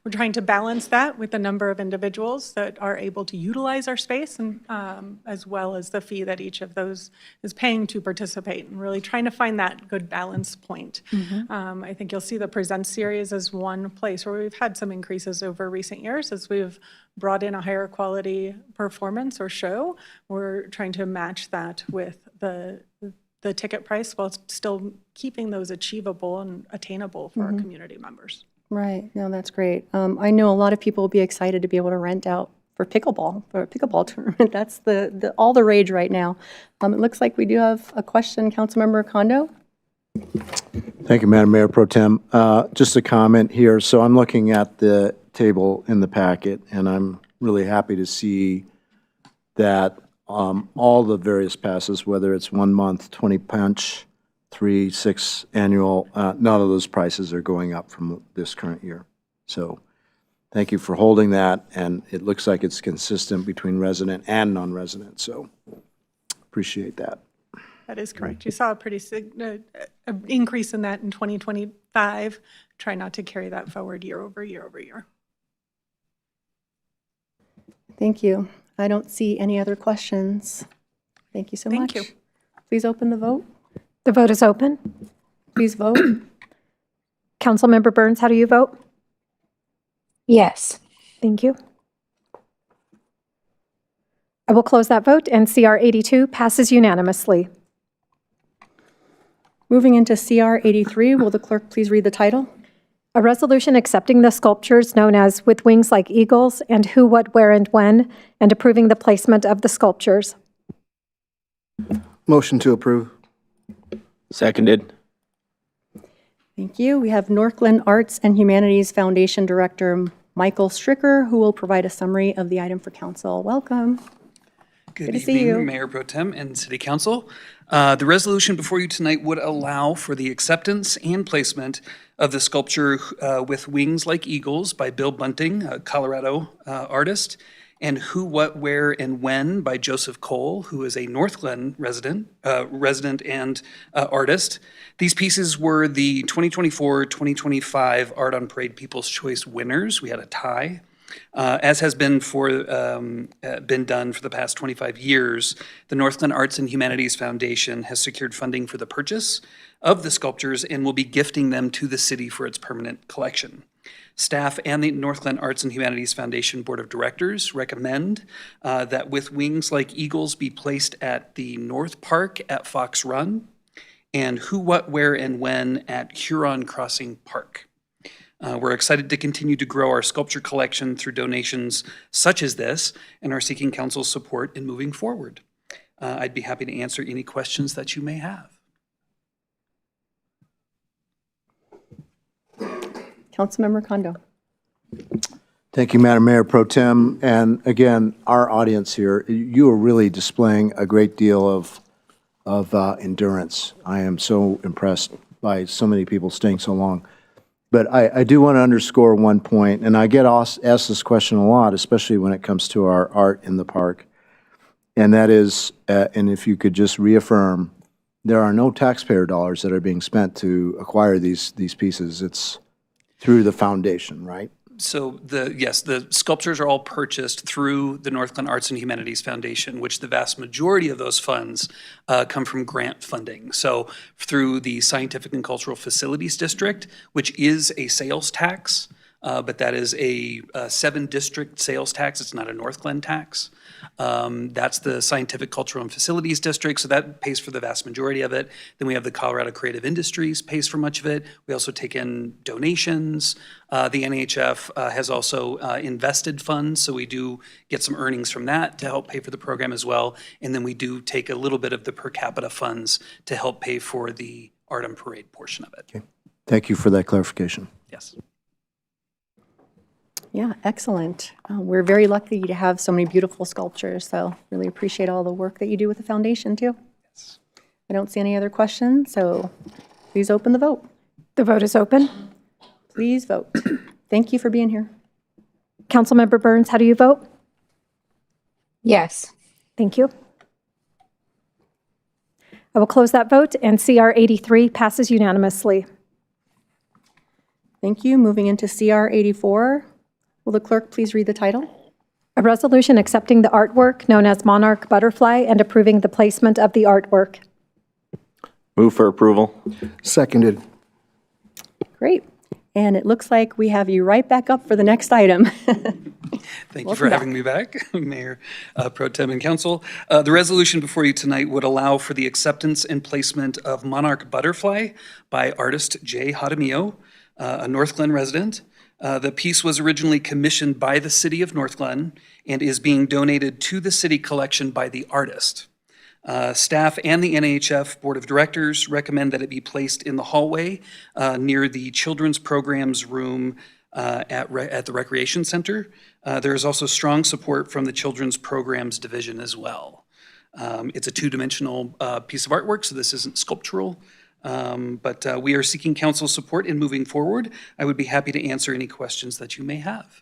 we're trying to balance that with the number of individuals that are able to utilize our space, and as well as the fee that each of those is paying to participate, and really trying to find that good balance point. I think you'll see the Present series as one place where we've had some increases over recent years as we've brought in a higher quality performance or show. We're trying to match that with the ticket price while still keeping those achievable and attainable for our community members. Right. No, that's great. I know a lot of people will be excited to be able to rent out for a pickleball tournament. That's all the rage right now. It looks like we do have a question, Councilmember Kondo. Thank you, Madam Mayor Pro Tem. Just a comment here. So I'm looking at the table in the packet, and I'm really happy to see that all the various passes, whether it's 1 month, 20 punch, 3, 6 annual, none of those prices are going up from this current year. So thank you for holding that, and it looks like it's consistent between resident and non-resident, so appreciate that. That is correct. You saw a pretty increase in that in 2025. Try not to carry that forward year over year over year. Thank you. I don't see any other questions. Thank you so much. Thank you. Please open the vote. The vote is open. Please vote. Councilmember Burns, how do you vote? Yes. Thank you. I will close that vote, and CR 82 passes unanimously. Moving into CR 83, will the clerk please read the title? A resolution accepting the sculptures known as With Wings Like Eagles and Who, What, Where, and When, and approving the placement of the sculptures. Motion to approve. Seconded. Thank you. We have Northglenn Arts and Humanities Foundation Director Michael Stricker, who will provide a summary of the item for council. Welcome. Good to see you. evening, Mayor Pro Tem and City Council. The resolution before you tonight would allow for the acceptance and placement of the sculpture With Wings Like Eagles by Bill Bunting, a Colorado artist, and Who, What, Where, and When by Joseph Cole, who is a Northglenn resident and artist. These pieces were the 2024-2025 Art on Parade People's Choice winners. We had a tie. As has been done for the past 25 years, the Northglenn Arts and Humanities Foundation has secured funding for the purchase of the sculptures and will be gifting them to the city for its permanent collection. Staff and the Northglenn Arts and Humanities Foundation Board of Directors recommend that With Wings Like Eagles be placed at the North Park at Fox Run and Who, What, Where, and When at Huron Crossing Park. We're excited to continue to grow our sculpture collection through donations such as this and are seeking council's support in moving forward. I'd be happy to answer any questions that you may have. Councilmember Kondo. Thank you, Madam Mayor Pro Tem. And again, our audience here, you are really displaying a great deal of endurance. I am so impressed by so many people staying so long. But I do want to underscore one point, and I get asked this question a lot, especially when it comes to our art in the park. And that is, and if you could just reaffirm, there are no taxpayer dollars that are being spent to acquire these pieces. It's through the foundation, right? Yes, the sculptures are all purchased through the Northglenn Arts and Humanities Foundation, which the vast majority of those funds come from grant funding. So through the Scientific and Cultural Facilities District, which is a sales tax, but that is a 7-district sales tax. It's not a Northglenn tax. That's the Scientific, Cultural, and Facilities District, so that pays for the vast majority of it. Then we have the Colorado Creative Industries pays for much of it. We also take in donations. The NHF has also invested funds, so we do get some earnings from that to help pay for the program as well. And then we do take a little bit of the per capita funds to help pay for the Art on Parade portion of it. Okay. Thank you for that clarification. Yes. Yeah, excellent. We're very lucky to have so many beautiful sculptures, so really appreciate all the work that you do with the foundation, too. Yes. I don't see any other questions, so please open the vote. The vote is open. Please vote. Thank you for being here. Councilmember Burns, how do you vote? Yes. Thank you. I will close that vote, and CR 83 passes unanimously. Thank you. Moving into CR 84. Will the clerk please read the title? A resolution accepting the artwork known as Monarch Butterfly and approving the placement of the artwork. Move for approval. Seconded. Great. And it looks like we have you right back up for the next item. Thank you for having me back, Mayor Pro Tem and Council. The resolution before you tonight would allow for the acceptance and placement of Monarch Butterfly by artist Jay Jaramillo, a Northglenn resident. The piece was originally commissioned by the city of Northglenn and is being donated to the city collection by the artist. Staff and the NHF Board of Directors recommend that it be placed in the hallway near the children's programs room at the Recreation Center. There is also strong support from the Children's Programs Division as well. It's a two-dimensional piece of artwork, so this isn't sculptural. But we are seeking council support in moving forward. I would be happy to answer any questions that you may have.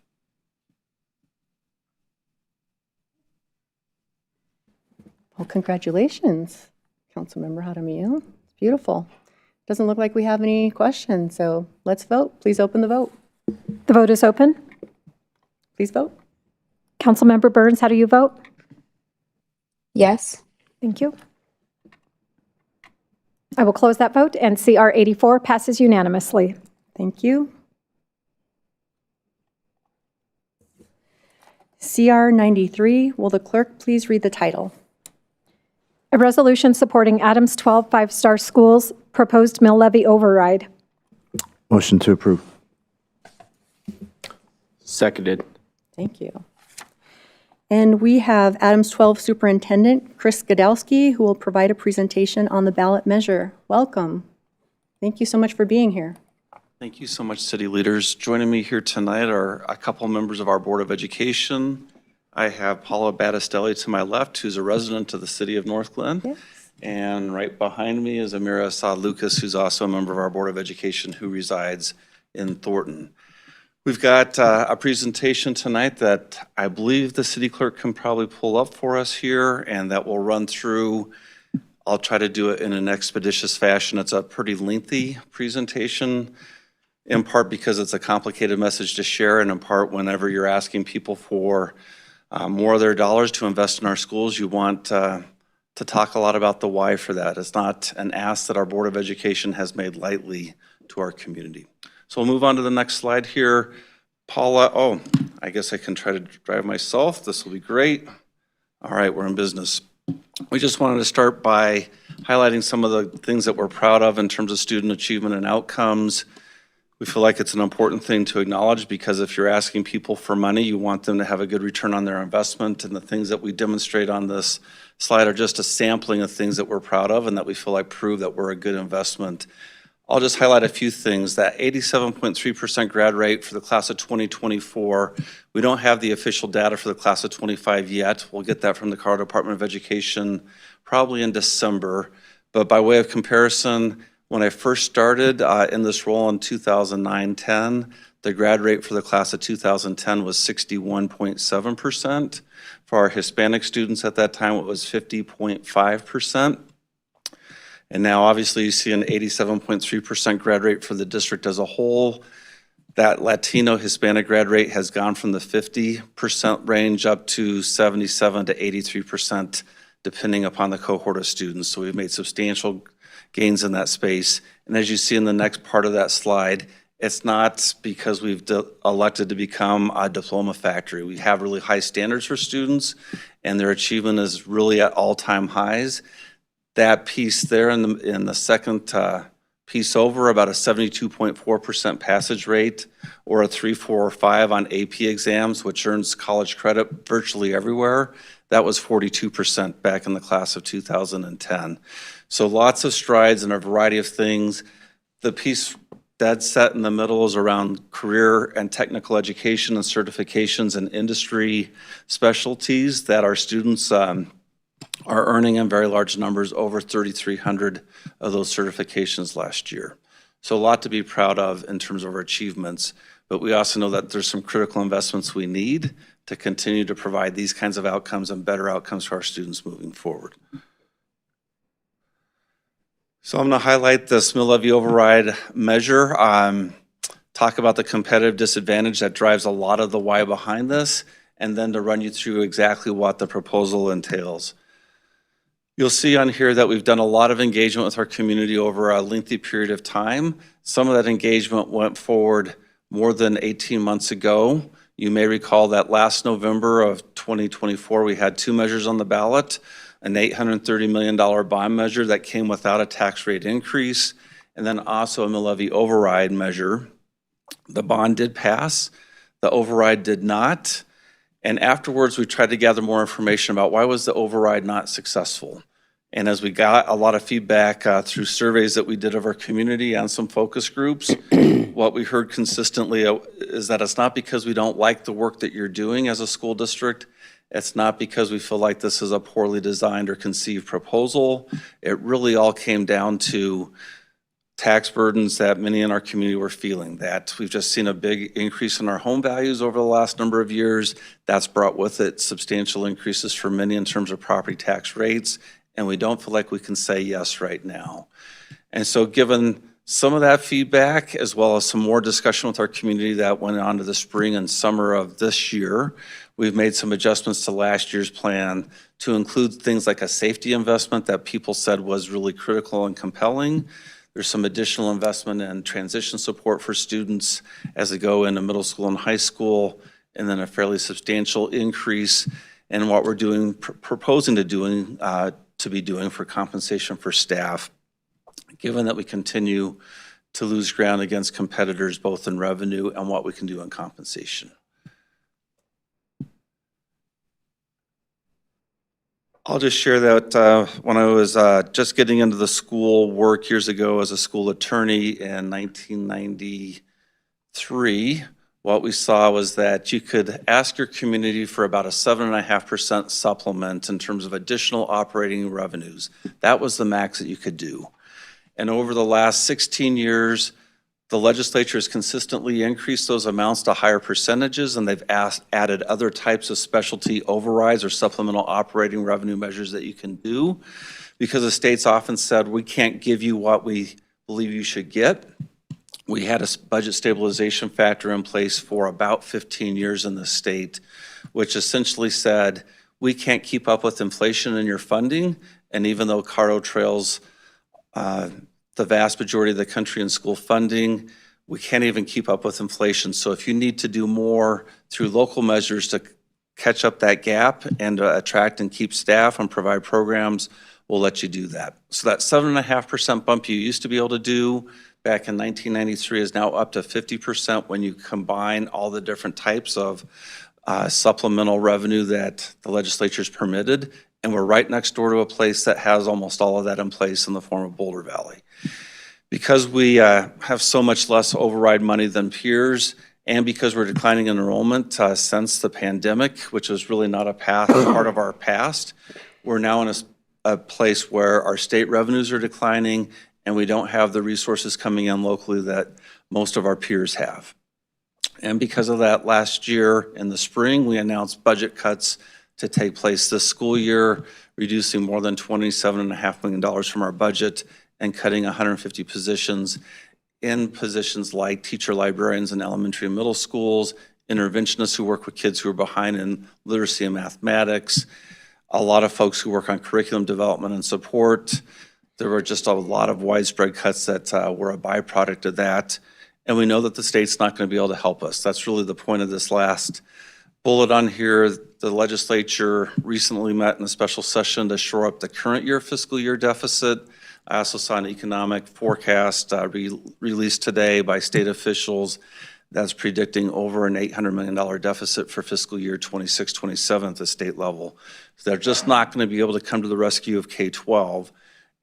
Well, congratulations, Councilmember Jaramillo. It's beautiful. Doesn't look like we have any questions, so let's vote. Please open the vote. The vote is open. Please vote. Councilmember Burns, how do you vote? Yes. Thank you. I will close that vote, and CR 84 passes unanimously. Thank you. CR 93, will the clerk please read the title? A resolution supporting Adams 12 5-star schools proposed mill levy override. Motion to approve. Seconded. Thank you. And we have Adams 12 Superintendent Chris Godowski, who will provide a presentation on the ballot measure. Welcome. Thank you so much for being here. Thank you so much, city leaders. Joining me here tonight are a couple members of our Board of Education. I have Paula Battistelli to my left, who's a resident of the city of Northglenn. Yes. And right behind me is Amira Assad Lucas, who's also a member of our Board of Education who resides in Thornton. We've got a presentation tonight that I believe the city clerk can probably pull up for us here, and that will run through. I'll try to do it in an expeditious fashion. It's a pretty lengthy presentation, in part because it's a complicated message to share, and in part whenever you're asking people for more of their dollars to invest in our schools, you want to talk a lot about the why for that. It's not an ask that our Board of Education has made lightly to our community. So we'll move on to the next slide here. Paula, I guess I can try to drive myself. This will be great. All right, we're in business. We just wanted to start by highlighting some of the things that we're proud of in terms of student achievement and outcomes. We feel like it's an important thing to acknowledge because if you're asking people for money, you want them to have a good return on their investment, and the things that we demonstrate on this slide are just a sampling of things that we're proud of and that we feel like prove that we're a good investment. I'll just highlight a few things. That 87.3% grad rate for the class of 2024, we don't have the official data for the class of 25 yet. We'll get that from the Colorado Department of Education probably in December. But by way of comparison, when I first started in this role in 2009-10, the grad rate for the class of 2010 was 61.7%. For our Hispanic students at that time, it was 50.5%. And now obviously you see an 87.3% grad rate for the district as a whole. That Latino Hispanic grad rate has gone from the 50% range up to 77 to 83%, depending upon the cohort of students. So we've made substantial gains in that space. And as you see in the next part of that slide, it's not because we've elected to become a diploma factory. We have really high standards for students, and their achievement is really at all-time highs. That piece there in the second piece over, about a 72.4% passage rate, or a 3, 4, or 5 on AP exams, which earns college credit virtually everywhere. That was 42% back in the class of 2010. So lots of strides in a variety of things. The piece dead set in the middle is around career and technical education and certifications and industry specialties that our students are earning in very large numbers, over 3,300 of those certifications last year. So a lot to be proud of in terms of our achievements, but we also know that there's some critical investments we need to continue to provide these kinds of outcomes and better outcomes for our students moving forward. So I'm going to highlight this mill levy override measure, talk about the competitive disadvantage that drives a lot of the why behind this, and then to run you through exactly what the proposal entails. You'll see on here that we've done a lot of engagement with our community over a lengthy period of time. Some of that engagement went forward more than 18 months ago. You may recall that last November of 2024, we had 2 measures on the ballot, an $830 million bond measure that came without a tax rate increase, and then also a mill levy override measure. The bond did pass, the override did not, and afterwards we tried to gather more information about why was the override not successful. And as we got a lot of feedback through surveys that we did of our community and some focus groups, what we heard consistently is that it's not because we don't like the work that you're doing as a school district. It's not because we feel like this is a poorly designed or conceived proposal. It really all came down to tax burdens that many in our community were feeling, that we've just seen a big increase in our home values over the last number of years. That's brought with it substantial increases for many in terms of property tax rates, and we don't feel like we can say yes right now. And so given some of that feedback, as well as some more discussion with our community that went on to the spring and summer of this year, we've made some adjustments to last year's plan to include things like a safety investment that people said was really critical and compelling. There's some additional investment in transition support for students as they go into middle school and high school, and then a fairly substantial increase in what we're doing, proposing to be doing for compensation for staff, given that we continue to lose ground against competitors both in revenue and what we can do in compensation. I'll just share that when I was just getting into the school work years ago as a school attorney in 1993, what we saw was that you could ask your community for about a 7.5% supplement in terms of additional operating revenues. That was the max that you could do. And over the last 16 years, the legislature has consistently increased those amounts to higher percentages, and they've added other types of specialty overrides or supplemental operating revenue measures that you can do, because the states often said, we can't give you what we believe you should get. We had a budget stabilization factor in place for about 15 years in the state, which essentially said, we can't keep up with inflation in your funding, and even though Caro trails the vast majority of the country in school funding, we can't even keep up with inflation. So if you need to do more through local measures to catch up that gap and attract and keep staff and provide programs, we'll let you do that. So that 7.5% bump you used to be able to do back in 1993 is now up to 50% when you combine all the different types of supplemental revenue that the legislature's permitted. And we're right next door to a place that has almost all of that in place in the form of Boulder Valley. Because we have so much less override money than peers, and because we're declining in enrollment since the pandemic, which was really not a part of our past, we're now in a place where our state revenues are declining and we don't have the resources coming in locally that most of our peers have. And because of that, last year in the spring, we announced budget cuts to take place this school year, reducing more than $27.5 million from our budget and cutting 150 positions in positions like teacher librarians in elementary and middle schools, interventionists who work with kids who are behind in literacy and mathematics, a lot of folks who work on curriculum development and support. There were just a lot of widespread cuts that were a byproduct of that. And we know that the state's not going to be able to help us. That's really the point of this last bullet on here. The legislature recently met in a special session to shore up the current year fiscal year deficit. I also saw an economic forecast released today by state officials that's predicting over an $800 million deficit for fiscal year 26-27 at the state level. So they're just not going to be able to come to the rescue of K-12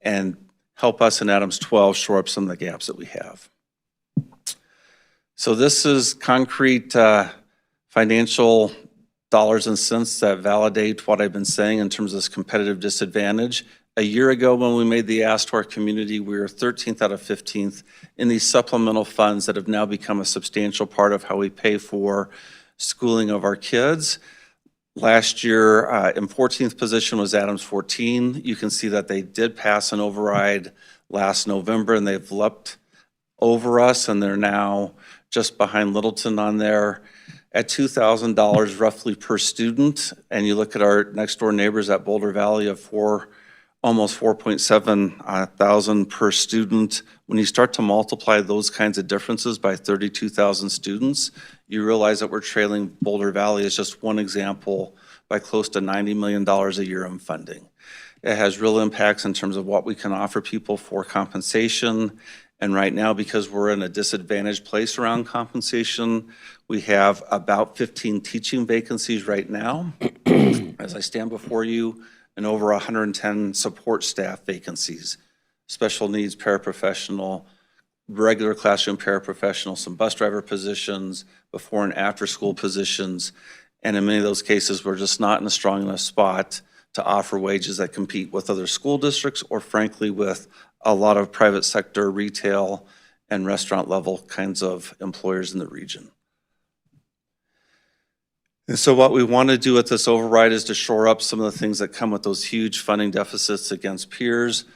and help us in Adams 12 shore up some of the gaps that we have. So this is concrete financial dollars and cents that validate what I've been saying in terms of this competitive disadvantage. A year ago, when we made the ask to our community, we were 13th out of 15th in these supplemental funds that have now become a substantial part of how we pay for schooling of our kids. Last year, in 14th position was Adams 14. You can see that they did pass an override last November, and they've leapt over us, and they're now just behind Littleton on there at $2,000 roughly per student. And you look at our next door neighbors at Boulder Valley of almost 4.7 thousand per student. When you start to multiply those kinds of differences by 32,000 students, you realize that we're trailing Boulder Valley as just one example by close to $90 million a year in funding. It has real impacts in terms of what we can offer people for compensation. And right now, because we're in a disadvantaged place around compensation, we have about 15 teaching vacancies right now. As I stand before you, and over 110 support staff vacancies, special needs paraprofessional, regular classroom paraprofessional, some bus driver positions, before and after school positions. And in many of those cases, we're just not in a strong enough spot to offer wages that compete with other school districts or frankly with a lot of private sector, retail, and restaurant level kinds of employers in the region. And so what we want to do with this override is to shore up some of the things that come with those huge funding deficits against peers.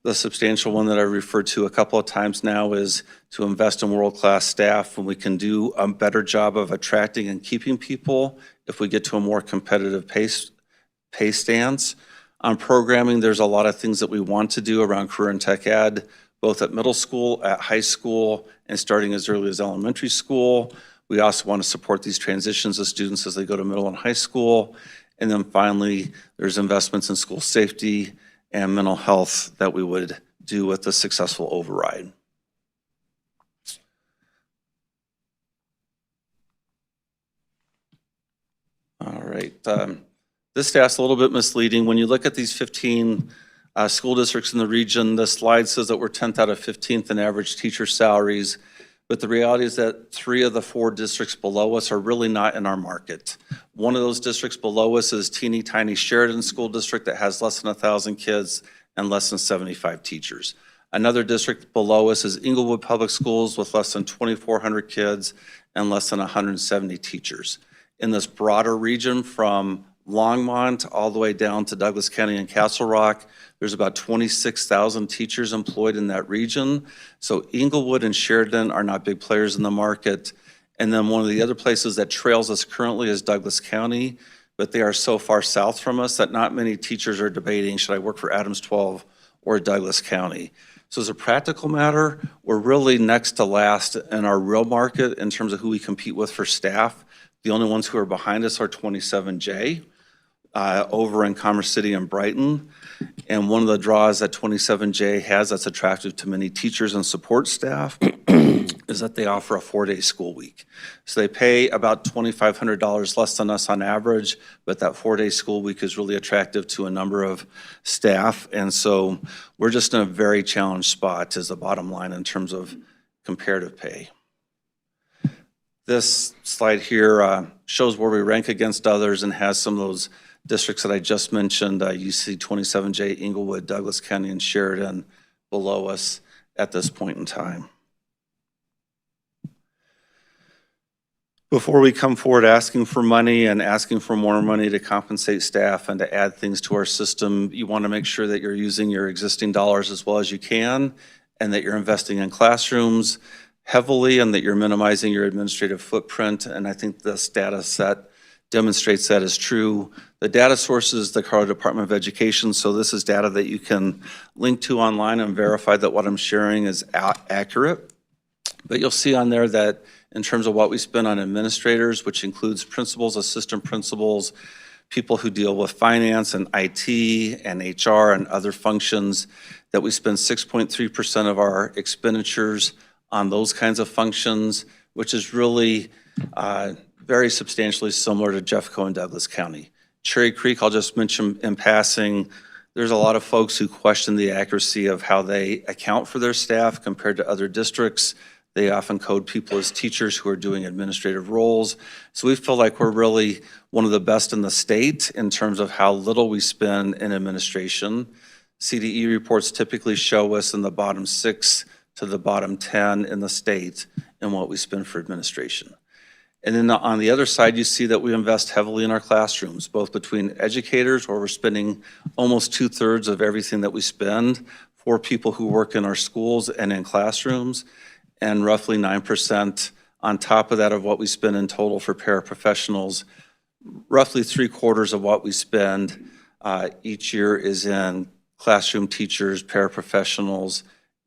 The substantial one that I referred to a couple of times now is to invest in world-class staff when we can do a better job of attracting and keeping people if we get to a more competitive pay stance. On programming, there's a lot of things that we want to do around career and tech ed, both at middle school, at high school, and starting as early as elementary school. We also want to support these transitions of students as they go to middle and high school. And then finally, there's investments in school safety and mental health that we would do with the successful override. All right. This stat's a little bit misleading. When you look at these 15 school districts in the region, the slide says that we're 10th out of 15th in average teacher salaries. But the reality is that 3 of the 4 districts below us are really not in our market. One of those districts below us is teeny tiny Sheridan School District that has less than 1,000 kids and less than 75 teachers. Another district below us is Inglewood Public Schools with less than 2,400 kids and less than 170 teachers. In this broader region from Longmont all the way down to Douglas County and Castle Rock, there's about 26,000 teachers employed in that region. So Inglewood and Sheridan are not big players in the market. And then one of the other places that trails us currently is Douglas County, but they are so far south from us that not many teachers are debating, should I work for Adams 12 or Douglas County? So as a practical matter, we're really next to last in our real market in terms of who we compete with for staff. The only ones who are behind us are 27J. Over in Commerce City and Brighton. And one of the draws that 27J has that's attractive to many teachers and support staff is that they offer a 4-day school week. So they pay about $2,500 less than us on average, but that 4-day school week is really attractive to a number of staff. And so we're just in a very challenged spot is the bottom line in terms of comparative pay. This slide here shows where we rank against others and has some of those districts that I just mentioned. You see 27J, Inglewood, Douglas County, and Sheridan below us at this point in time. Before we come forward asking for money and asking for more money to compensate staff and to add things to our system, you want to make sure that you're using your existing dollars as well as you can. and that you're investing in classrooms heavily and that you're minimizing your administrative footprint. And I think this data set demonstrates that is true. The data source is the Colorado Department of Education, so this is data that you can link to online and verify that what I'm sharing is accurate. But you'll see on there that in terms of what we spend on administrators, which includes principals, assistant principals, people who deal with finance and IT and HR and other functions, that we spend 6.3% of our expenditures on those kinds of functions, which is really very substantially similar to Jeffco and Douglas County. Cherry Creek, I'll just mention in passing, there's a lot of folks who question the accuracy of how they account for their staff compared to other districts. They often code people as teachers who are doing administrative roles. So we feel like we're really one of the best in the state in terms of how little we spend in administration. CDE reports typically show us in the bottom 6 to the bottom 10 in the state in what we spend for administration. And then on the other side, you see that we invest heavily in our classrooms, both between educators, where we're spending almost 2/3 of everything that we spend for people who work in our schools and in classrooms, and roughly 9% on top of that of what we spend in total for paraprofessionals. Roughly 3/4 of what we spend each year is in classroom teachers, paraprofessionals,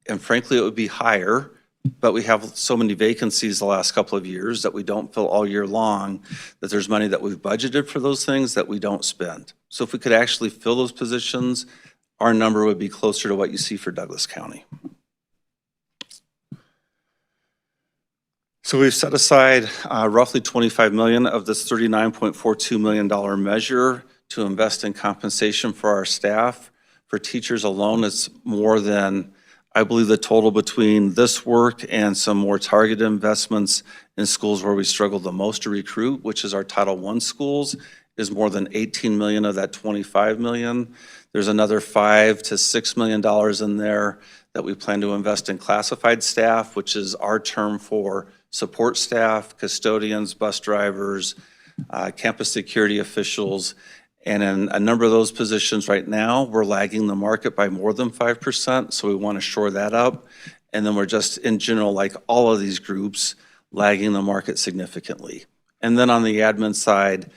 and frankly, it would be higher, but we have so many vacancies the last couple of years that we don't fill all year long, that there's money that we've budgeted for those things that we don't spend. So if we could actually fill those positions, our number would be closer to what you see for Douglas County. So we've set aside roughly $25 million of this $39.42 million measure to invest in compensation for our staff. For teachers alone, it's more than, I believe, the total between this work and some more targeted investments in schools where we struggle the most to recruit, which is our Title I schools, is more than $18 million of that $25 million. There's another $5 to $6 million in there that we plan to invest in classified staff, which is our term for support staff, custodians, bus drivers, campus security officials. And in a number of those positions right now, we're lagging the market by more than 5%, so we want to shore that up. And then we're just, in general, like all of these groups, lagging the market significantly. And then on the admin side,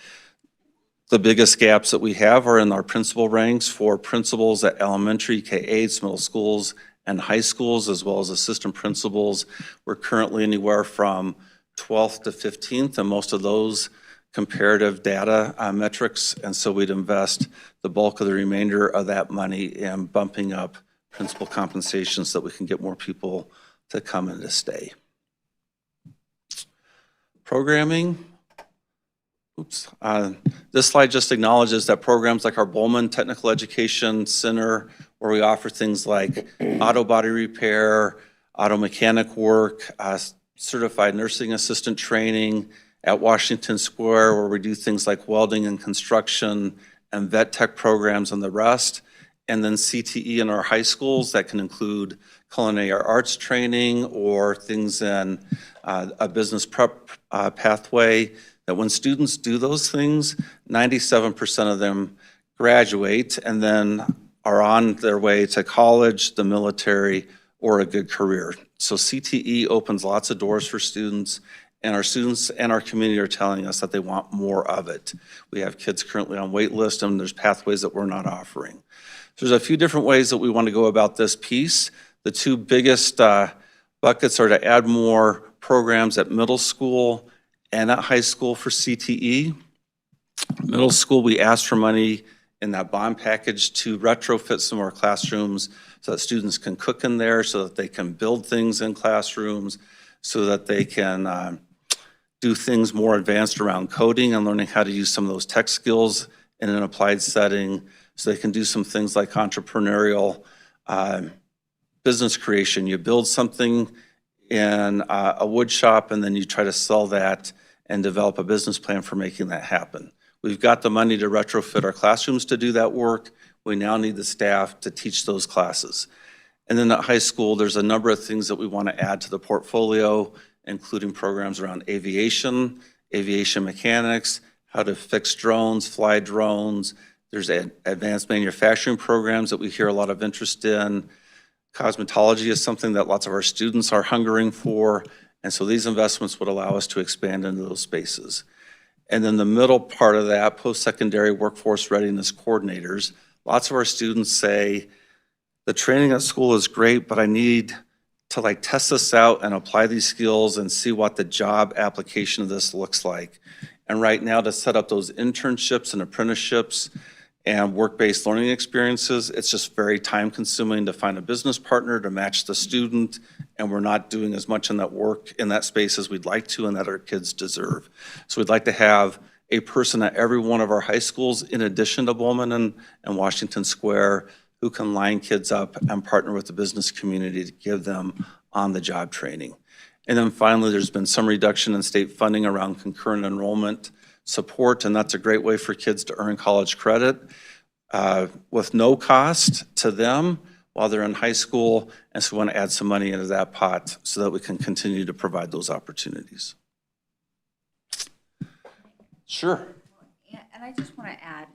the biggest gaps that we have are in our principal ranks for principals at elementary, K-8s, middle schools, and high schools, as well as assistant principals. We're currently anywhere from 12th to 15th, and most of those comparative data metrics, and so we'd invest the bulk of the remainder of that money in bumping up principal compensation so that we can get more people to come and to stay. Programming. Oops. This slide just acknowledges that programs like our Bowman Technical Education Center, where we offer things like auto body repair, auto mechanic work, certified nursing assistant training, at Washington Square, where we do things like welding and construction and vet tech programs and the rest. And then CTE in our high schools that can include culinary arts training or things in a business prep pathway, that when students do those things, 97% of them graduate and then are on their way to college, the military, or a good career. So CTE opens lots of doors for students, and our students and our community are telling us that they want more of it. We have kids currently on wait list, and there's pathways that we're not offering. So there's a few different ways that we want to go about this piece. The two biggest buckets are to add more programs at middle school and at high school for CTE. Middle school, we asked for money in that bond package to retrofit some of our classrooms so that students can cook in there, so that they can build things in classrooms, so that they can do things more advanced around coding and learning how to use some of those tech skills in an applied setting, so they can do some things like entrepreneurial business creation. You build something in a wood shop and then you try to sell that and develop a business plan for making that happen. We've got the money to retrofit our classrooms to do that work. We now need the staff to teach those classes. And then at high school, there's a number of things that we want to add to the portfolio, including programs around aviation, aviation mechanics, how to fix drones, fly drones. There's advanced manufacturing programs that we hear a lot of interest in. Cosmetology is something that lots of our students are hungering for, and so these investments would allow us to expand into those spaces. And then the middle part of that, post-secondary workforce readiness coordinators, lots of our students say, the training at school is great, but I need to like test this out and apply these skills and see what the job application of this looks like. And right now, to set up those internships and apprenticeships and work-based learning experiences, it's just very time-consuming to find a business partner to match the student, and we're not doing as much in that work in that space as we'd like to and that our kids deserve. So we'd like to have a person at every one of our high schools, in addition to Bowman and Washington Square, who can line kids up and partner with the business community to give them on-the-job training. And then finally, there's been some reduction in state funding around concurrent enrollment support, and that's a great way for kids to earn college credit with no cost to them while they're in high school. And so we want to add some money into that pot so that we can continue to provide those opportunities. Sure. Yeah, and I just want to add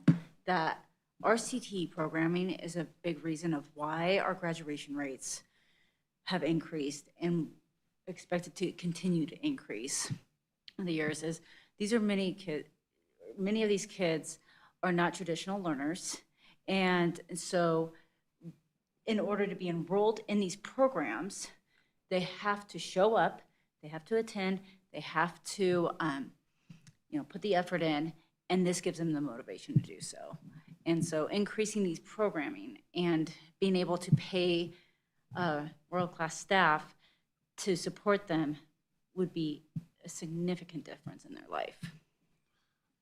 that RCT programming is a big reason of why our graduation rates have increased and expected to continue to increase in the years. Is these are many of these kids are not traditional learners, and so in order to be enrolled in these programs, they have to show up, they have to attend, they have to put the effort in, and this gives them the motivation to do so. And so increasing these programming and being able to pay world-class staff to support them would be a significant difference in their life.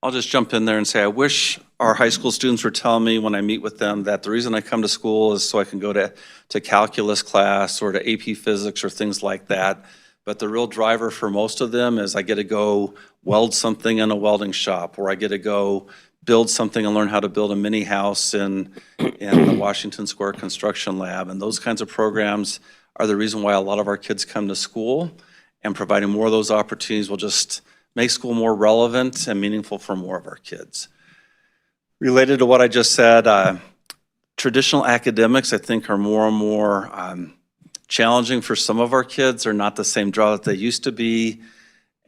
I'll just jump in there and say, I wish our high school students were telling me when I meet with them that the reason I come to school is so I can go to calculus class or to AP physics or things like that. But the real driver for most of them is I get to go weld something in a welding shop, or I get to go build something and learn how to build a mini house in the Washington Square Construction Lab. And those kinds of programs are the reason why a lot of our kids come to school, and providing more of those opportunities will just make school more relevant and meaningful for more of our kids. Related to what I just said, traditional academics, I think, are more and more challenging for some of our kids. They're not the same draw that they used to be.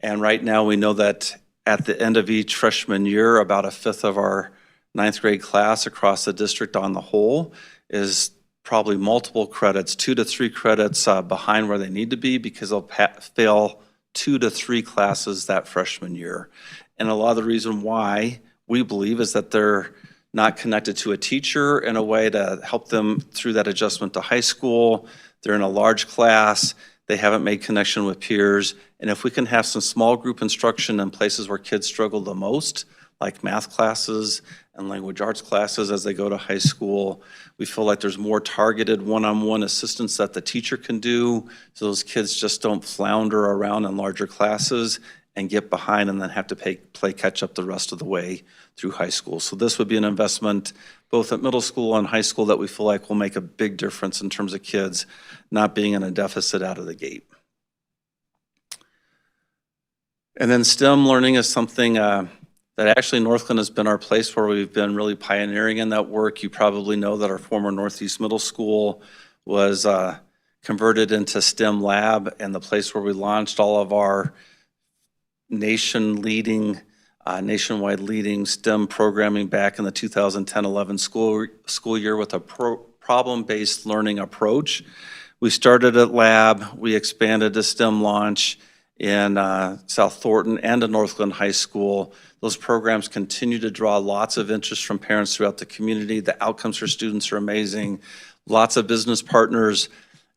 And right now we know that at the end of each freshman year, about a fifth of our ninth grade class across the district on the whole is probably multiple credits, 2 to 3 credits behind where they need to be, because they'll fail 2 to 3 classes that freshman year. And a lot of the reason why we believe is that they're not connected to a teacher in a way to help them through that adjustment to high school. They're in a large class. They haven't made connection with peers. And if we can have some small group instruction in places where kids struggle the most, like math classes and language arts classes as they go to high school, we feel like there's more targeted one-on-one assistance that the teacher can do, so those kids just don't flounder around in larger classes and get behind and then have to play catch up the rest of the way through high school. So this would be an investment both at middle school and high school that we feel like will make a big difference in terms of kids not being in a deficit out of the gate. And then STEM learning is something that actually Northglenn has been our place where we've been really pioneering in that work. You probably know that our former Northeast Middle School was converted into STEM Lab, and the place where we launched all of our nationwide leading STEM programming back in the 2010-11 school year with a problem-based learning approach. We started at Lab, we expanded to STEM Launch in South Thornton and to Northglenn High School. Those programs continue to draw lots of interest from parents throughout the community. The outcomes for students are amazing, lots of business partners,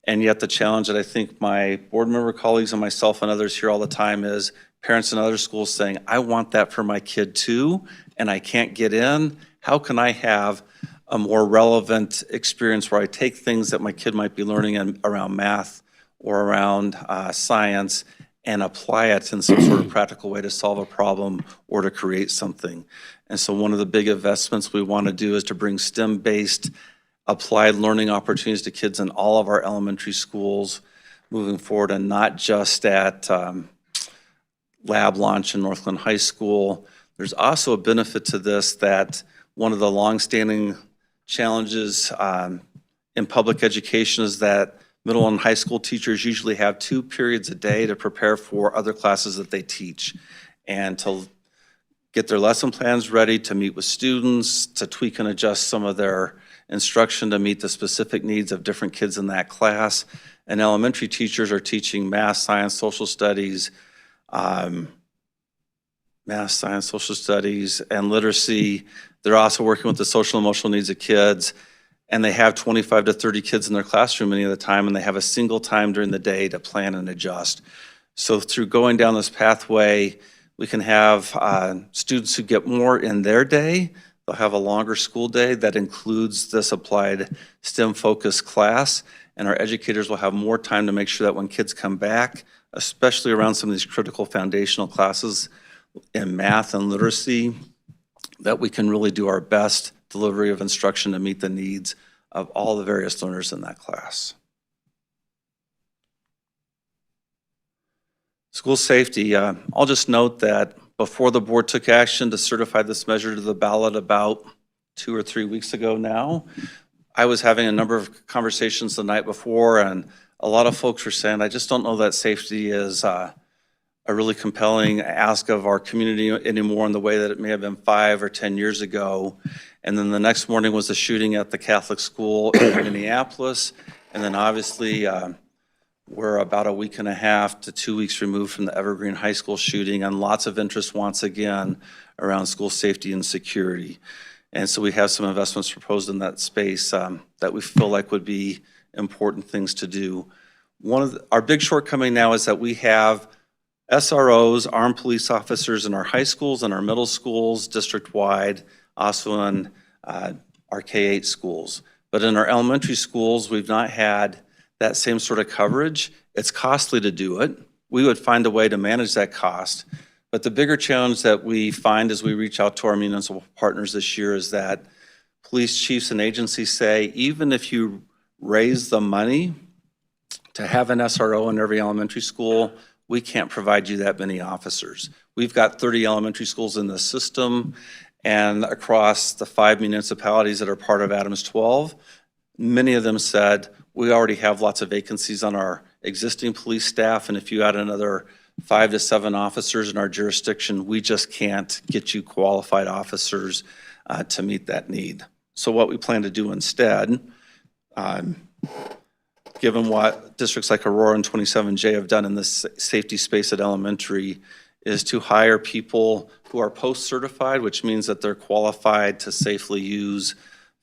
and yet the challenge that I think my board member colleagues and myself and others hear all the time is parents in other schools saying, I want that for my kid too, and I can't get in. How can I have a more relevant experience where I take things that my kid might be learning around math or around science and apply it in some sort of practical way to solve a problem or to create something. And so one of the big investments we want to do is to bring STEM-based applied learning opportunities to kids in all of our elementary schools moving forward, and not just at Lab Launch in Northglenn High School. There's also a benefit to this that one of the longstanding challenges in public education is that middle and high school teachers usually have 2 periods a day to prepare for other classes that they teach and to get their lesson plans ready, to meet with students, to tweak and adjust some of their instruction to meet the specific needs of different kids in that class. And elementary teachers are teaching math, science, social studies, and literacy. They're also working with the social and emotional needs of kids. And they have 25 to 30 kids in their classroom any of the time, and they have a single time during the day to plan and adjust. So through going down this pathway, we can have students who get more in their day. They'll have a longer school day that includes this applied STEM-focused class, and our educators will have more time to make sure that when kids come back, especially around some of these critical foundational classes in math and literacy, that we can really do our best delivery of instruction to meet the needs of all the various learners in that class. School safety, I'll just note that before the board took action to certify this measure to the ballot about 2 or 3 weeks ago now, I was having a number of conversations the night before, and a lot of folks were saying, I just don't know that safety is a really compelling ask of our community anymore in the way that it may have been 5 or 10 years ago. And then the next morning was a shooting at the Catholic school in Minneapolis. And then obviously we're about a week and a half to 2 weeks removed from the Evergreen High School shooting, and lots of interest once again around school safety and security. And so we have some investments proposed in that space that we feel like would be important things to do. Our big shortcoming now is that we have SROs, armed police officers in our high schools and our middle schools, district-wide, also in our K-8 schools. But in our elementary schools, we've not had that same sort of coverage. It's costly to do it. We would find a way to manage that cost. But the bigger challenge that we find as we reach out to our municipal partners this year is that police chiefs and agencies say, even if you raise the money to have an SRO in every elementary school, we can't provide you that many officers. We've got 30 elementary schools in the system, and across the 5 municipalities that are part of Adams 12, many of them said, we already have lots of vacancies on our existing police staff, and if you add another 5 to 7 officers in our jurisdiction, we just can't get you qualified officers to meet that need. So what we plan to do instead, given what districts like Aurora and 27J have done in this safety space at elementary, is to hire people who are post-certified, which means that they're qualified to safely use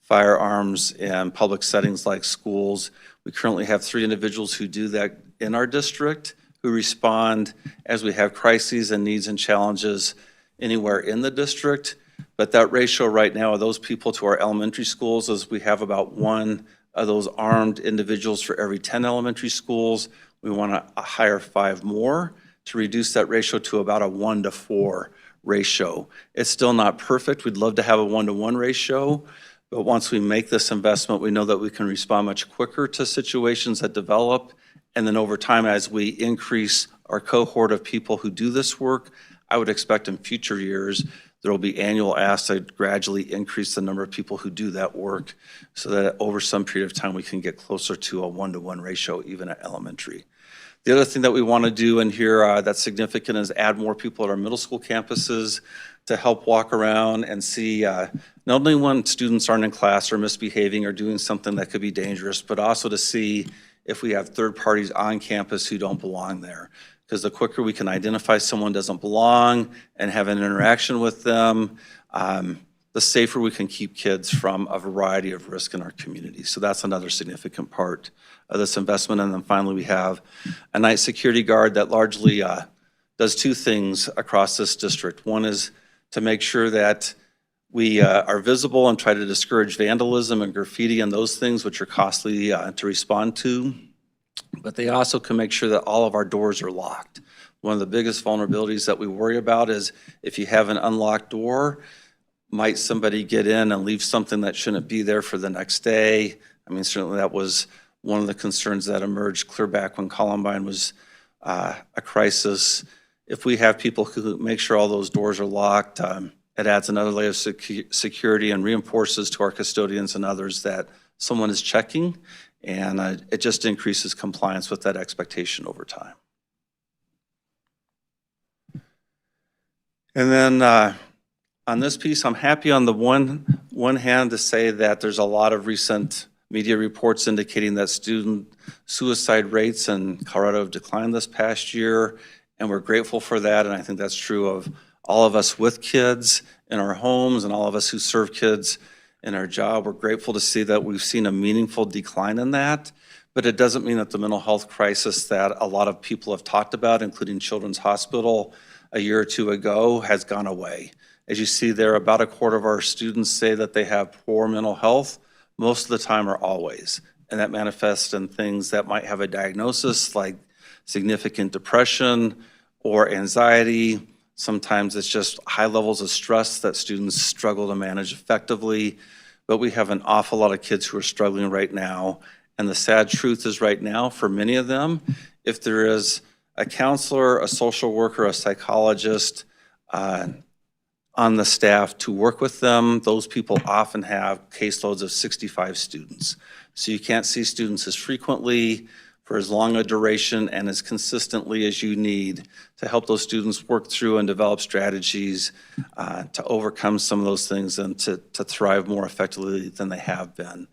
firearms in public settings like schools. We currently have 3 individuals who do that in our district, who respond as we have crises and needs and challenges anywhere in the district. But that ratio right now of those people to our elementary schools is we have about 1 of those armed individuals for every 10 elementary schools. We want to hire 5 more to reduce that ratio to about a 1 to 4 ratio. It's still not perfect. We'd love to have a 1-to-1 ratio, but once we make this investment, we know that we can respond much quicker to situations that develop. And then over time, as we increase our cohort of people who do this work, I would expect in future years, there will be annual asks to gradually increase the number of people who do that work so that over some period of time, we can get closer to a 1-to-1 ratio, even at elementary. The other thing that we want to do in here that's significant is add more people at our middle school campuses to help walk around and see not only when students aren't in class or misbehaving or doing something that could be dangerous, but also to see if we have third parties on campus who don't belong there. Because the quicker we can identify someone doesn't belong and have an interaction with them, the safer we can keep kids from a variety of risk in our community. So that's another significant part of this investment. And then finally, we have a night security guard that largely does 2 things across this district. One is to make sure that we are visible and try to discourage vandalism and graffiti and those things which are costly to respond to. But they also can make sure that all of our doors are locked. One of the biggest vulnerabilities that we worry about is if you have an unlocked door, might somebody get in and leave something that shouldn't be there for the next day? I mean, certainly that was one of the concerns that emerged clear back when Columbine was a crisis. If we have people who make sure all those doors are locked, it adds another layer of security and reinforces to our custodians and others that someone is checking, and it just increases compliance with that expectation over time. And then on this piece, I'm happy on the one hand to say that there's a lot of recent media reports indicating that student suicide rates in Colorado have declined this past year, and we're grateful for that, and I think that's true of all of us with kids in our homes and all of us who serve kids in our job. We're grateful to see that we've seen a meaningful decline in that, but it doesn't mean that the mental health crisis that a lot of people have talked about, including Children's Hospital a year or two ago, has gone away. As you see there, about a quarter of our students say that they have poor mental health, most of the time or always. And that manifests in things that might have a diagnosis like significant depression or anxiety. Sometimes it's just high levels of stress that students struggle to manage effectively. But we have an awful lot of kids who are struggling right now. And the sad truth is right now, for many of them, if there is a counselor, a social worker, a psychologist on the staff to work with them, those people often have caseloads of 65 students. So you can't see students as frequently, for as long a duration, and as consistently as you need to help those students work through and develop strategies to overcome some of those things and to thrive more effectively than they have been.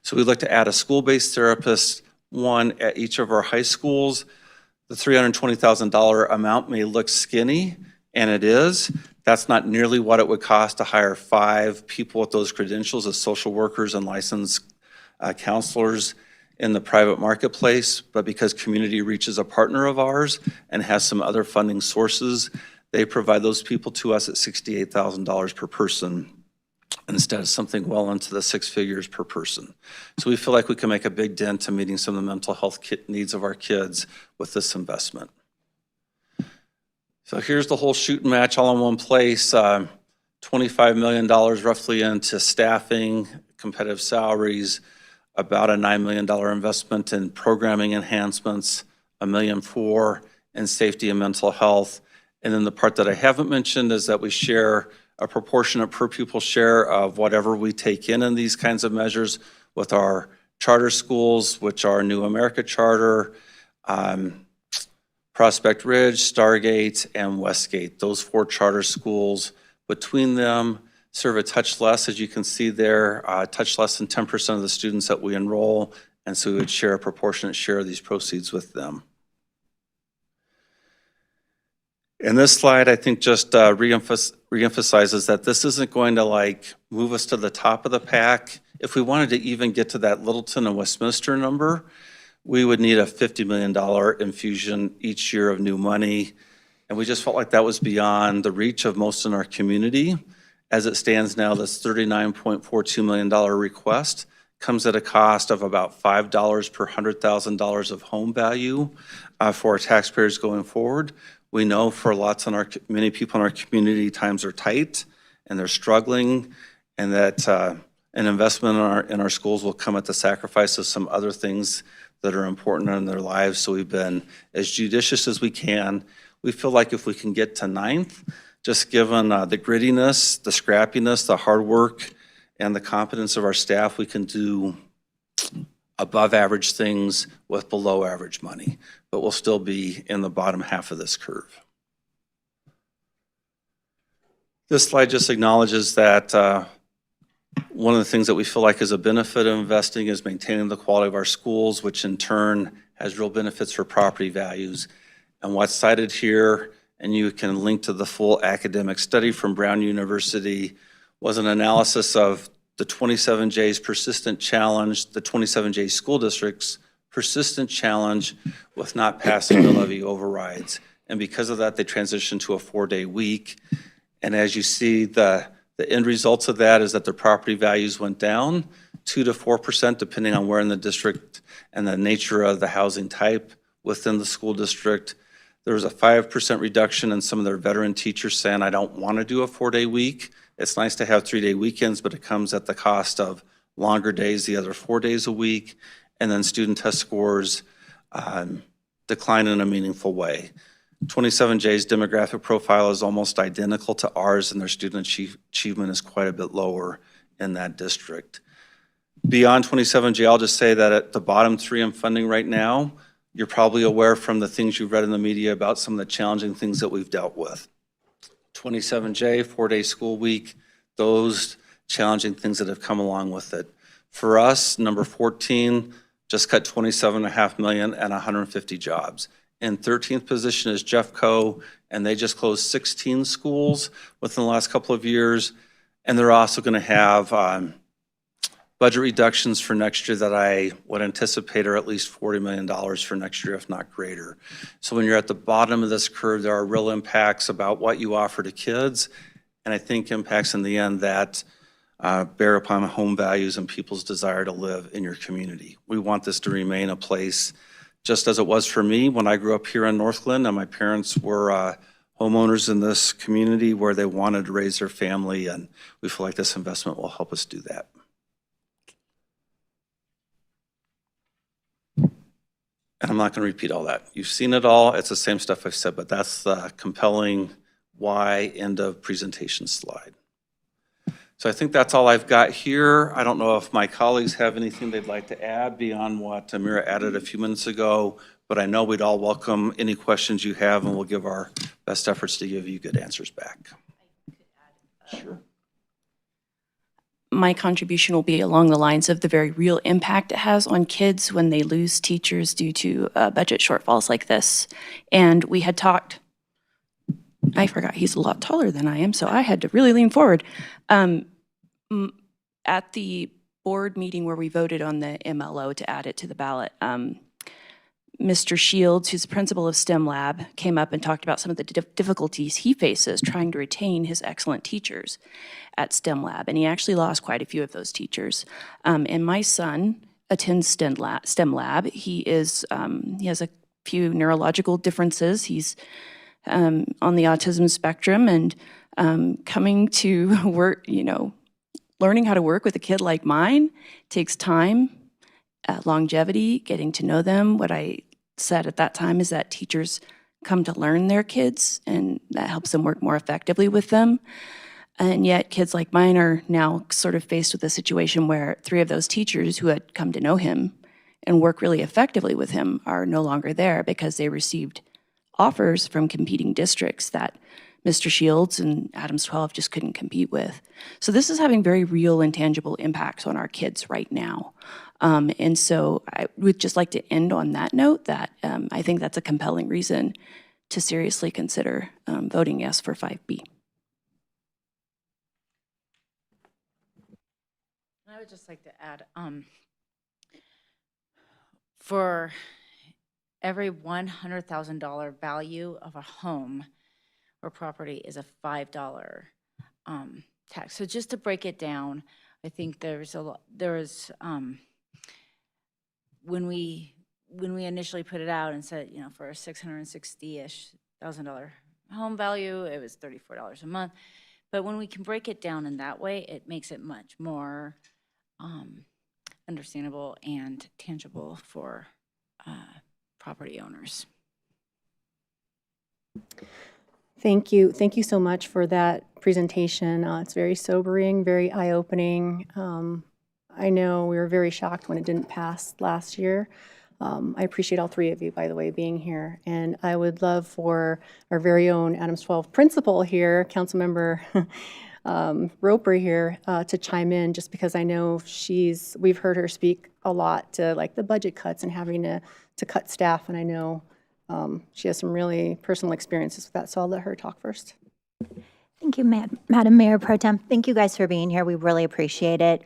So we'd like to add a school-based therapist, one at each of our high schools. The $320,000 amount may look skinny, and it is. That's not nearly what it would cost to hire 5 people with those credentials as social workers and licensed counselors in the private marketplace, but because Community Reach is a partner of ours and has some other funding sources, they provide those people to us at $68,000 per person instead of something well into the 6 figures per person. So we feel like we can make a big dent to meeting some of the mental health needs of our kids with this investment. So here's the whole shoot and match all in one place. $25 million roughly into staffing, competitive salaries, about a $9 million investment in programming enhancements, $1.4 million in safety and mental health. And then the part that I haven't mentioned is that we share a proportionate per pupil share of whatever we take in these kinds of measures with our charter schools, which are New America Charter, Prospect Ridge, Stargate, and Westgate. Those 4 charter schools, between them, serve a touch less, as you can see there, a touch less than 10% of the students that we enroll, and so we would share a proportionate share of these proceeds with them. And this slide, I think, just reemphasizes that this isn't going to move us to the top of the pack. If we wanted to even get to that Littleton and Westminster number, we would need a $50 million infusion each year of new money. And we just felt like that was beyond the reach of most in our community. As it stands now, this $39.42 million request comes at a cost of about $5 per $100,000 of home value for our taxpayers going forward. We know for many people in our community, times are tight and they're struggling, and that an investment in our schools will come at the sacrifice of some other things that are important in their lives. So we've been as judicious as we can. We feel like if we can get to 9th, just given the grittiness, the scrappiness, the hard work, and the competence of our staff, we can do above average things with below average money, but we'll still be in the bottom half of this curve. This slide just acknowledges that one of the things that we feel like is a benefit of investing is maintaining the quality of our schools, which in turn has real benefits for property values. And what's cited here, and you can link to the full academic study from Brown University, was an analysis of the 27J's persistent challenge, the 27J school districts' persistent challenge with not passing the levy overrides. And because of that, they transitioned to a 4-day week. And as you see, the end results of that is that the property values went down 2 to 4%, depending on where in the district and the nature of the housing type within the school district. There was a 5% reduction in some of their veteran teachers saying, I don't want to do a 4-day week. It's nice to have 3-day weekends, but it comes at the cost of longer days, the other 4 days a week. And then student test scores decline in a meaningful way. 27J's demographic profile is almost identical to ours, and their student achievement is quite a bit lower in that district. Beyond 27J, I'll just say that at the bottom three in funding right now, you're probably aware from the things you've read in the media about some of the challenging things that we've dealt with. 27J, 4-day school week, those challenging things that have come along with it. For us, number 14 just cut $27.5 million and 150 jobs. In 13th position is DRCOG, and they just closed 16 schools within the last couple of years. And they're also going to have budget reductions for next year that I would anticipate are at least $40 million for next year, if not greater. So when you're at the bottom of this curve, there are real impacts about what you offer to kids, and I think impacts in the end that bear upon home values and people's desire to live in your community. We want this to remain a place, just as it was for me when I grew up here in Northglenn, and my parents were homeowners in this community where they wanted to raise their family, and we feel like this investment will help us do that. And I'm not going to repeat all that. You've seen it all. It's the same stuff I've said, but that's the compelling why end of presentation slide. So I think that's all I've got here. I don't know if my colleagues have anything they'd like to add beyond what Amira added a few minutes ago, but I know we'd all welcome any questions you have, and we'll give our best efforts to give you good answers back. Sure. My contribution will be along the lines of the very real impact it has on kids when they lose teachers due to budget shortfalls like this. And we had talked, I forgot he's a lot taller than I am, so I had to really lean forward. At the board meeting where we voted on the MLO to add it to the ballot, Mr. Shields, who's the principal of STEM Lab, came up and talked about some of the difficulties he faces trying to retain his excellent teachers at STEM Lab, and he actually lost quite a few of those teachers. And my son attends STEM Lab. He has a few neurological differences. He's on the autism spectrum, and coming to work, learning how to work with a kid like mine takes time, longevity, getting to know them. What I said at that time is that teachers come to learn their kids, and that helps them work more effectively with them. And yet kids like mine are now sort of faced with a situation where 3 of those teachers who had come to know him and work really effectively with him are no longer there because they received offers from competing districts that Mr. Shields and Adams 12 just couldn't compete with. So this is having very real and tangible impacts on our kids right now. And so I would just like to end on that note that I think that's a compelling reason to seriously consider voting yes for 5B. I would just like to add, for every $100,000 value of a home or property is a $5 tax. So just to break it down, I think when we initially put it out and said, for a $660-ish thousand home value, it was $34 a month. But when we can break it down in that way, it makes it much more understandable and tangible for property owners. Thank you. Thank you so much for that presentation. It's very sobering, very eye-opening. I know we were very shocked when it didn't pass last year. I appreciate all 3 of you, by the way, being here. And I would love for our very own Adams 12 principal here, Councilmember Roper here, to chime in, just because I know we've heard her speak a lot to like the budget cuts and having to cut staff, and I know she has some really personal experiences with that, so I'll let her talk first. Thank you, Madam Mayor Pro Tem. Thank you guys for being here. We really appreciate it.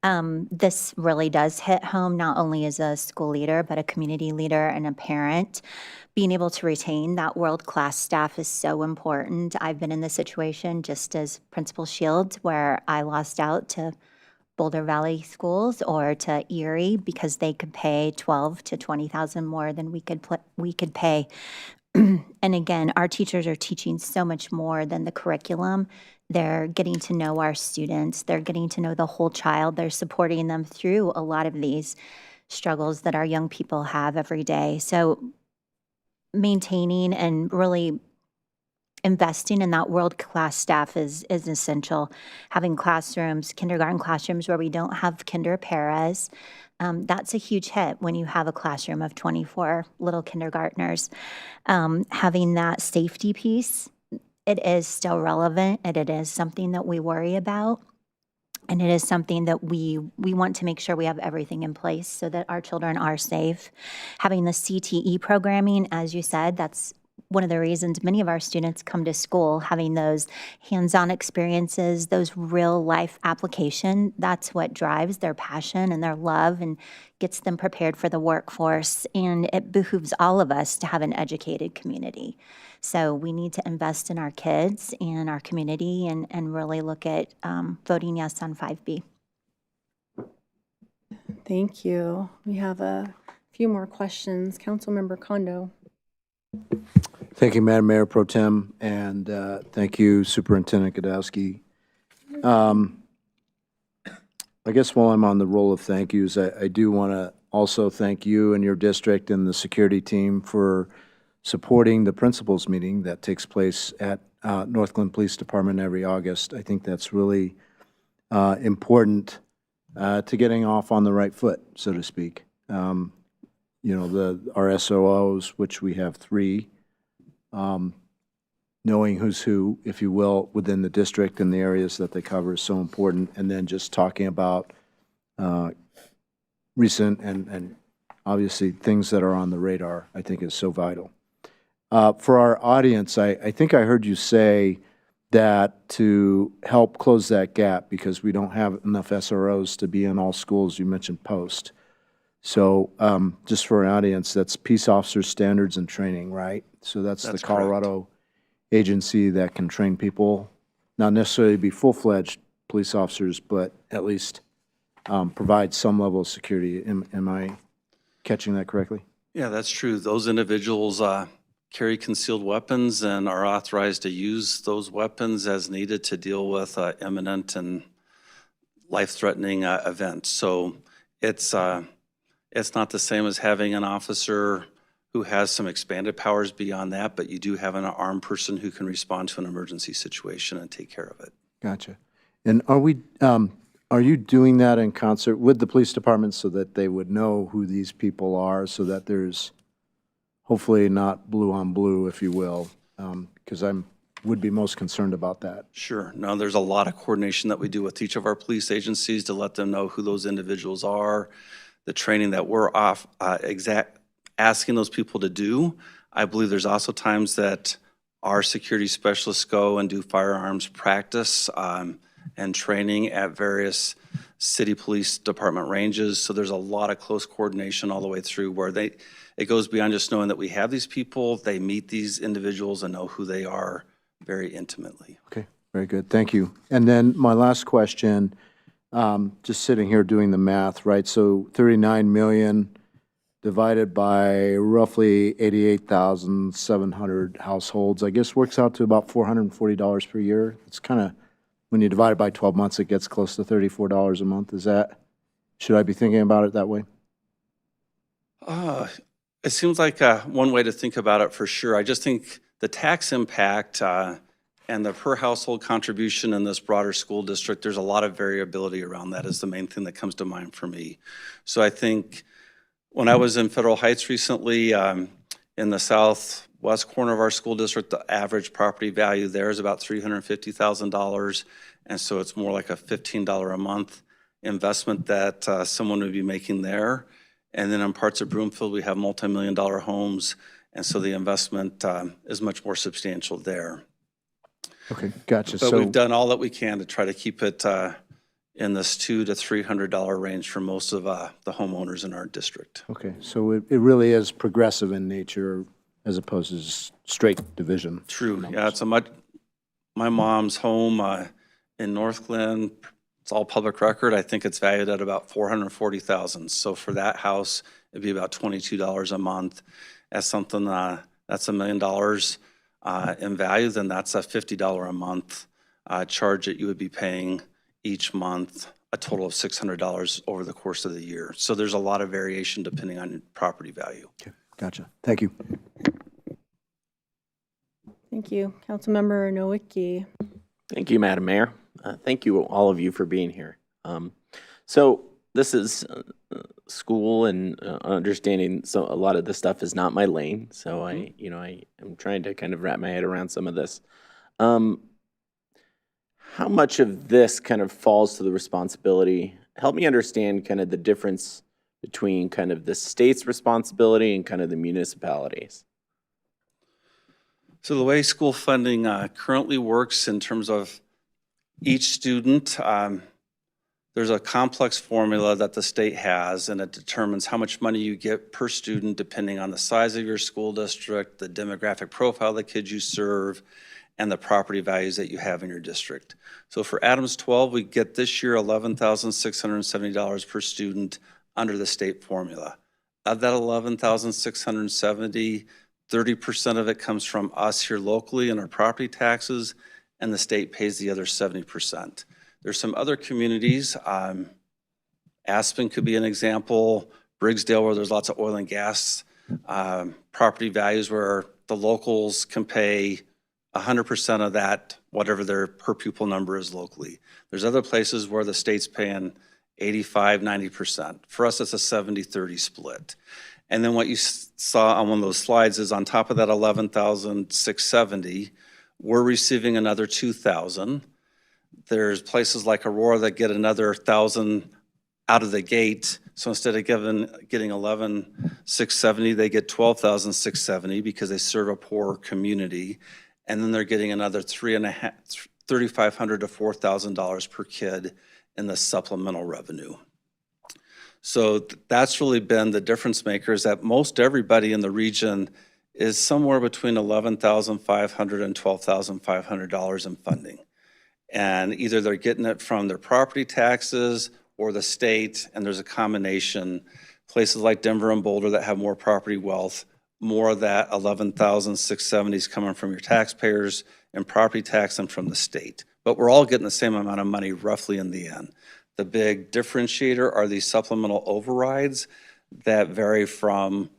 This really does hit home, not only as a school leader, but a community leader and a parent. Being able to retain that world-class staff is so important. I've been in this situation just as Principal Shields, where I lost out to Boulder Valley schools or to Erie because they could pay $12,000 to $20,000 more than we could pay. And again, our teachers are teaching so much more than the curriculum. They're getting to know our students. They're getting to know the whole child. They're supporting them through a lot of these struggles that our young people have every day. So maintaining and really investing in that world-class staff is essential. Having classrooms, kindergarten classrooms where we don't have kinder paras, that's a huge hit when you have a classroom of 24 little kindergartners. Having that safety piece, it is still relevant, and it is something that we worry about. And it is something that we want to make sure we have everything in place so that our children are safe. Having the CTE programming, as you said, that's one of the reasons many of our students come to school, having those hands-on experiences, those real-life application. That's what drives their passion and their love and gets them prepared for the workforce. And it behooves all of us to have an educated community. So we need to invest in our kids and our community and really look at voting yes on 5B. Thank you. We have a few more questions. Councilmember Kondo. Thank you, Madam Mayor Pro Tem, and thank you, Superintendent Godowski. I guess while I'm on the roll of thank yous, I do want to also thank you and your district and the security team for supporting the principals meeting that takes place at Northglenn Police Department every August. I think that's really important to getting off on the right foot, so to speak. You know, our SOOs, which we have 3, knowing who's who, if you will, within the district and the areas that they cover is so important. And then just talking about recent and obviously things that are on the radar, I think is so vital. For our audience, I think I heard you say that to help close that gap, because we don't have enough SROs to be in all schools, you mentioned post. So just for our audience, that's Peace Officer Standards and Training, right? So that's the Colorado agency that can train people, not necessarily be full-fledged police officers, but at least provide some level of security. Am I catching that correctly? Yeah, that's true. Those individuals carry concealed weapons and are authorized to use those weapons as needed to deal with imminent and life-threatening events. So it's not the same as having an officer who has some expanded powers beyond that, but you do have an armed person who can respond to an emergency situation and take care of it. Gotcha. And are you doing that in concert with the police department so that they would know who these people are, so that there's hopefully not blue on blue, if you will, because would be most concerned about that. Sure. No, there's a lot of coordination that we do with each of our police agencies to let them know who those individuals are, the training that we're asking those people to do. I believe there's also times that our security specialists go and do firearms practice and training at various city police department ranges. So there's a lot of close coordination all the way through where it goes beyond just knowing that we have these people. They meet these individuals and know who they are very intimately. Okay, very good. Thank you. And then my last question, just sitting here doing the math, right? So 39 million divided by roughly 88,700 households, I guess works out to about $440 per year. It's kind of, when you divide it by 12 months, it gets close to $34 a month. Should I be thinking about it that way? It seems like one way to think about it for sure. I just think the tax impact and the per household contribution in this broader school district, there's a lot of variability around that is the main thing that comes to mind for me. So I think when I was in Federal Heights recently, in the southwest corner of our school district, the average property value there is about $350,000. And so it's more like a $15 a month investment that someone would be making there. And then in parts of Broomfield, we have multi-million-dollar homes, and so the investment is much more substantial there. Okay, gotcha. But we've done all that we can to try to keep it in this $200 to $300 range for most of the homeowners in our district. Okay, so it really is progressive in nature as opposed to just straight division. True. Yeah, it's my mom's home in Northglenn. It's all public record. I think it's valued at about $440,000. So for that house, it'd be about $22 a month. As something that's $1 million in value, then that's a $50 a month charge that you would be paying each month, a total of $600 over the course of the year. So there's a lot of variation depending on property value. Okay, gotcha. Thank you. Thank you. Councilmember Nowicki. Thank you, Madam Mayor. Thank you, all of you, for being here. So this is school, and understanding so a lot of this stuff is not my lane. So I am trying to kind of wrap my head around some of this. How much of this kind of falls to the responsibility? Help me understand kind of the difference between kind of the state's responsibility and kind of the municipalities. So the way school funding currently works in terms of each student, there's a complex formula that the state has, and it determines how much money you get per student depending on the size of your school district, the demographic profile of the kids you serve, and the property values that you have in your district. So for Adams 12, we get this year $11,670 per student under the state formula. Of that $11,670, 30% of it comes from us here locally in our property taxes, and the state pays the other 70%. There's some other communities, Aspen could be an example, Briggsdale, where there's lots of oil and gas property values where the locals can pay 100% of that, whatever their per pupil number is locally. There's other places where the state's paying 85, 90%. For us, it's a 70-30 split. And then what you saw on one of those slides is on top of that 11,670, we're receiving another 2,000. There's places like Aurora that get another 1,000 out of the gate. So instead of getting 11,670, they get 12,670 because they serve a poor community. And then they're getting another $3,500 to $4,000 per kid in the supplemental revenue. So that's really been the difference maker, is that most everybody in the region is somewhere between $11,500 and $12,500 in funding. And either they're getting it from their property taxes or the state, and there's a combination. Places like Denver and Boulder that have more property wealth, more of that 11,670 is coming from your taxpayers and property tax and from the state. But we're all getting the same amount of money roughly in the end. The big differentiator are these supplemental overrides that vary from,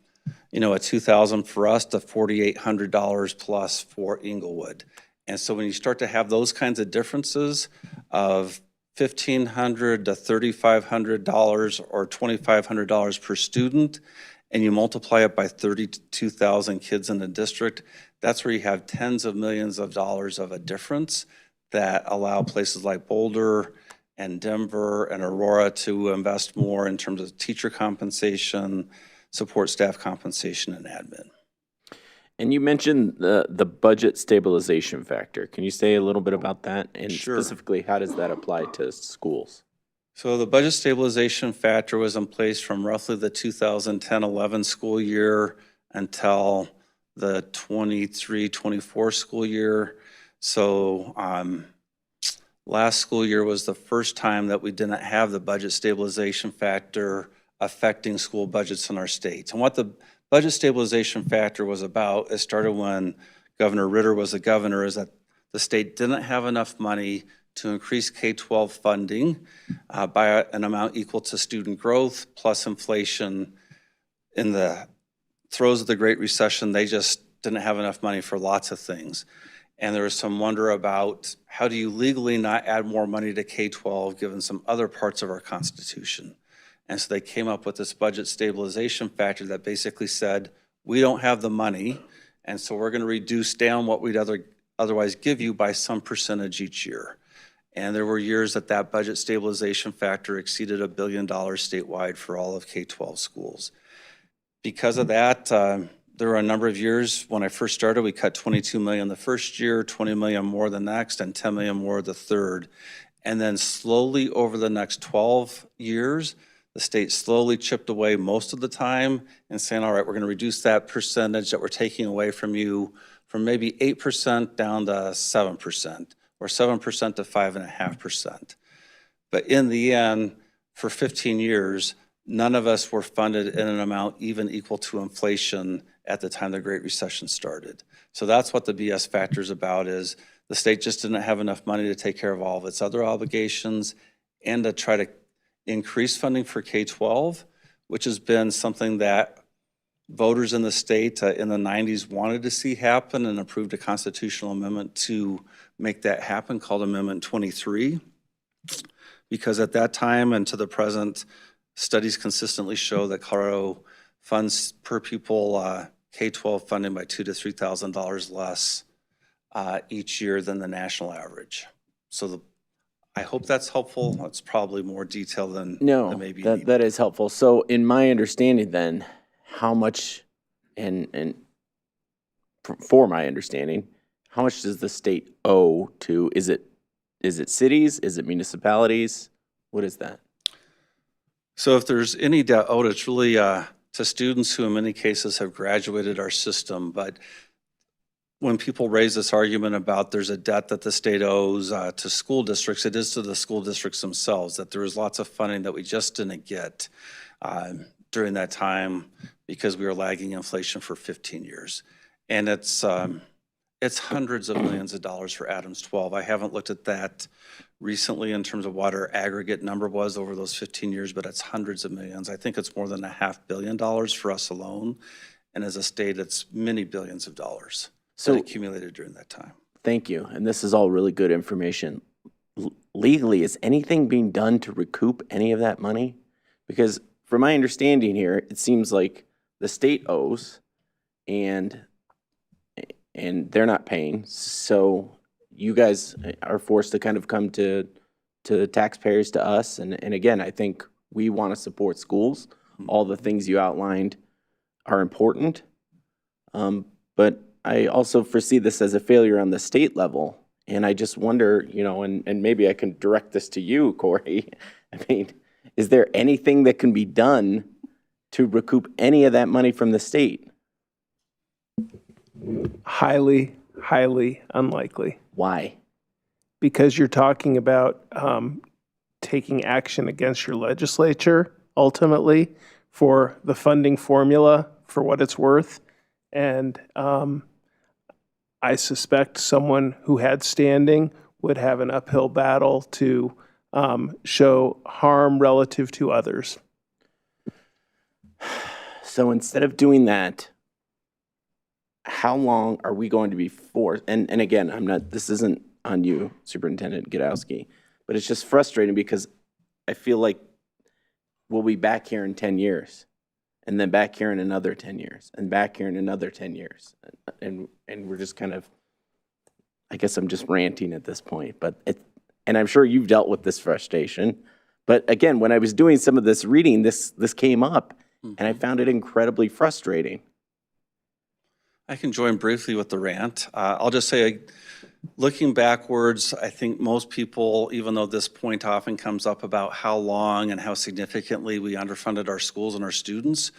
a $2,000 for us to $4,800 plus for Inglewood. And so when you start to have those kinds of differences of $1,500 to $3,500 or $2,500 per student, and you multiply it by 32,000 kids in the district, that's where you have tens of millions of dollars of a difference that allow places like Boulder and Denver and Aurora to invest more in terms of teacher compensation, support staff compensation, and admin. And you mentioned the budget stabilization factor. Can you say a little bit about that? And Sure. Specifically, how does that apply to schools? So the budget stabilization factor was in place from roughly the 2010-11 school year until the 23-24 school year. So last school year was the first time that we didn't have the budget stabilization factor affecting school budgets in our state. And what the budget stabilization factor was about, it started when Governor Ritter was the governor, is that the state didn't have enough money to increase K-12 funding by an amount equal to student growth plus inflation. In the throes of the Great Recession, they just didn't have enough money for lots of things. And there was some wonder about how do you legally not add more money to K-12 given some other parts of our Constitution. And so they came up with this budget stabilization factor that basically said, we don't have the money, and so we're going to reduce down what we'd otherwise give you by some percentage each year. And there were years that that budget stabilization factor exceeded $1 billion statewide for all of K-12 schools. Because of that, there were a number of years when I first started, we cut $22 million the first year, $20 million more the next, and $10 million more the third. And then slowly over the next 12 years, the state slowly chipped away most of the time and saying, all right, we're going to reduce that percentage that we're taking away from you from maybe 8% down to 7%, or 7% to 5.5%. But in the end, for 15 years, none of us were funded in an amount even equal to inflation at the time the Great Recession started. So that's what the BS factor is about, is the state just didn't have enough money to take care of all of its other obligations and to try to increase funding for K-12, which has been something that voters in the state in the 90s wanted to see happen and approved a constitutional amendment to make that happen called Amendment 23. Because at that time and to the present, studies consistently show that Colorado funds per pupil K-12 funding by $2,000 to $3,000 less each year than the national average. So I hope that's helpful. It's probably more detail than maybe needed. That is helpful. So in my understanding then, how much, and for my understanding, how much does the state owe to, is it cities? Is it municipalities? What is that? So if there's any debt owed, it's really to students who in many cases have graduated our system. But when people raise this argument about there's a debt that the state owes to school districts, it is to the school districts themselves, that there was lots of funding that we just didn't get during that time because we were lagging inflation for 15 years. And it's hundreds of millions of dollars for Adams 12. I haven't looked at that recently in terms of what our aggregate number was over those 15 years, but it's hundreds of millions. I think it's more than $500 million for us alone. And as a state, it's many billions of dollars that accumulated during that time. Thank you. And this is all really good information. Legally, is anything being done to recoup any of that money? Because from my understanding here, it seems like the state owes and they're not paying. So you guys are forced to kind of come to taxpayers, to us. And again, I think we want to support schools. All the things you outlined are important. But I also foresee this as a failure on the state level. And I just wonder, you know, and maybe I can direct this to you, Corey. I mean, is there anything that can be done to recoup any of that money from the state? Highly, highly unlikely. Why? Because you're talking about taking action against your legislature, ultimately, for the funding formula, for what it's worth. And I suspect someone who had standing would have an uphill battle to show harm relative to others. So instead of doing that, how long are we going to be forced? And again, this isn't on you, Superintendent Gadowski, but it's just frustrating because I feel like we'll be back here in 10 years. And then back here in another 10 years, and back here in another 10 years. And we're just kind of, I guess I'm just ranting at this point, and I'm sure you've dealt with this frustration. But again, when I was doing some of this reading, this came up, and I found it incredibly frustrating. I can join briefly with the rant. I'll just say, looking backwards, I think most people, even though this point often comes up about how long and how significantly we underfunded our schools and our students,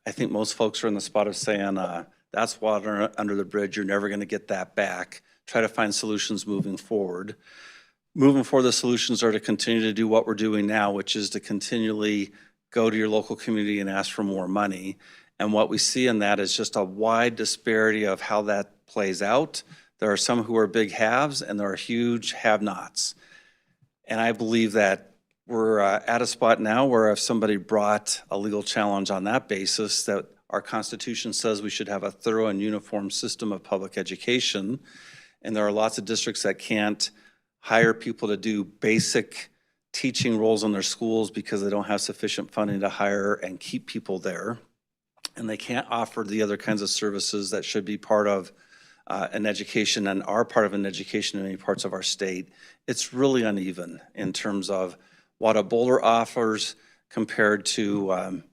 I think most folks are in the spot of saying, that's water under the bridge, you're never gonna get that back. Try to find solutions moving forward. Moving forward, the solutions are to continue to do what we're doing now, which is to continually go to your local community and ask for more money. And what we see in that is just a wide disparity of how that plays out. There are some who are big haves and there are huge have-nots. And I believe that we're at a spot now where if somebody brought a legal challenge on that basis, that our Constitution says we should have a thorough and uniform system of public education. And there are lots of districts that can't hire people to do basic teaching roles in their schools because they don't have sufficient funding to hire and keep people there. And they can't offer the other kinds of services that should be part of an education and are part of an education in many parts of our state. It's really uneven in terms of what a Boulder offers compared to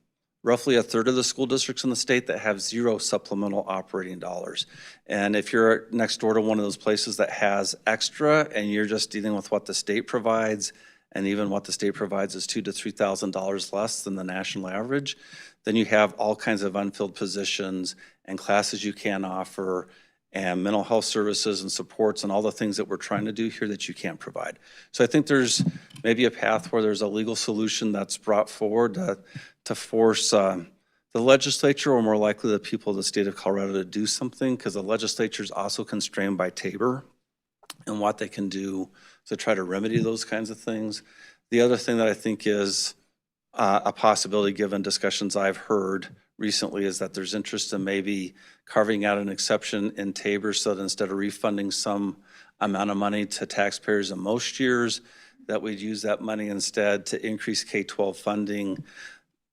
roughly a third of the school districts in the state that have zero supplemental operating dollars. And if you're next door to one of those places that has extra and you're just dealing with what the state provides, and even what the state provides is $2,000 to $3,000 less than the national average, then you have all kinds of unfilled positions and classes you can't offer and mental health services and supports and all the things that we're trying to do here that you can't provide. So I think there's maybe a path where there's a legal solution that's brought forward to force the legislature, or more likely the people of the state of Colorado, to do something, because the legislature is also constrained by Tabor and what they can do to try to remedy those kinds of things. The other thing that I think is a possibility, given discussions I've heard recently is that there's interest in maybe carving out an exception in Tabor so that instead of refunding some amount of money to taxpayers in most years, that we'd use that money instead to increase K-12 funding,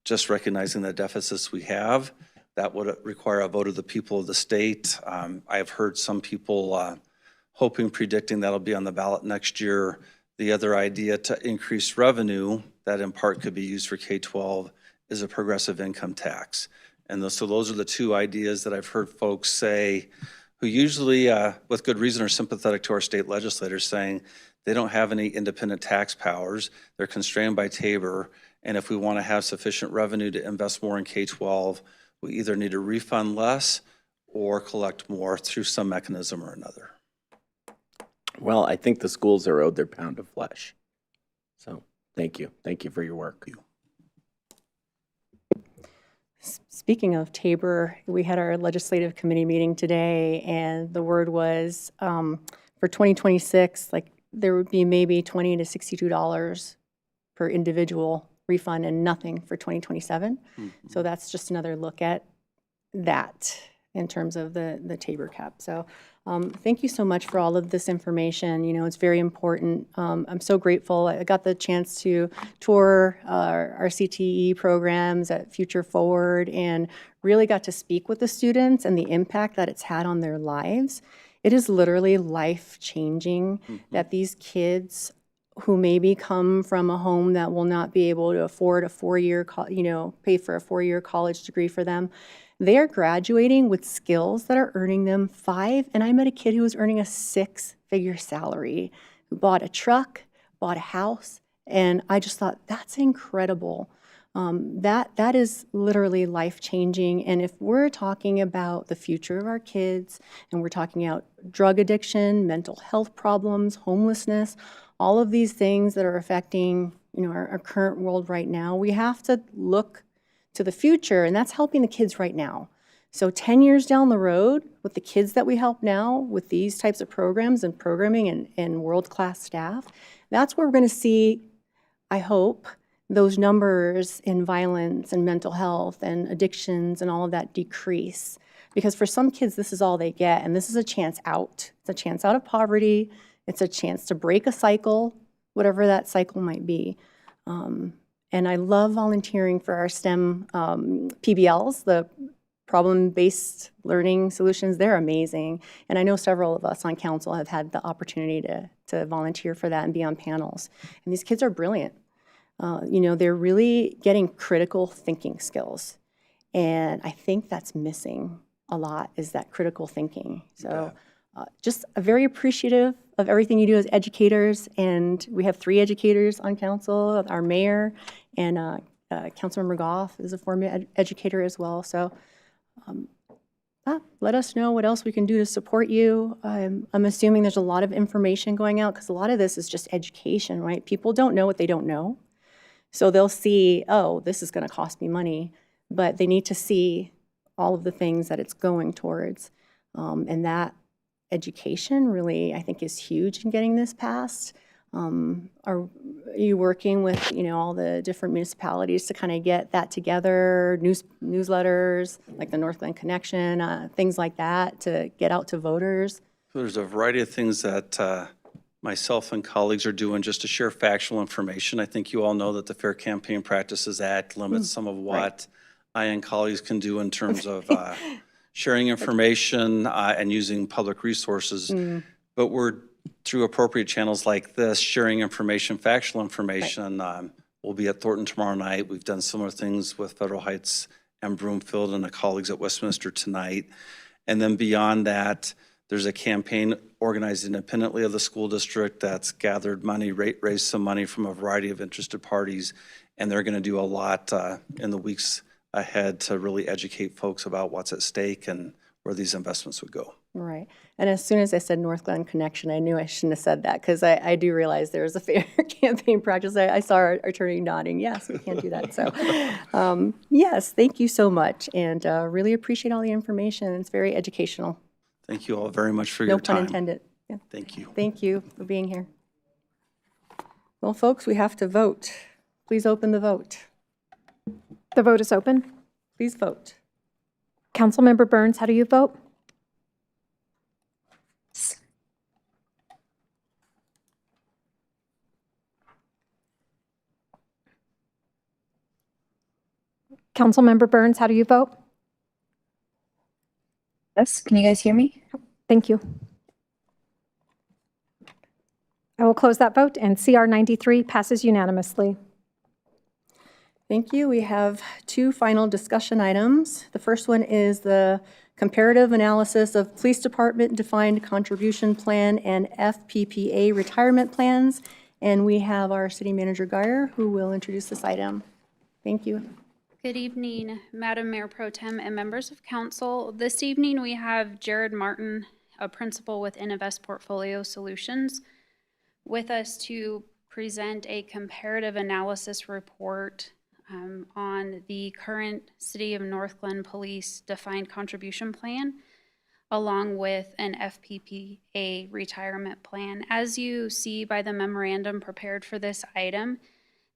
just recognizing the deficits we have. That would require a vote of the people of the state. I have heard some people hoping, predicting that'll be on the ballot next year. The other idea to increase revenue that in part could be used for K-12 is a progressive income tax. And so those are the two ideas that I've heard folks say, who usually, with good reason, are sympathetic to our state legislators, saying they don't have any independent tax powers. They're constrained by Tabor. And if we want to have sufficient revenue to invest more in K-12, we either need to refund less or collect more through some mechanism or another. Well, I think the schools are owed their pound of flesh. So thank you. Thank you for your work. Speaking of Tabor, we had our legislative committee meeting today, and the word was for 2026, like there would be maybe $20 to $62 per individual refund and nothing for 2027. So that's just another look at that in terms of the Tabor cap. So thank you so much for all of this information. You know, it's very important. I'm so grateful. I got the chance to tour our CTE programs at Future Forward and really got to speak with the students and the impact that it's had on their lives. It is literally life-changing that these kids who maybe come from a home that will not be able to afford a four-year, pay for a four-year college degree for them, they are graduating with skills that are earning them and I met a kid who was earning a six-figure salary, who bought a truck, bought a house, and I just thought, that's incredible. That is literally life-changing, and if we're talking about the future of our kids, and we're talking about drug addiction, mental health problems, homelessness, all of these things that are affecting, our current world right now, we have to look to the future, and that's helping the kids right now. So 10 years down the road, with the kids that we help now, with these types of programs and programming and world-class staff, that's where we're going to see, I hope, those numbers in violence and mental health and addictions and all of that decrease. Because for some kids, this is all they get, and this is a chance out. It's a chance out of poverty. It's a chance to break a cycle, whatever that cycle might be. And I love volunteering for our STEM PBLs, the problem-based learning solutions. They're amazing. And I know several of us on council have had the opportunity to volunteer for that and be on panels. And these kids are brilliant. They're really getting critical thinking skills. And I think that's missing a lot, is that critical thinking. So just very appreciative of everything you do as educators. And we have 3 educators on council, our mayor, and Councilmember Goff is a former educator as well. So let us know what else we can do to support you. I'm assuming there's a lot of information going out, because a lot of this is just education, right? People don't know what they don't know. So they'll see, oh, this is going to cost me money, but they need to see all of the things that it's going towards. And that education really, I think, is huge in getting this passed. Are you working with, all the different municipalities to kind of get that together, newsletters, like the Northglenn Connection, things like that, to get out to voters? There's a variety of things that myself and colleagues are doing just to share factual information. I think you all know that the Fair Campaign Practices Act limits some of what I and colleagues can do in terms of sharing information and using public resources. But we're, through appropriate channels like this, sharing information, factual information. We'll be at Thornton tomorrow night. We've done similar things with Federal Heights and Broomfield and the colleagues at Westminster tonight. And then beyond that, there's a campaign organized independently of the school district that's gathered money, raised some money from a variety of interested parties, and they're going to do a lot in the weeks ahead to really educate folks about what's at stake and where these investments would go. Right. And as soon as I said Northglenn Connection, I knew I shouldn't have said that, because I do realize there is a fair campaign practice. I saw our attorney nodding. Yes, we can't do that. So yes, thank you so much. And really appreciate all the information. It's very educational. Thank you all very much for your time. No pun intended. Yeah. Thank you. Thank you for being here. Well, folks, we have to vote. Please open the vote. The vote is open. Please vote. Councilmember Burns, how do you vote? Councilmember Burns, how do you vote? Yes, can you guys hear me? Thank you. I will close that vote, and CR 93 passes unanimously. Thank you. We have two final discussion items. The first one is the comparative analysis of Police Department Defined Contribution Plan and FPPA retirement plans. And we have our City Manager Geyer who will introduce this item. Thank you. Good evening, Madam Mayor Pro Tem and members of council. This evening we have Jared Martin, a principal with Innovest Portfolio Solutions, with us to present a comparative analysis report on the current City of Northglenn Police Defined Contribution Plan, along with an FPPA retirement plan. As you see by the memorandum prepared for this item,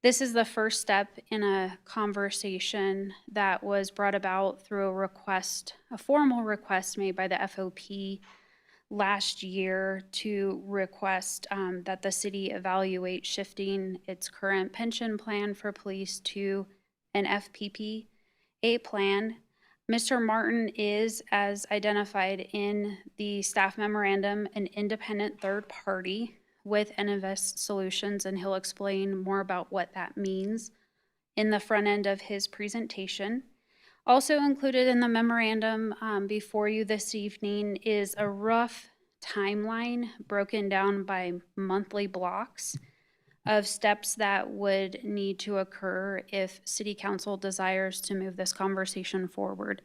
this is the first step in a conversation that was brought about through a request, a formal request made by the FOP last year to request that the city evaluate shifting its current pension plan for police to an FPPA plan. Mr. Martin is, as identified in the staff memorandum, an independent third party with Innovest Solutions, and he'll explain more about what that means in the front end of his presentation. Also included in the memorandum before you this evening is a rough timeline broken down by monthly blocks of steps that would need to occur if City Council desires to move this conversation forward.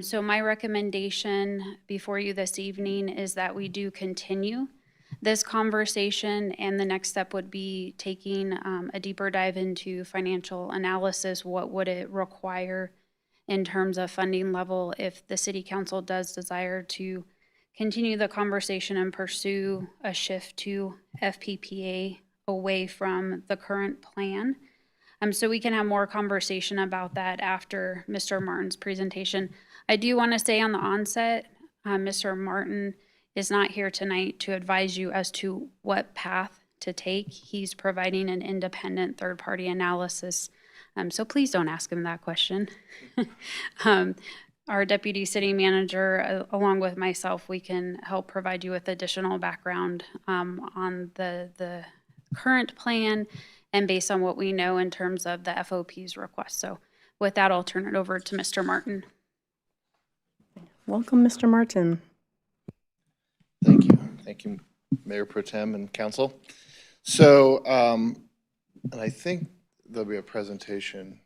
So my recommendation before you this evening is that we do continue this conversation, and the next step would be taking a deeper dive into financial analysis. What would it require in terms of funding level if the City Council does desire to continue the conversation and pursue a shift to FPPA away from the current plan? So we can have more conversation about that after Mr. Martin's presentation. I do want to say on the onset, Mr. Martin is not here tonight to advise you as to what path to take. He's providing an independent third-party analysis. So please don't ask him that question. Our deputy city manager, along with myself, we can help provide you with additional background on the current plan and based on what we know in terms of the FOP's request. So with that, I'll turn it over to Mr. Martin. Welcome, Mr. Martin. Thank you. Thank you, Mayor Pro Tem and Council. So, and I think there'll be a presentation,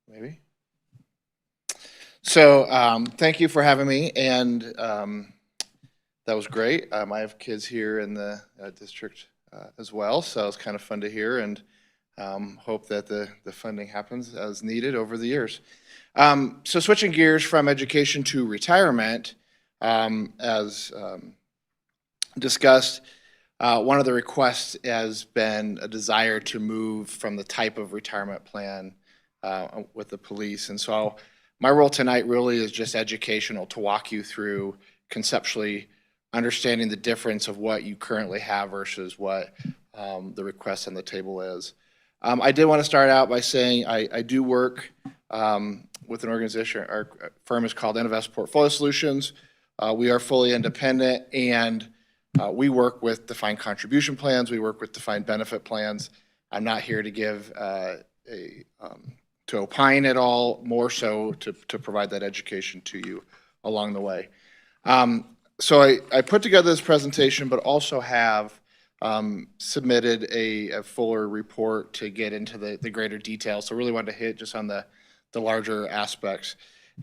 maybe? So, thank you for having me, and that was great. I have kids here in the district as well, so it's kind of fun to hear, and hope that the funding happens as needed over the years. So switching gears from education to retirement, as discussed, one of the requests has been a desire to move from the type of retirement plan with the police. And so my role tonight really is just educational, to walk you through conceptually understanding the difference of what you currently have versus what the request on the table is. I did want to start out by saying I do work with an organization. Our firm is called Innovest Portfolio Solutions. We are fully independent, and we work with defined contribution plans. We work with defined benefit plans. I'm not here to give to opine at all, more so to provide that education to you along the way. So I put together this presentation, but also have submitted a fuller report to get into the greater details. So really wanted to hit just on the larger aspects.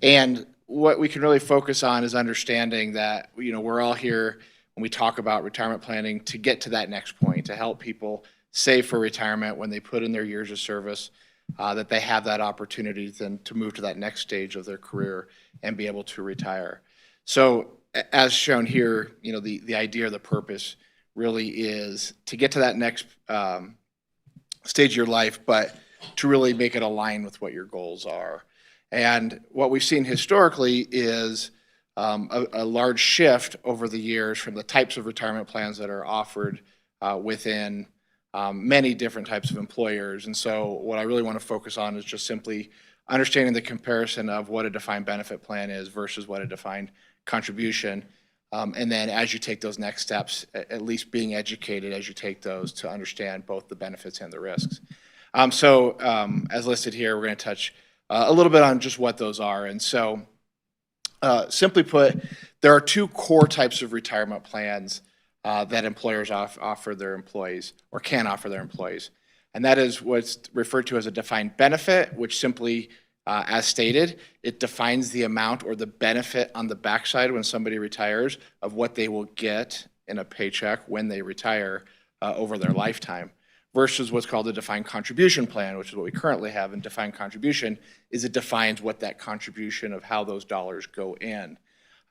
And what we can really focus on is understanding that, you know, we're all here when we talk about retirement planning to get to that next point, to help people save for retirement when they put in their years of service, that they have that opportunity then to move to that next stage of their career and be able to retire. So as shown here, you know, the idea or the purpose really is to get to that next stage of your life, but to really make it align with what your goals are. And what we've seen historically is a large shift over the years from the types of retirement plans that are offered within many different types of employers. And so what I really want to focus on is just simply understanding the comparison of what a defined benefit plan is versus what a defined contribution. And then as you take those next steps, at least being educated as you take those to understand both the benefits and the risks. As listed here, we're going to touch a little bit on just what those are. And so simply put, there are two core types of retirement plans that employers offer their employees or can offer their employees. And that is what's referred to as a defined benefit, which simply, as stated, it defines the amount or the benefit on the backside when somebody retires of what they will get in a paycheck when they retire over their lifetime, versus what's called a defined contribution plan, which is what we currently have. And defined contribution is it defines what that contribution of how those dollars go in.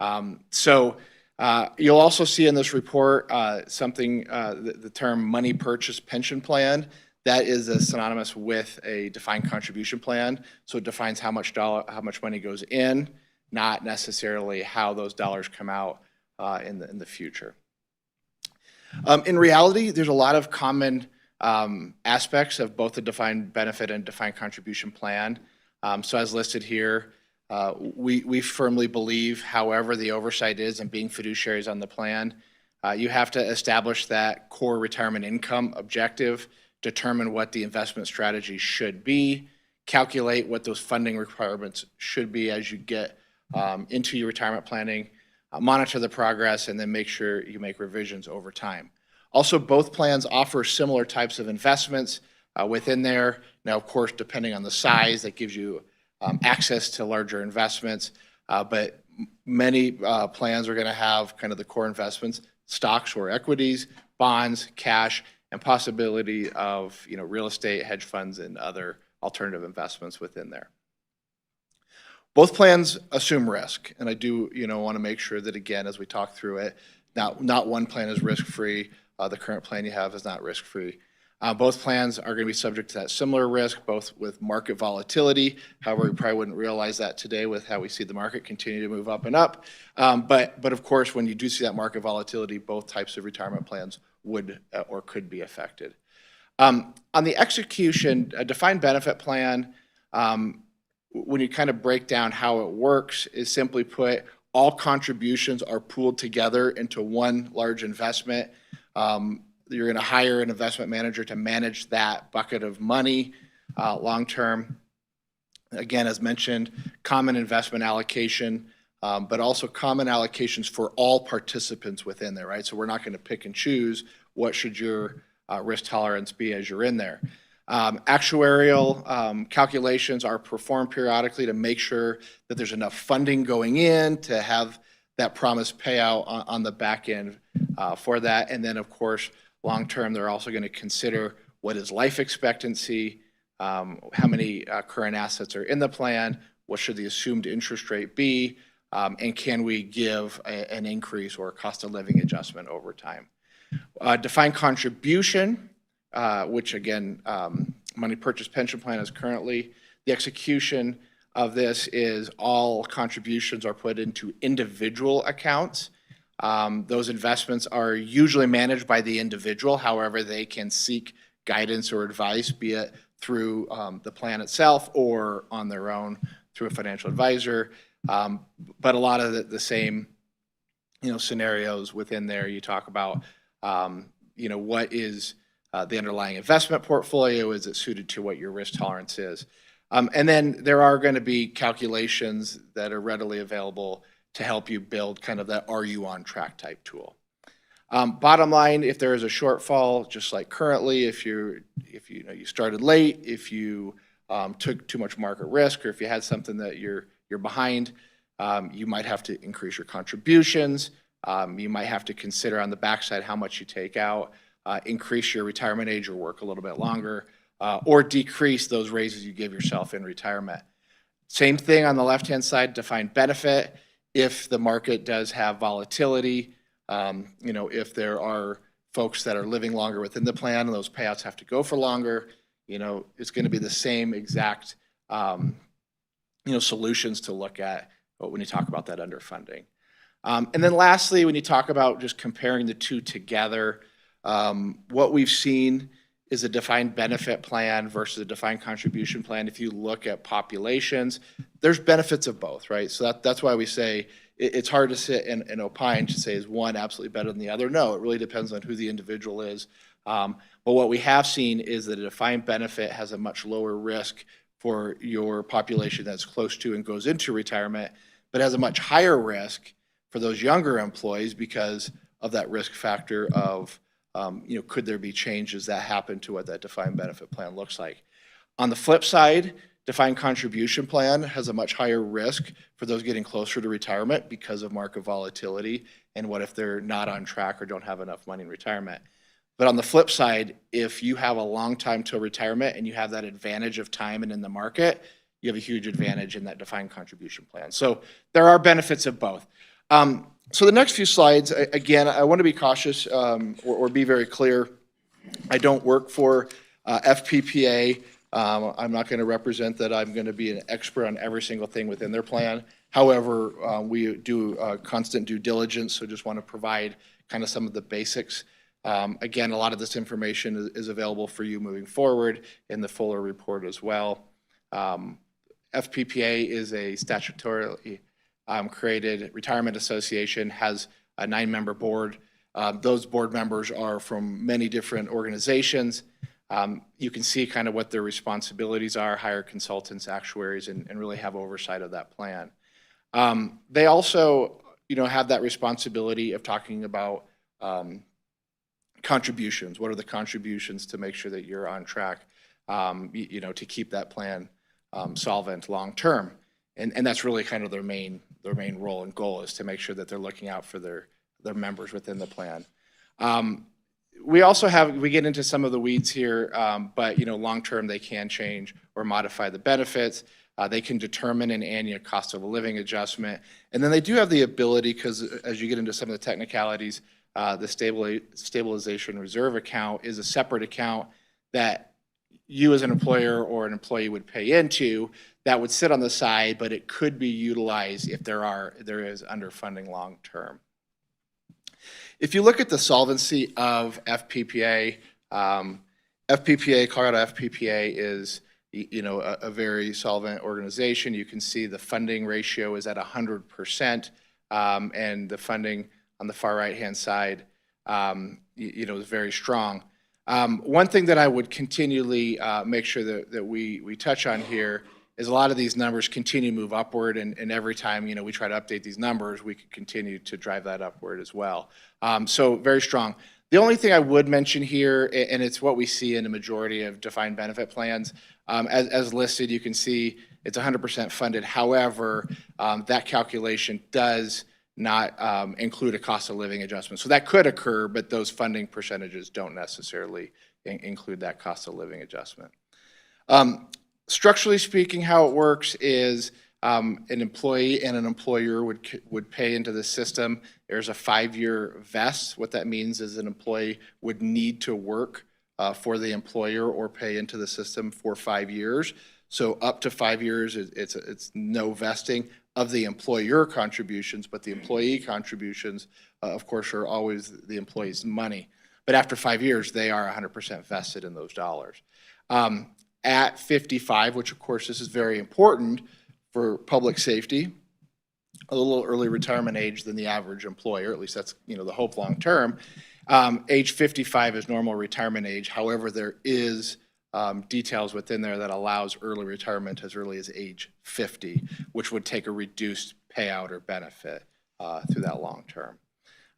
You'll also see in this report the term money purchase pension plan. That is synonymous with a defined contribution plan. So it defines how much money goes in, not necessarily how those dollars come out in the future. In reality, there's a lot of common aspects of both the defined benefit and defined contribution plan. So as listed here, we firmly believe, however the oversight is and being fiduciaries on the plan, you have to establish that core retirement income objective, determine what the investment strategy should be, calculate what those funding requirements should be as you get into your retirement planning, monitor the progress, and then make sure you make revisions over time. Also, both plans offer similar types of investments within there. Now, of course, depending on the size, that gives you access to larger investments, but many plans are going to have kind of the core investments, stocks or equities, bonds, cash, and possibility of real estate, hedge funds, and other alternative investments within there. Both plans assume risk, and I do want to make sure that, again, as we talk through it, not one plan is risk-free. The current plan you have is not risk-free. Both plans are going to be subject to that similar risk, both with market volatility. However, we probably wouldn't realize that today with how we see the market continue to move up and up. But of course, when you do see that market volatility, both types of retirement plans would or could be affected. On the execution, a defined benefit plan, when you kind of break down how it works, is simply put, all contributions are pooled together into one large investment. You're going to hire an investment manager to manage that bucket of money long-term. Again, as mentioned, common investment allocation, but also common allocations for all participants within there, right? So we're not going to pick and choose what should your risk tolerance be as you're in there. Actuarial calculations are performed periodically to make sure that there's enough funding going in to have that promised payout on the back end for that. And then, of course, long-term, they're also going to consider what is life expectancy, how many current assets are in the plan, what should the assumed interest rate be, and can we give an increase or a cost of living adjustment over time. Defined contribution, which again, money purchase pension plan is currently, the execution of this is all contributions are put into individual accounts. Those investments are usually managed by the individual. However, they can seek guidance or advice, be it through the plan itself or on their own through a financial advisor. But a lot of the same scenarios within there. You talk about what is the underlying investment portfolio? Is it suited to what your risk tolerance is? And then there are going to be calculations that are readily available to help you build kind of that "are you on track" type tool. Bottom line, if there is a shortfall, just like currently, if you started late, if you took too much market risk, or if you had something that you're behind, you might have to increase your contributions. You might have to consider on the backside how much you take out, increase your retirement age or work a little bit longer, or decrease those raises you give yourself in retirement. Same thing on the left-hand side, defined benefit. If the market does have volatility, if there are folks that are living longer within the plan and those payouts have to go for longer, it's going to be the same exact solutions to look at when you talk about that underfunding. And then lastly, when you talk about just comparing the two together, what we've seen is a defined benefit plan versus a defined contribution plan. If you look at populations, there's benefits of both, right? So that's why we say it's hard to sit and opine to say is one absolutely better than the other. No, it really depends on who the individual is. But what we have seen is that a defined benefit has a much lower risk for your population that's close to and goes into retirement, but has a much higher risk for those younger employees because of that risk factor of could there be changes that happen to what that defined benefit plan looks like? On the flip side, defined contribution plan has a much higher risk for those getting closer to retirement because of market volatility and what if they're not on track or don't have enough money in retirement. But on the flip side, if you have a long time till retirement and you have that advantage of time and in the market, you have a huge advantage in that defined contribution plan. So there are benefits of both. So the next few slides, again, I want to be cautious or be very clear. I don't work for FPPA. I'm not going to represent that I'm going to be an expert on every single thing within their plan. However, we do constant due diligence, so just want to provide kind of some of the basics. Again, a lot of this information is available for you moving forward in the fuller report as well. FPPA is a statutorily created retirement association, has a 9-member board. Those board members are from many different organizations. You can see kind of what their responsibilities are, hire consultants, actuaries, and really have oversight of that plan. They also, have that responsibility of talking about contributions. What are the contributions to make sure that you're on track, to keep that plan solvent long term? And that's really kind of their main role and goal is to make sure that they're looking out for their members within the plan. We get into some of the weeds here, but long term they can change or modify the benefits. They can determine an annual cost of a living adjustment. And then they do have the ability, because as you get into some of the technicalities, the stabilization reserve account is a separate account that you as an employer or an employee would pay into that would sit on the side, but it could be utilized if there is underfunding long term. If you look at the solvency of FPPA, Colorado FPPA is a very solvent organization. You can see the funding ratio is at 100%, and the funding on the far right-hand side, is very strong. One thing that I would continually make sure that we touch on here is a lot of these numbers continue to move upward, and every time we try to update these numbers, we could continue to drive that upward as well. So very strong. The only thing I would mention here, and it's what we see in a majority of defined benefit plans, as listed, you can see it's 100% funded. However, that calculation does not include a cost of living adjustment. So that could occur, but those funding percentages don't necessarily include that cost of living adjustment. Structurally speaking, how it works is an employee and an employer would pay into the system. There's a 5-year vest. What that means is an employee would need to work for the employer or pay into the system for 5 years. So up to 5 years, it's no vesting of the employer contributions, but the employee contributions, of course, are always the employee's money. But after 5 years, they are 100% vested in those dollars. At 55, which of course this is very important for public safety, a little early retirement age than the average employer, at least that's the hope long term. Age 55 is normal retirement age. However, there is details within there that allows early retirement as early as age 50, which would take a reduced payout or benefit through that long term.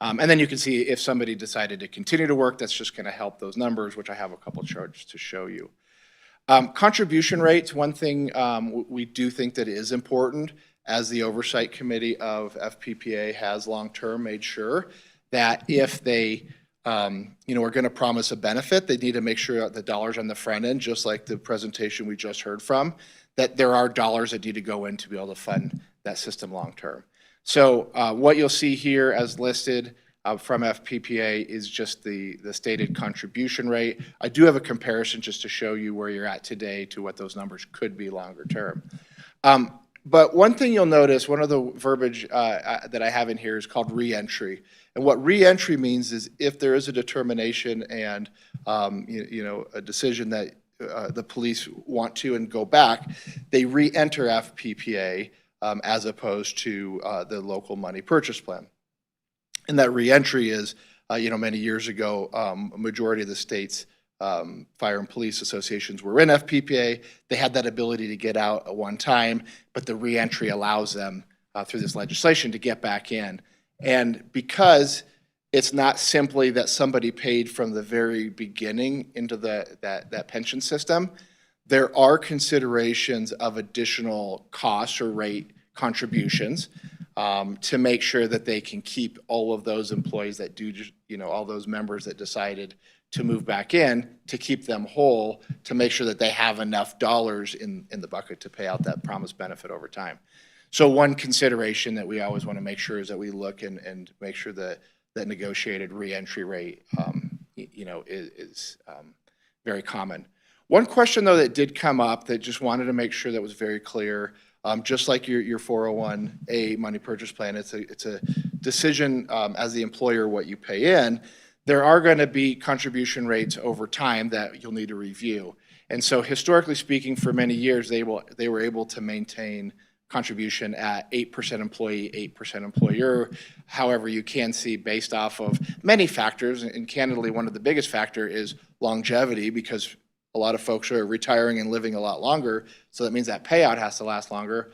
And then you can see if somebody decided to continue to work, that's just going to help those numbers, which I have a couple charts to show you. Contribution rates, one thing we do think that is important, as the oversight committee of FPPA has long-term made sure that if they are going to promise a benefit, they need to make sure that the dollars on the front end, just like the presentation we just heard from, that there are dollars that need to go in to be able to fund that system long-term. So what you'll see here as listed from FPPA is just the stated contribution rate. I do have a comparison just to show you where you're at today to what those numbers could be longer term. But one thing you'll notice, one of the verbiage that I have in here is called reentry. And what reentry means is if there is a determination and, a decision that the police want to and go back, they re-enter FPPA as opposed to the local money purchase plan. And that reentry is, many years ago, a majority of the states fire and police associations were in FPPA. They had that ability to get out at one time, but the reentry allows them through this legislation to get back in. And because it's not simply that somebody paid from the very beginning into that pension system, there are considerations of additional costs or rate contributions to make sure that they can keep all of those employees that do, all those members that decided to move back in, to keep them whole, to make sure that they have enough dollars in the bucket to pay out that promised benefit over time. So one consideration that we always want to make sure is that we look and make sure that that negotiated reentry rate, is very common. One question, though, that did come up that just wanted to make sure that was very clear, just like your 401A money purchase plan, it's a decision as the employer what you pay in. There are going to be contribution rates over time that you'll need to review. And so historically speaking, for many years, they were able to maintain contribution at 8% employee, 8% employer. However, you can see based off of many factors, and candidly, one of the biggest factor is longevity, because a lot of folks are retiring and living a lot longer, so that means that payout has to last longer.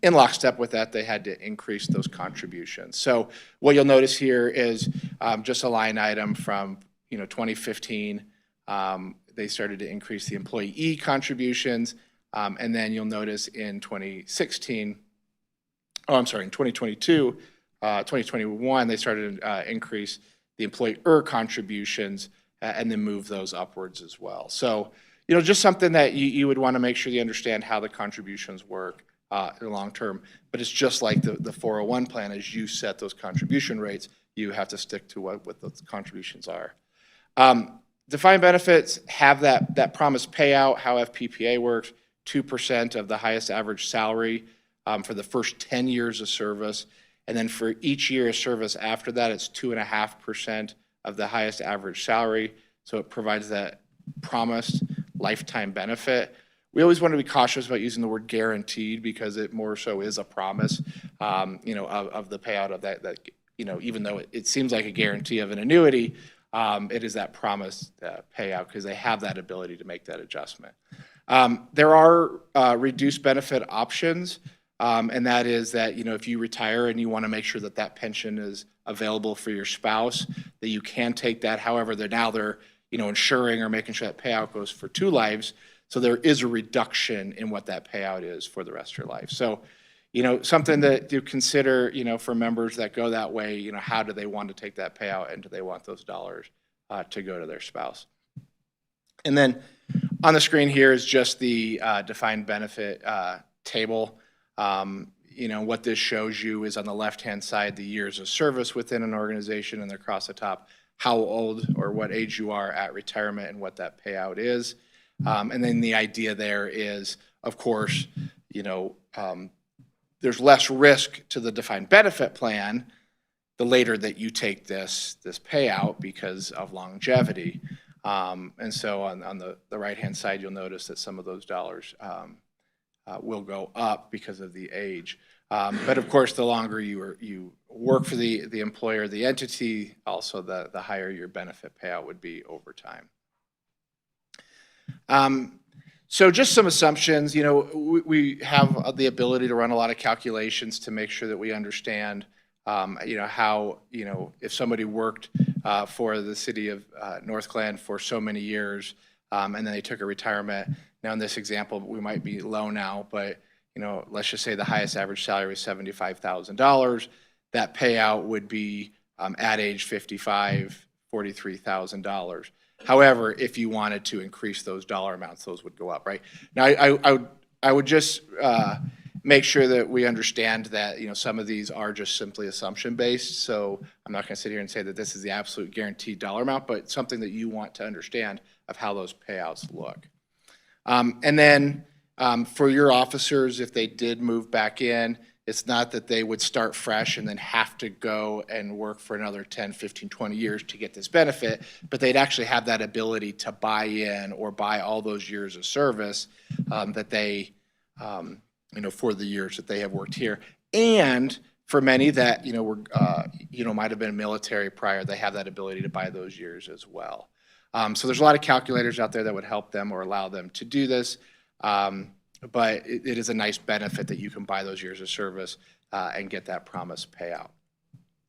In lockstep with that, they had to increase those contributions. So what you'll notice here is just a line item from 2015. They started to increase the employee contributions, and then you'll notice in 2016, in 2022, 2021, they started to increase the employer contributions and then move those upwards as well. So, just something that you would want to make sure you understand how the contributions work in the long term. But it's just like the 401 plan. As you set those contribution rates, you have to stick to what those contributions are. Defined benefits have that promised payout. How FPPA works, 2% of the highest average salary for the first 10 years of service. And then for each year of service after that, it's 2.5% of the highest average salary. So it provides that promised lifetime benefit. We always want to be cautious about using the word guaranteed, because it more so is a promise, of the payout of that, even though it seems like a guarantee of an annuity, it is that promised payout, because they have that ability to make that adjustment. There are reduced benefit options, and that is that, if you retire and you want to make sure that that pension is available for your spouse, that you can take that. However, they're ensuring or making sure that payout goes for 2 lives. So there is a reduction in what that payout is for the rest of your life. So, something that you consider, for members that go that way, how do they want to take that payout, and do they want those dollars to go to their spouse? And then on the screen here is just the defined benefit table. What this shows you is on the left-hand side, the years of service within an organization, and across the top, how old or what age you are at retirement and what that payout is. And then the idea there is, of course, there's less risk to the defined benefit plan the later that you take this payout because of longevity. And so on the right-hand side, you'll notice that some of those dollars will go up because of the age. But of course, the longer you work for the employer, the entity, also the higher your benefit payout would be over time. So just some assumptions. We have the ability to run a lot of calculations to make sure that we understand, how, if somebody worked for the city of Northglenn for so many years, and then they took a retirement. Now in this example, we might be low now, but let's just say the highest average salary was $75,000. That payout would be at age 55, $43,000. However, if you wanted to increase those dollar amounts, those would go up, right? Now, I would just make sure that we understand that, some of these are just simply assumption-based. So I'm not going to sit here and say that this is the absolute guaranteed dollar amount, but something that you want to understand of how those payouts look. And then For your officers, if they did move back in, it's not that they would start fresh and then have to go and work for another 10, 15, 20 years to get this benefit, but they'd actually have that ability to buy in or buy all those years of service that they, for the years that they have worked here. And for many that, were, might have been military prior, they have that ability to buy those years as well. So there's a lot of calculators out there that would help them or allow them to do this. But it is a nice benefit that you can buy those years of service and get that promised payout.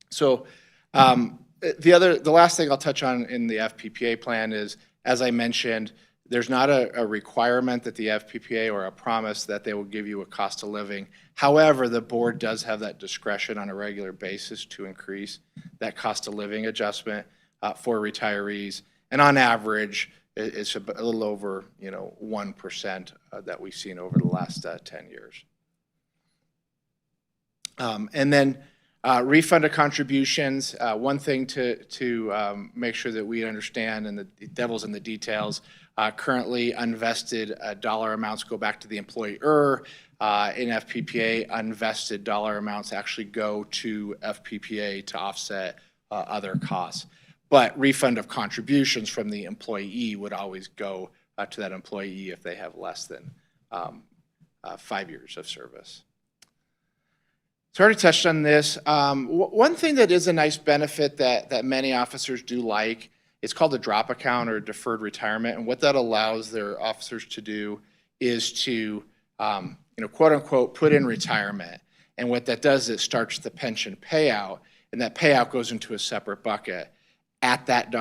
So the last thing I'll touch on in the FPPA plan is, as I mentioned, there's not a requirement that the FPPA or a promise that they will give you a cost of living. However, the board does have that discretion on a regular basis to increase that cost of living adjustment for retirees. And on average, it's a little over, 1% that we've seen over the last 10 years. And then refund of contributions. One thing to make sure that we understand, and the devil's in the details, currently unvested dollar amounts go back to the employer. In FPPA, unvested dollar amounts actually go to FPPA to offset other costs. But refund of contributions from the employee would always go to that employee if they have less than 5 years of service. So I already touched on this. One thing that is a nice benefit that many officers do like, it's called a drop account or deferred retirement. And what that allows their officers to do is to, quote unquote, put in retirement. And what that does is it starts the pension payout, and that payout goes into a separate bucket at that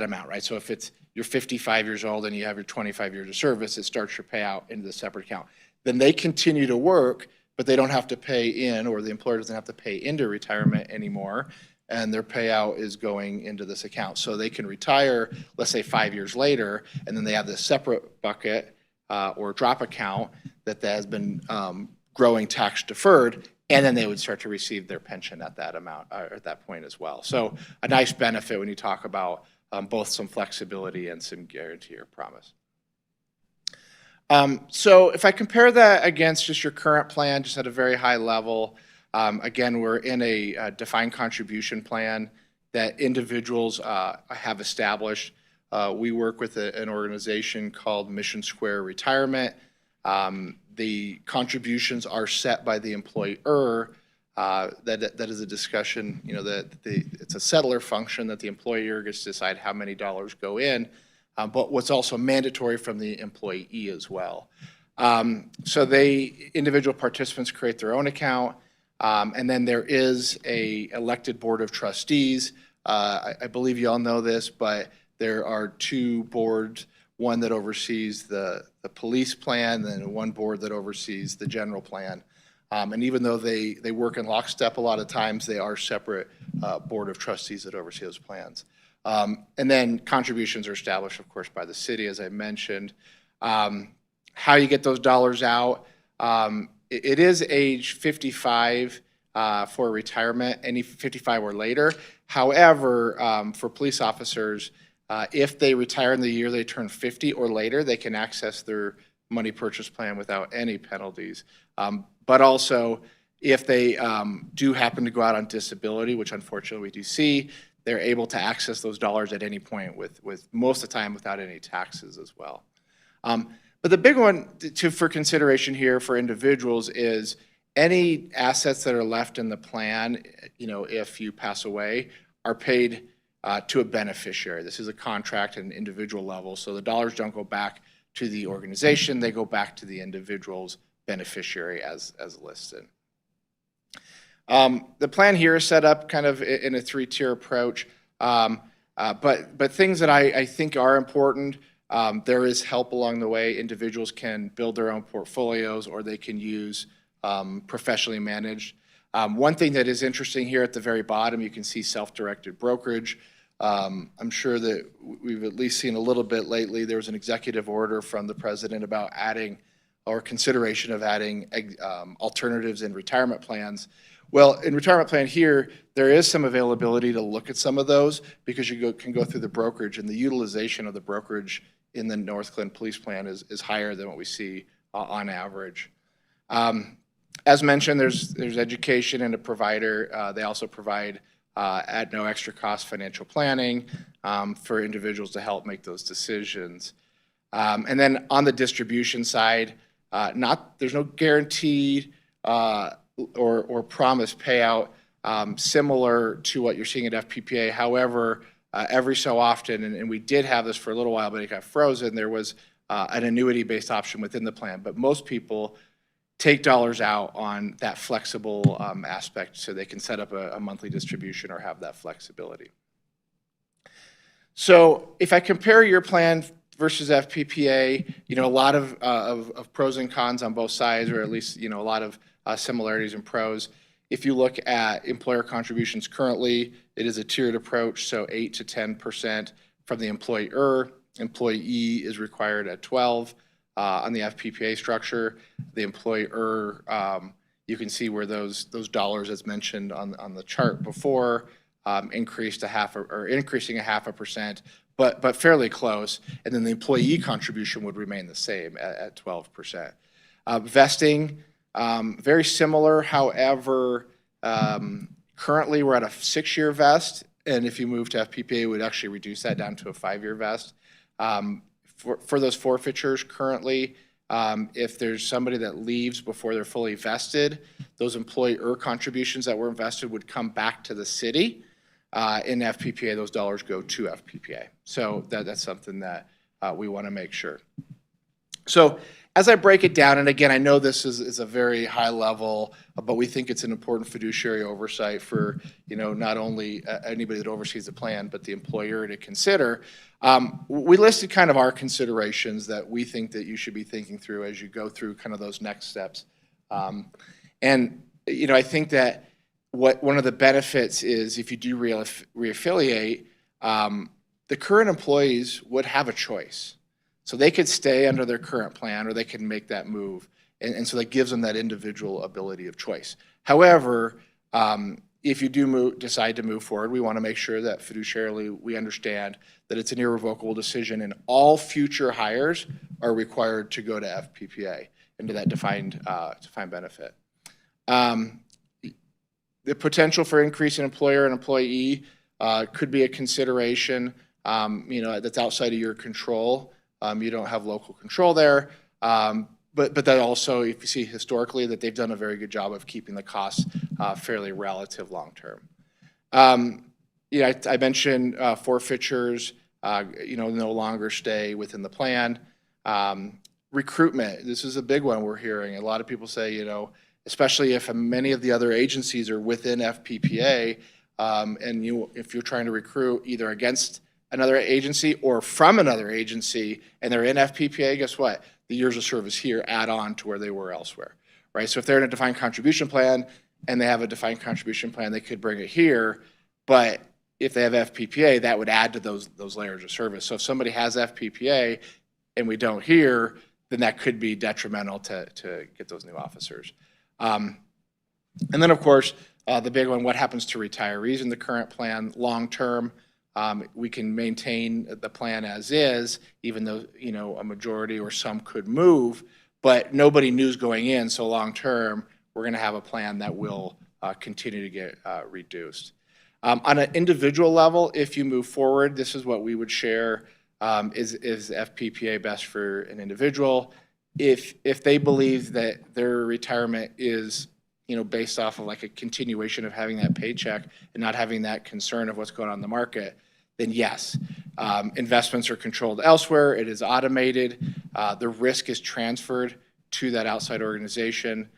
amount, right? So if you're 55 years old and you have your 25 years of service, it starts your payout into the separate account. Then they continue to work, but they don't have to pay in, or the employer doesn't have to pay into retirement anymore, and their payout is going into this account. So they can retire, let's say 5 years later, and then they have this separate bucket or drop account that has been growing tax deferred, and then they would start to receive their pension at that amount, or at that point as well. So a nice benefit when you talk about both some flexibility and some guarantee or promise. So if I compare that against just your current plan, just at a very high level, again, we're in a defined contribution plan that individuals have established. We work with an organization called Mission Square Retirement. The contributions are set by the employer. That is a discussion, it's a settler function that the employer gets to decide how many dollars go in, but what's also mandatory from the employee as well. So individual participants create their own account, and then there is a elected board of trustees. I believe you all know this, but there are two boards, one that oversees the police plan, and one board that oversees the general plan. And even though they work in lockstep a lot of times, they are separate board of trustees that oversee those plans. And then contributions are established, of course, by the city, as I mentioned. How you get those dollars out, it is age 55 for retirement, any 55 or later. However, for police officers, if they retire in the year they turn 50 or later, they can access their money purchase plan without any penalties. But also, if they do happen to go out on disability, which unfortunately we do see, they're able to access those dollars at any point with most of the time without any taxes as well. But the big one for consideration here for individuals is any assets that are left in the plan, if you pass away, are paid to a beneficiary. This is a contract at an individual level, so the dollars don't go back to the organization, they go back to the individual's beneficiary as listed. The plan here is set up kind of in a three-tier approach, but things that I think are important, there is help along the way. Individuals can build their own portfolios, or they can use professionally managed. One thing that is interesting here at the very bottom, you can see self-directed brokerage. I'm sure that we've at least seen a little bit lately. There was an executive order from the president about adding, or consideration of adding, alternatives in retirement plans. Well, in retirement plan here, there is some availability to look at some of those because you can go through the brokerage, and the utilization of the brokerage in the Northglenn Police Plan is higher than what we see on average. As mentioned, there's education and a provider. They also provide at no extra cost financial planning for individuals to help make those decisions. And then on the distribution side, there's no guaranteed or promised payout similar to what you're seeing at FPPA. However, every so often, and we did have this for a little while, but it got frozen, there was an annuity-based option within the plan. But most people take dollars out on that flexible aspect so they can set up a monthly distribution or have that flexibility. So if I compare your plan versus FPPA, a lot of pros and cons on both sides, or at least, a lot of similarities and pros. If you look at employer contributions currently, it is a tiered approach, so 8 to 10% from the employer. Employee is required at 12 on the FPPA structure. The employer, you can see where those dollars, as mentioned on the chart before, increasing 0.5%, but fairly close. And then the employee contribution would remain the same at 12%. Vesting, very similar. However, currently we're at a 6-year vest, and if you move to FPPA, it would actually reduce that down to a 5-year vest. For those forfeitures currently, if there's somebody that leaves before they're fully vested, those employer contributions that were invested would come back to the city. In FPPA, those dollars go to FPPA. So that's something that we want to make sure. So as I break it down, and again, I know this is a very high level, but we think it's an important fiduciary oversight for, not only anybody that oversees the plan, but the employer to consider. We listed kind of our considerations that we think that you should be thinking through as you go through kind of those next steps. And, I think that one of the benefits is if you do reaffiliate, the current employees would have a choice. So they could stay under their current plan or they can make that move. And so that gives them that individual ability of choice. However, if you do decide to move forward, we want to make sure that fiduciarily we understand that it's an irrevocable decision and all future hires are required to go to FPPA into that defined benefit. The potential for increase in employer and employee could be a consideration, that's outside of your control. You don't have local control there. But that also, if you see historically, that they've done a very good job of keeping the costs fairly relative long term. I mentioned forfeitures, no longer stay within the plan. Recruitment, this is a big one we're hearing. A lot of people say, especially if many of the other agencies are within FPPA, and if you're trying to recruit either against another agency or from another agency and they're in FPPA, guess what? The years of service here add on to where they were elsewhere, right? So if they're in a defined contribution plan and they have a defined contribution plan, they could bring it here, but if they have FPPA, that would add to those layers of service. So if somebody has FPPA and we don't here, then that could be detrimental to get those new officers. And then, of course, the big one, what happens to retirees in the current plan long term? We can maintain the plan as is, even though, a majority or some could move, but nobody knew going in, so long term, we're going to have a plan that will continue to get reduced. On an individual level, if you move forward, this is what we would share, is FPPA best for an individual? If they believe that their retirement is based off of like a continuation of having that paycheck and not having that concern of what's going on in the market, then yes. Investments are controlled elsewhere. It is automated. The risk is transferred to that outside organization.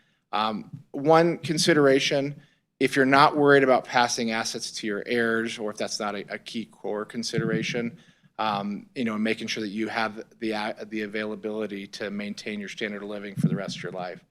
One consideration, if you're not worried about passing assets to your heirs, or if that's not a key core consideration, making sure that you have the availability to maintain your standard of living for the rest of your life.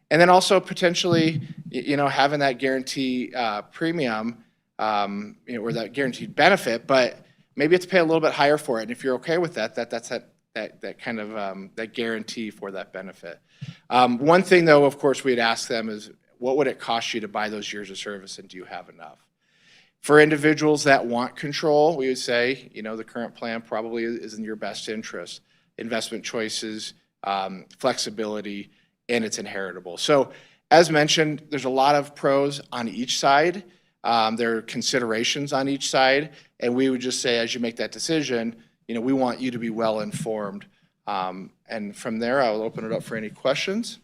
And then also potentially, having that guarantee premium, or that guaranteed benefit, but maybe it's pay a little bit higher for it. And if you're okay with that that's that kind of that guarantee for that benefit. One thing though, of course, we'd ask them is, what would it cost you to buy those years of service, and do you have enough? For individuals that want control, we would say, the current plan probably is in your best interest. Investment choices, flexibility, and it's inheritable. So as mentioned, there's a lot of pros on each side. There are considerations on each side, and we would just say, as you make that decision, we want you to be well-informed. And from there, I will open it up for any questions.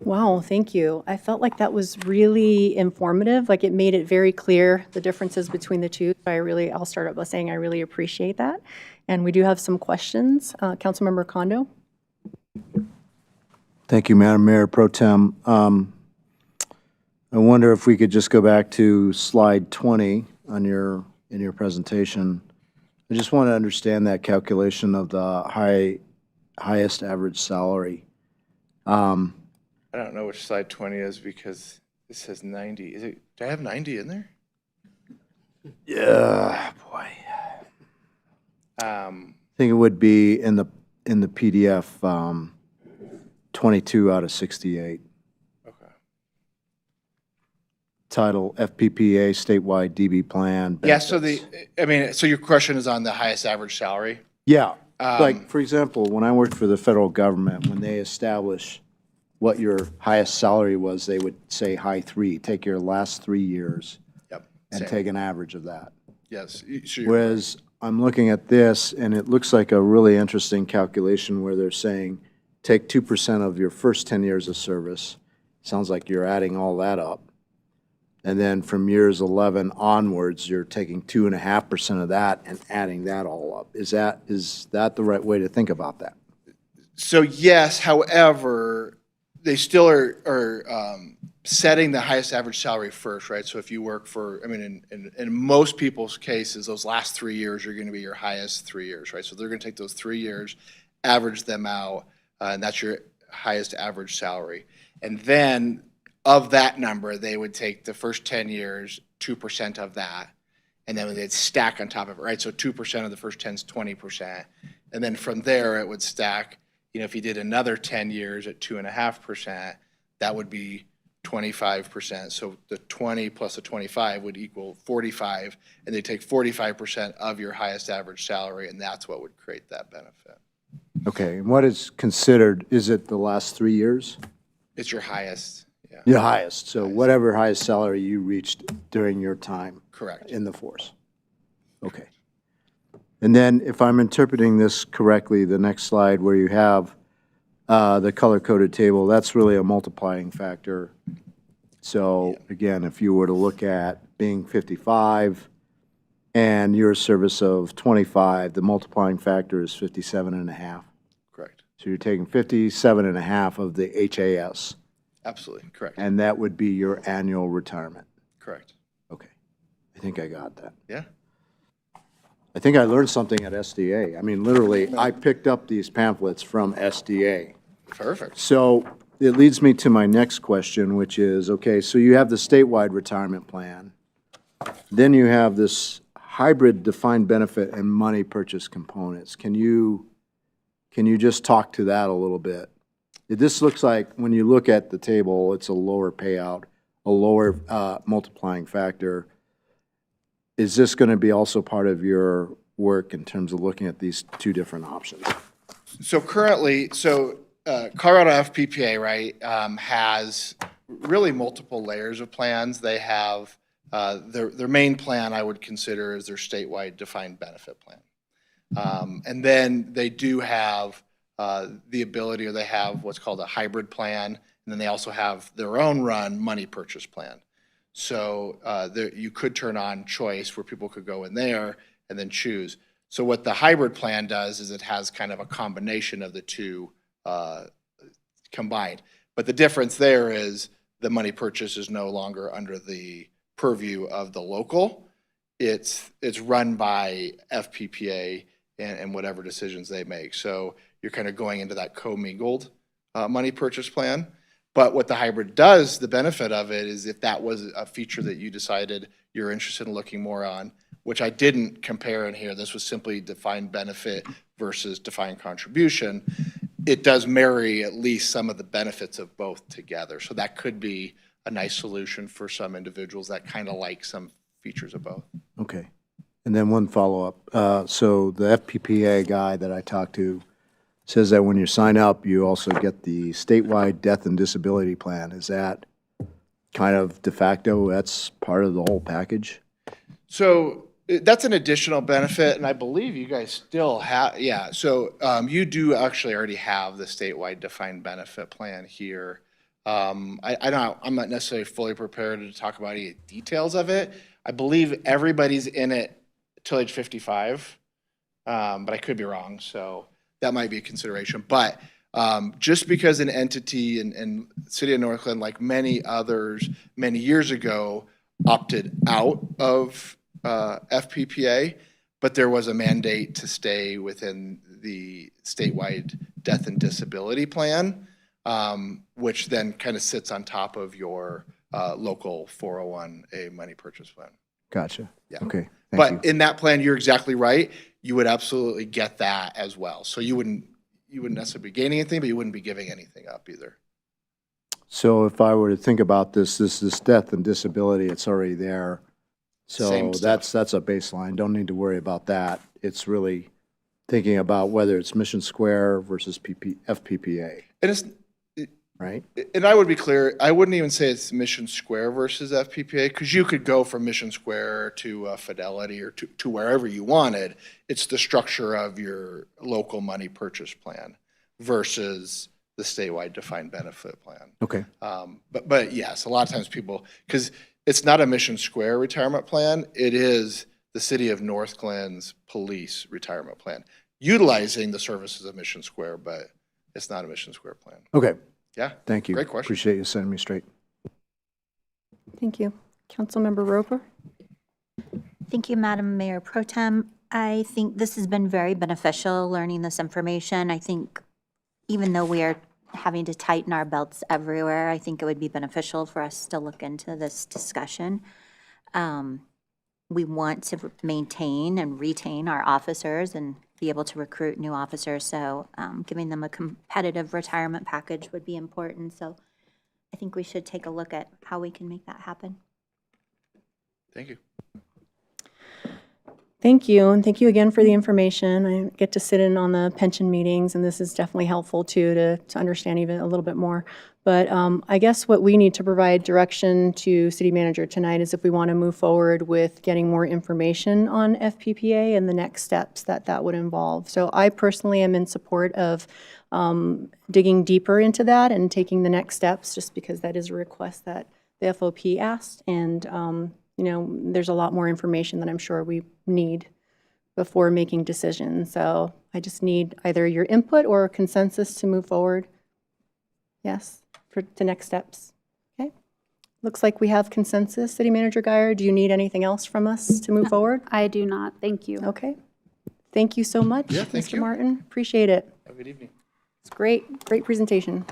Wow, thank you. I felt like that was really informative. Like it made it very clear the differences between the two. I'll start out by saying I really appreciate that. And we do have some questions. Councilmember Kondo. Thank you, Madam Mayor Pro Tem. I wonder if we could just go back to slide 20 in your presentation. I just want to understand that calculation of the highest average salary. I don't know which slide 20 is because it says 90. Do I have 90 in there? Yeah, boy. I think it would be in the PDF, 22 out of 68. Okay. Title FPPA statewide DB plan. Yeah, so benefits. so your question is on the highest average salary? Yeah, like, for example, when I worked for the federal government, when they establish what your highest salary was, they would say high 3, take your last 3 years. Yep. And Same. take an average of that. Yes. So Whereas I'm looking at this, and it looks like a really interesting calculation where they're saying, take 2% of your first 10 years of service. Sounds like you're adding all that up. And then from years 11 onwards, you're taking 2.5% of that and adding that all up. Is that the right way to think about that? So yes, however, they still are setting the highest average salary first, right? So if you work for, in most people's cases, those last 3 years are going to be your highest 3 years, right? So they're going to take those 3 years, average them out, and that's your highest average salary. And then of that number, they would take the first 10 years, 2% of that, and then they'd stack on top of it, right? So 2% of the first 10 is 20%. And then from there, it would stack. If you did another 10 years at 2.5%, that would be 25%. So the 20 plus the 25 would equal 45, and they take 45% of your highest average salary, and that's what would create that benefit. Okay, and what is considered, is it the last 3 years? It's your highest, yeah. Your highest, so whatever highest salary you reached during your time. Correct. In the force. Okay. And then if I'm interpreting this correctly, the next slide where you have the color-coded table, that's really a multiplying factor. So again, if you were to look at being 55 and your service of 25, the multiplying factor is 57.5. Correct. So you're taking 57.5 of the HAS. Absolutely, correct. And that would be your annual retirement. Correct. Okay. I think I got that. Yeah. I think I learned something at SDA. Literally, I picked up these pamphlets from SDA. Perfect. So it leads me to my next question, which is, okay, so you have the statewide retirement plan. Then you have this hybrid defined benefit and money purchase components. Can you just talk to that a little bit? This looks like, when you look at the table, it's a lower payout, a lower multiplying factor. Is this going to be also part of your work in terms of looking at these two different options? So currently, Colorado FPPA, right, has really multiple layers of plans. They have their main plan, I would consider, is their statewide defined benefit plan. And then they do have the ability, or they have what's called a hybrid plan, and then they also have their own run money purchase plan. So you could turn on choice where people could go in there and then choose. So what the hybrid plan does is it has kind of a combination of the two combined. But the difference there is the money purchase is no longer under the purview of the local. It's run by FPPA and whatever decisions they make. So you're kind of going into that commingled money purchase plan. But what the hybrid does, the benefit of it is if that was a feature that you decided you're interested in looking more on, which I didn't compare in here, this was simply defined benefit versus defined contribution, it does marry at least some of the benefits of both together. So that could be a nice solution for some individuals that kind of like some features of both. Okay. And then one follow-up. So the FPPA guy that I talked to says that when you sign up, you also get the statewide death and disability plan. Is that kind of de facto, that's part of the whole package? So that's an additional benefit, and I believe you guys still have, yeah. So you do actually already have the statewide defined benefit plan here. I'm not necessarily fully prepared to talk about any details of it. I believe everybody's in it till age 55, but I could be wrong, so that might be a consideration. But just because an entity in City of Northglenn, like many others, many years ago, opted out of FPPA, but there was a mandate to stay within the statewide death and disability plan, which then kind of sits on top of your local 401A money purchase plan. Gotcha. Yeah. Okay, thank you. But in that plan, you're exactly right. You would absolutely get that as well. So you wouldn't necessarily be gaining anything, but you wouldn't be giving anything up either. So if I were to think about this death and disability, it's already there. So Same stuff. that's a baseline. Don't need to worry about that. It's really thinking about whether it's Mission Square versus FPPA, And it's, right? and I would be clear, I wouldn't even say it's Mission Square versus FPPA, because you could go from Mission Square to Fidelity or to wherever you wanted. It's the structure of your local money purchase plan versus the statewide defined benefit plan. Okay. But yes, a lot of times people, because it's not a Mission Square retirement plan, it is the City of Northglenn's police retirement plan, utilizing the services of Mission Square, but it's not a Mission Square plan. Okay. Yeah. Thank you. Great question. Appreciate you setting me straight. Thank you. Councilmember Roper? Thank you, Madam Mayor Pro Tem. I think this has been very beneficial, learning this information. I think even though we are having to tighten our belts everywhere, I think it would be beneficial for us to look into this discussion. We want to maintain and retain our officers and be able to recruit new officers, so giving them a competitive retirement package would be important. So I think we should take a look at how we can make that happen. Thank you. Thank you, and thank you again for the information. I get to sit in on the pension meetings, and this is definitely helpful too to understand even a little bit more. But I guess what we need to provide direction to City Manager tonight is if we want to move forward with getting more information on FPPA and the next steps that would involve. So I personally am in support of digging deeper into that and taking the next steps, just because that is a request that the FOP asked, and you know, there's a lot more information that I'm sure we need before making decisions. So I just need either your input or consensus to move forward. Yes, to next steps. Okay. Looks like we have consensus. City Manager Guyer, do you need anything else from us to move forward? I do not. Thank you. Okay. Thank you so much, Yeah, thank Mr. you. Martin. Appreciate it. Have a good evening. It's great. Great presentation.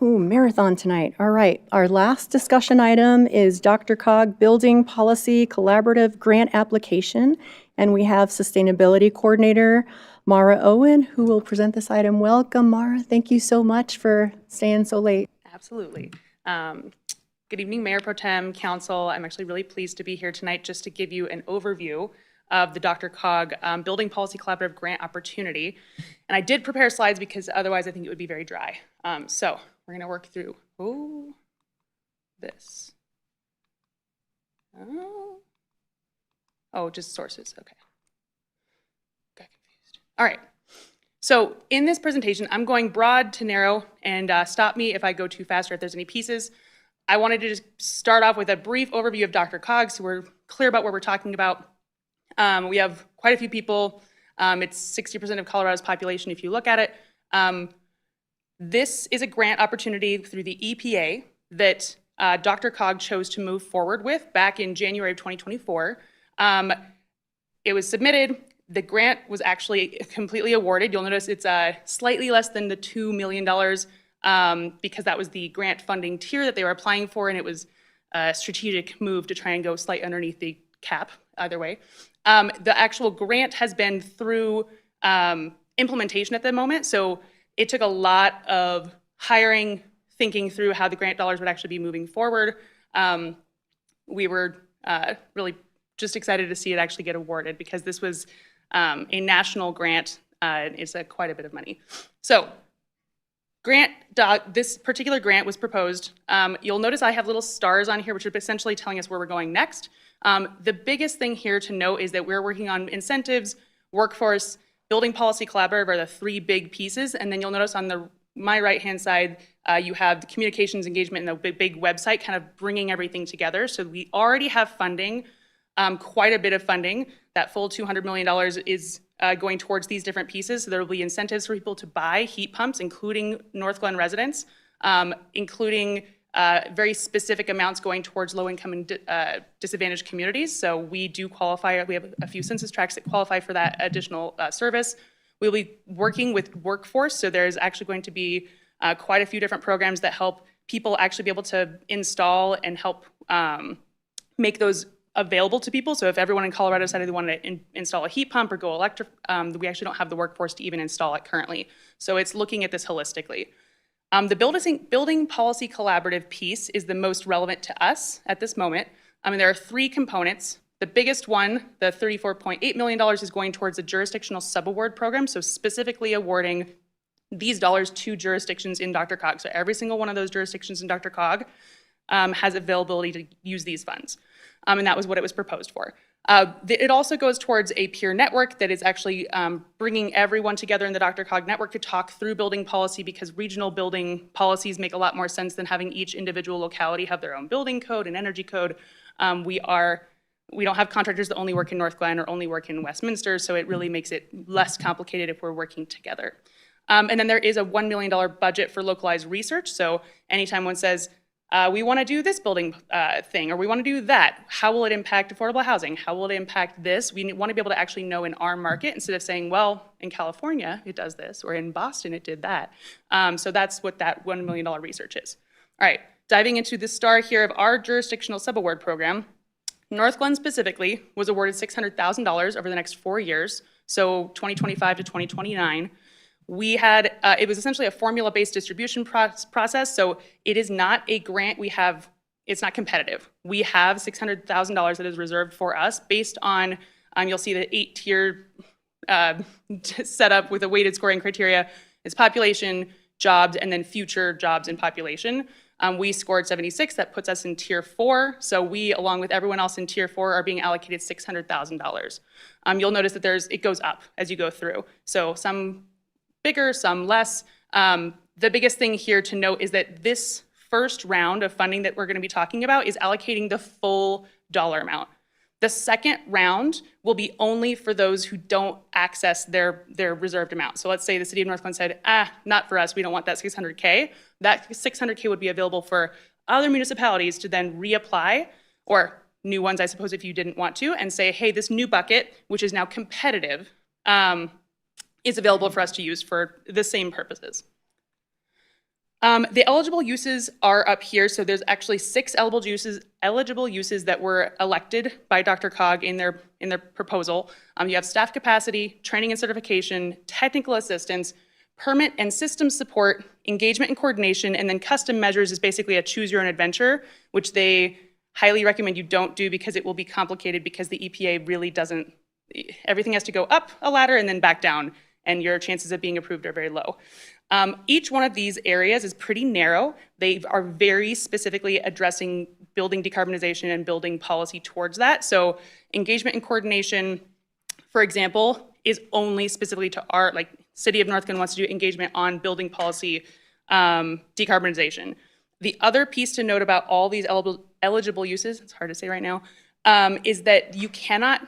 Ooh, marathon tonight. All right. Our last discussion item is DRCOG Building Policy Collaborative Grant Application. And we have Sustainability Coordinator Mara Owen, who will present this item. Welcome, Mara. Thank you so much for staying so late. Absolutely. Good evening, Mayor Pro Tem, Council. I'm actually really pleased to be here tonight just to give you an overview of the DRCOG Building Policy Collaborative Grant Opportunity. And I did prepare slides because otherwise I think it would be very dry. So we're going to work through this. Oh, just sources. Okay. Got confused. All right. So in this presentation, I'm going broad to narrow, and stop me if I go too fast or if there's any pieces. I wanted to just start off with a brief overview of DRCOG so we're clear about what we're talking about. We have quite a few people. It's 60% of Colorado's population if you look at it. This is a grant opportunity through the EPA that DRCOG chose to move forward with back in January of 2024. It was submitted. The grant was actually completely awarded. You'll notice it's slightly less than the $2 million because that was the grant funding tier that they were applying for, and it was a strategic move to try and go slightly underneath the cap, either way. The actual grant has been through implementation at the moment, so it took a lot of hiring, thinking through how the grant dollars would actually be moving forward. We were really just excited to see it actually get awarded because this was a national grant. It's quite a bit of money. So this particular grant was proposed. You'll notice I have little stars on here, which are essentially telling us where we're going next. The biggest thing here to note is that we're working on incentives, workforce, building policy collaborative are the three big pieces. And then you'll notice on my right-hand side, you have the communications engagement and the big website kind of bringing everything together. So we already have funding, quite a bit of funding. That full $200 million is going towards these different pieces. So there will be incentives for people to buy heat pumps, including Northglenn residents, including very specific amounts going towards low-income and disadvantaged communities. So we do qualify. We have a few census tracts that qualify for that additional service. We'll be working with workforce. So there's actually going to be quite a few different programs that help people actually be able to install and help make those available to people. So if everyone in Colorado decided they wanted to install a heat pump or go electric, we actually don't have the workforce to even install it currently. So it's looking at this holistically. The building policy collaborative piece is the most relevant to us at this moment. There are three components. The biggest one, the $34.8 million, is going towards a jurisdictional subaward program, so specifically awarding these dollars to jurisdictions in DRCOG. So every single one of those jurisdictions in DRCOG has availability to use these funds. And that was what it was proposed for. It also goes towards a peer network that is actually bringing everyone together in the DRCOG network to talk through building policy, because regional building policies make a lot more sense than having each individual locality have their own building code and energy code. We don't have contractors that only work in Northglenn or only work in Westminster, so it really makes it less complicated if we're working together. And then there is a $1 million budget for localized research. So anytime one says, we want to do this building thing, or we want to do that, how will it impact affordable housing? How will it impact this? We want to be able to actually know in our market instead of saying, well, in California it does this, or in Boston it did that. So that's what that $1 million research is. All right, diving into the star here of our jurisdictional subaward program, Northglenn specifically was awarded $600,000 over the next 4 years, so 2025 to 2029. We had, it was essentially a formula-based distribution process, so it is not a grant it's not competitive. We have $600,000 that is reserved for us based on, you'll see the 8-tier setup with a weighted scoring criteria. It's population, jobs, and then future jobs and population. We scored 76, that puts us in tier 4. So we, along with everyone else in tier 4, are being allocated $600,000. You'll notice that it goes up as you go through. So some bigger, some less. The biggest thing here to note is that this first round of funding that we're going to be talking about is allocating the full dollar amount. The second round will be only for those who don't access their reserved amount. So let's say the city of Northglenn said, not for us, we don't want that $600K. That $600K would be available for other municipalities to then reapply, or new ones, I suppose, if you didn't want to, and say, hey, this new bucket, which is now competitive, is available for us to use for the same purposes. The eligible uses are up here. So there's actually 6 eligible uses that were elected by DRCOG in their proposal. You have staff capacity, training and certification, technical assistance, permit and system support, engagement and coordination, and then custom measures is basically a choose your own adventure, which they highly recommend you don't do because it will be complicated, because the EPA really doesn't, everything has to go up a ladder and then back down, and your chances of being approved are very low. Each one of these areas is pretty narrow. They are very specifically addressing building decarbonization and building policy towards that. So engagement and coordination, for example, is only specifically to our, City of Northglenn wants to do engagement on building policy decarbonization. The other piece to note about all these eligible uses, it's hard to say right now, is that you cannot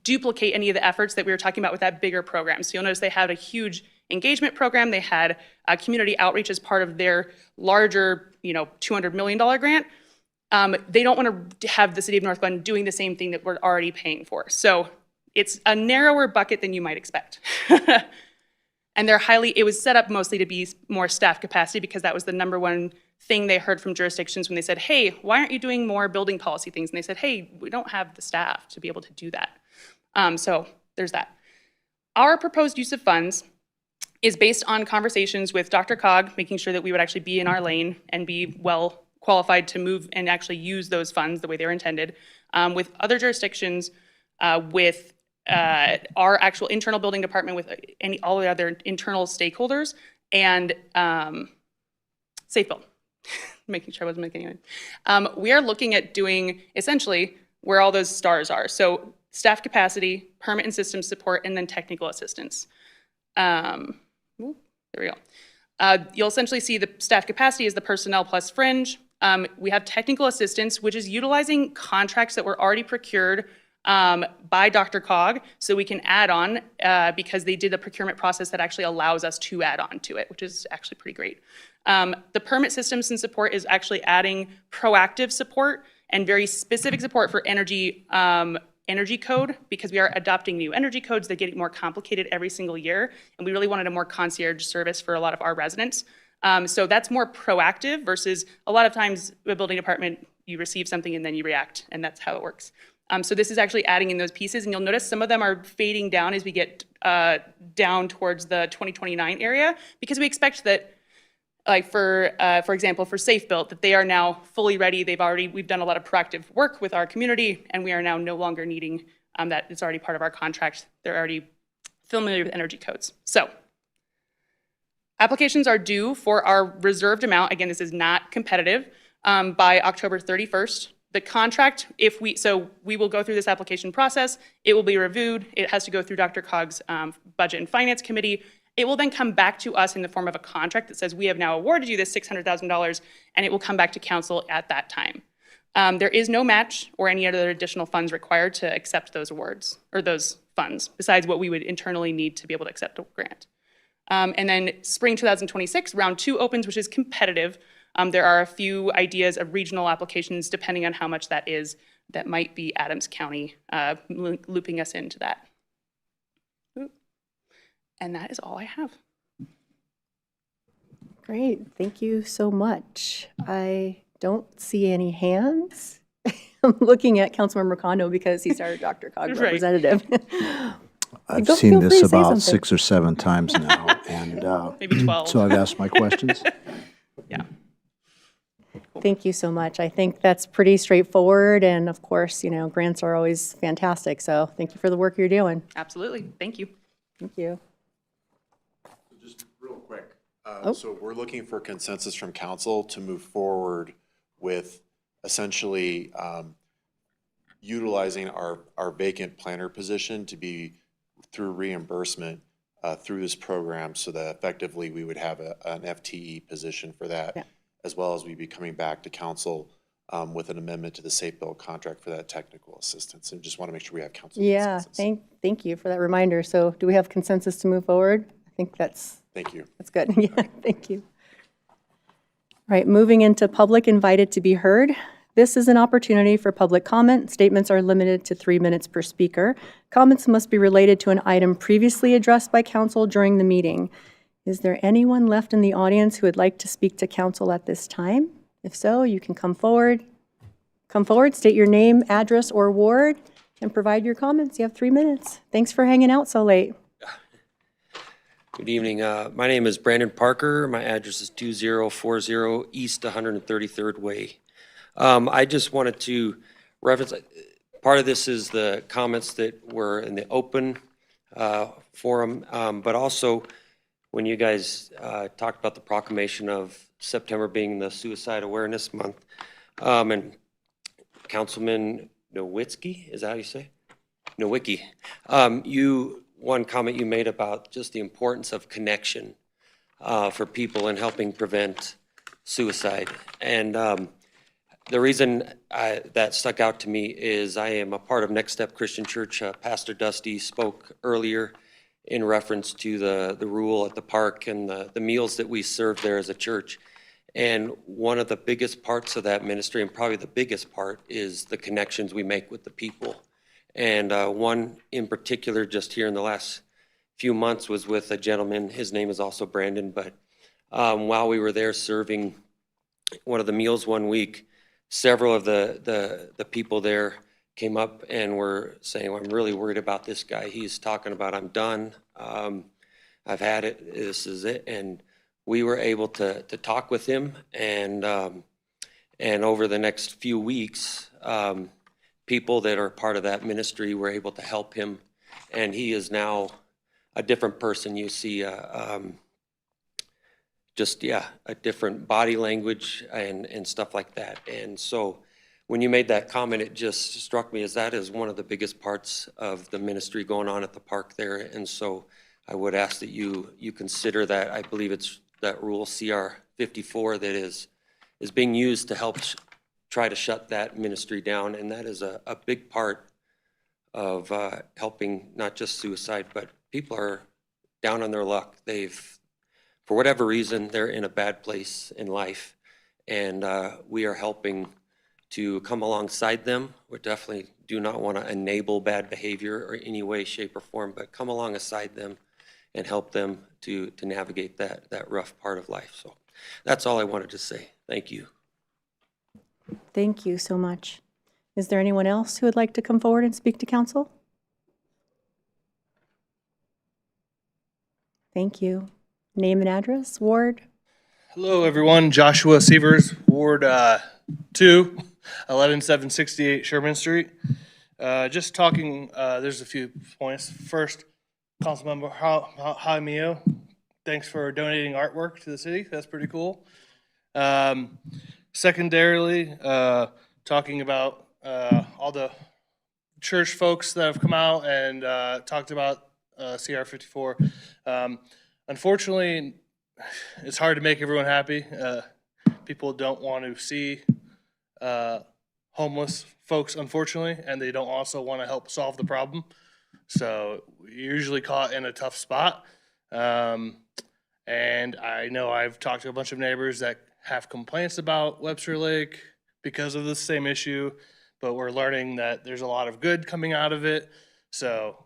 duplicate any of the efforts that we were talking about with that bigger program. So you'll notice they had a huge engagement program. They had community outreach as part of their larger, $200 million grant. They don't want to have the City of Northglenn doing the same thing that we're already paying for. So it's a narrower bucket than you might expect. And it was set up mostly to be more staff capacity, because that was the number one thing they heard from jurisdictions when they said, hey, why aren't you doing more building policy things? And they said, hey, we don't have the staff to be able to do that. So there's that. Our proposed use of funds, is based on conversations with DRCOG, making sure that we would actually be in our lane and be well qualified to move and actually use those funds the way they were intended, with other jurisdictions, with our actual internal building department, with all the other internal stakeholders, and Safe Build, making sure I wasn't making any. We are looking at doing essentially where all those stars are. So staff capacity, permit and system support, and then technical assistance. There we go. You'll essentially see the staff capacity is the personnel plus fringe. We have technical assistance, which is utilizing contracts that were already procured by DRCOG, so we can add on because they did a procurement process that actually allows us to add on to it, which is actually pretty great. The permit systems and support is actually adding proactive support and very specific support for energy code, because we are adopting new energy codes that get more complicated every single year, and we really wanted a more concierge service for a lot of our residents. So that's more proactive versus a lot of times the building department, you receive something and then you react, and that's how it works. So this is actually adding in those pieces, and you'll notice some of them are fading down as we get down towards the 2029 area, because we expect that, like for example, for Safe Built, that they are now fully ready. We've done a lot of proactive work with our community, and we are now no longer needing that. It's already part of our contract. They're already familiar with energy codes. So applications are due for our reserved amount. Again, this is not competitive, by October 31st. The contract, we will go through this application process. It will be reviewed. It has to go through DRCOG's Budget and Finance Committee. It will then come back to us in the form of a contract that says we have now awarded you this $600,000, and it will come back to council at that time. There is no match or any other additional funds required to accept those awards or those funds, besides what we would internally need to be able to accept a grant. And then spring 2026, round 2 opens, which is competitive. There are a few ideas of regional applications, depending on how much that is, that might be Adams County looping us into that. And that is all I have. Great, thank you so much. I don't see any hands. I'm looking at Councilmember Kondo because he's our DRCOG Right. representative. I've Feel seen free this to say about something. 6 or 7 times now, and Maybe 12. so I've asked my questions. Yeah. Thank you so much. I think that's pretty straightforward, and of course, grants are always fantastic, so thank you for the work you're doing. Absolutely. Thank you. Thank you. Just real quick. Oh. So we're looking for consensus from council to move forward with essentially utilizing our vacant planner position to be through reimbursement through this program, so that effectively we would have an FTE position for that, Yeah. as well as we'd be coming back to council with an amendment to the Safe Build contract for that technical assistance. And just want to make sure we have council Yeah, consensus. thank you for that reminder. So do we have consensus to move forward? I think that's Thank you. good. Yeah, thank you. All right, moving into public invited to be heard. This is an opportunity for public comment. Statements are limited to 3 minutes per speaker. Comments must be related to an item previously addressed by council during the meeting. Is there anyone left in the audience who would like to speak to council at this time? If so, you can come forward. Come forward, state your name, address, or ward, and provide your comments. You have 3 minutes. Thanks for hanging out so late. Good evening. My name is Brandon Parker. My address is 2040 East 133rd Way. I just wanted to reference, part of this is the comments that were in the open forum, but also when you guys talked about the proclamation of September being the Suicide Awareness Month, and Councilman Nowitzki, is that how you say? Nowicki. One comment you made about just the importance of connection for people in helping prevent suicide. And the reason that stuck out to me is I am a part of Next Step Christian Church. Pastor Dusty spoke earlier in reference to the rule at the park and the meals that we serve there as a church. And one of the biggest parts of that ministry, and probably the biggest part, is the connections we make with the people. And one in particular, just here in the last few months, was with a gentleman. His name is also Brandon, but while we were there serving one of the meals one week, several of the people there came up and were saying, well, I'm really worried about this guy. He's talking about, I'm done. I've had it, this is it. And we were able to talk with him, and over the next few weeks, people that are part of that ministry were able to help him, and he is now a different person. You see just, yeah, a different body language and stuff like that. And so when you made that comment, it just struck me as that is one of the biggest parts of the ministry going on at the park there. And so I would ask that you consider that. I believe it's that rule CR 54 that is being used to help try to shut that ministry down. And that is a big part of helping not just suicide, but people are down on their luck. For whatever reason, they're in a bad place in life, and we are helping to come alongside them. We definitely do not want to enable bad behavior or any way, shape, or form, but come alongside them and help them to navigate that rough part of life. So that's all I wanted to say. Thank you. Thank you so much. Is there anyone else who would like to come forward and speak to council? Thank you. Name and address, ward. Hello, everyone. Joshua Sievers, Ward 2, 11768 Sherman Street. Just talking, there's a few points. First, Councilmember Jaimeo, thanks for donating artwork to the city. That's pretty cool. Secondarily, talking about all the church folks that have come out and talked about CR 54. Unfortunately, it's hard to make everyone happy. People don't want to see homeless folks, unfortunately, and they don't also want to help solve the problem. So you're usually caught in a tough spot. And I know I've talked to a bunch of neighbors that have complaints about Webster Lake because of the same issue, but we're learning that there's a lot of good coming out of it. So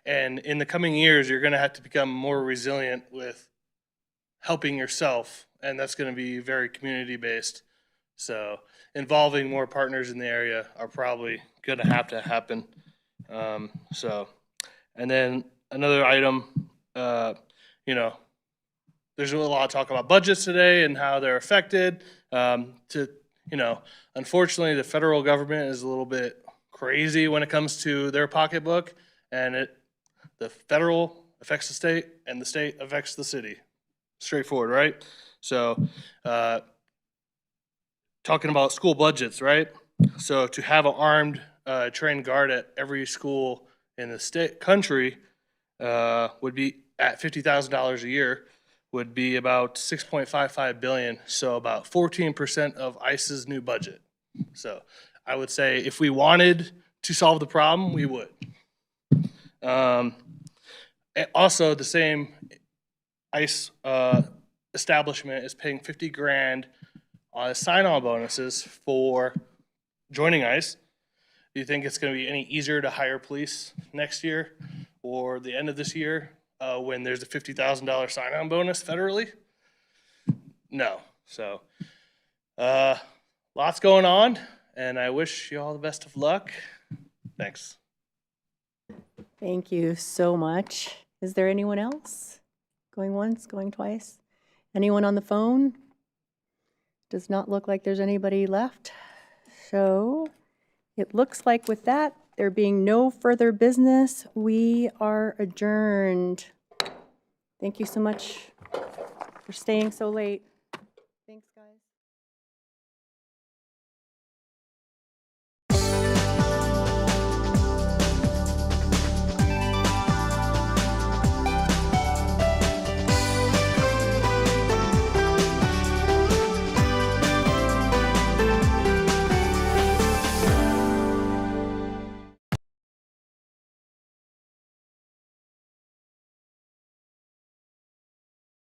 and in the coming years, you're going to have to become more resilient with helping yourself, and that's going to be very community-based. So involving more partners in the area are probably going to happen. And then another item, there's a lot of talk about budgets today and how they're affected. Unfortunately, the federal government is a little bit crazy when it comes to their pocketbook, and the federal affects the state, and the state affects the city. Straightforward, right? So, talking about school budgets, right? So to have an armed, trained guard at every school in the country would be at $50,000 a year, would be about $6.55 billion. So about 14% of ICE's new budget. So I would say if we wanted to solve the problem, we would. Also, the same ICE establishment is paying $50,000 on sign-on bonuses for joining ICE. Do you think it's going to be any easier to hire police next year or the end of this year when there's a $50,000 sign-on bonus federally? No. So, lots going on, and I wish you all the best of luck. Thanks. Thank you so much. Is there anyone else? Going once, going twice? Anyone on the phone? Does not look like there's anybody left. So it looks like with that, there being no further business, we are adjourned. Thank you so much for staying so late.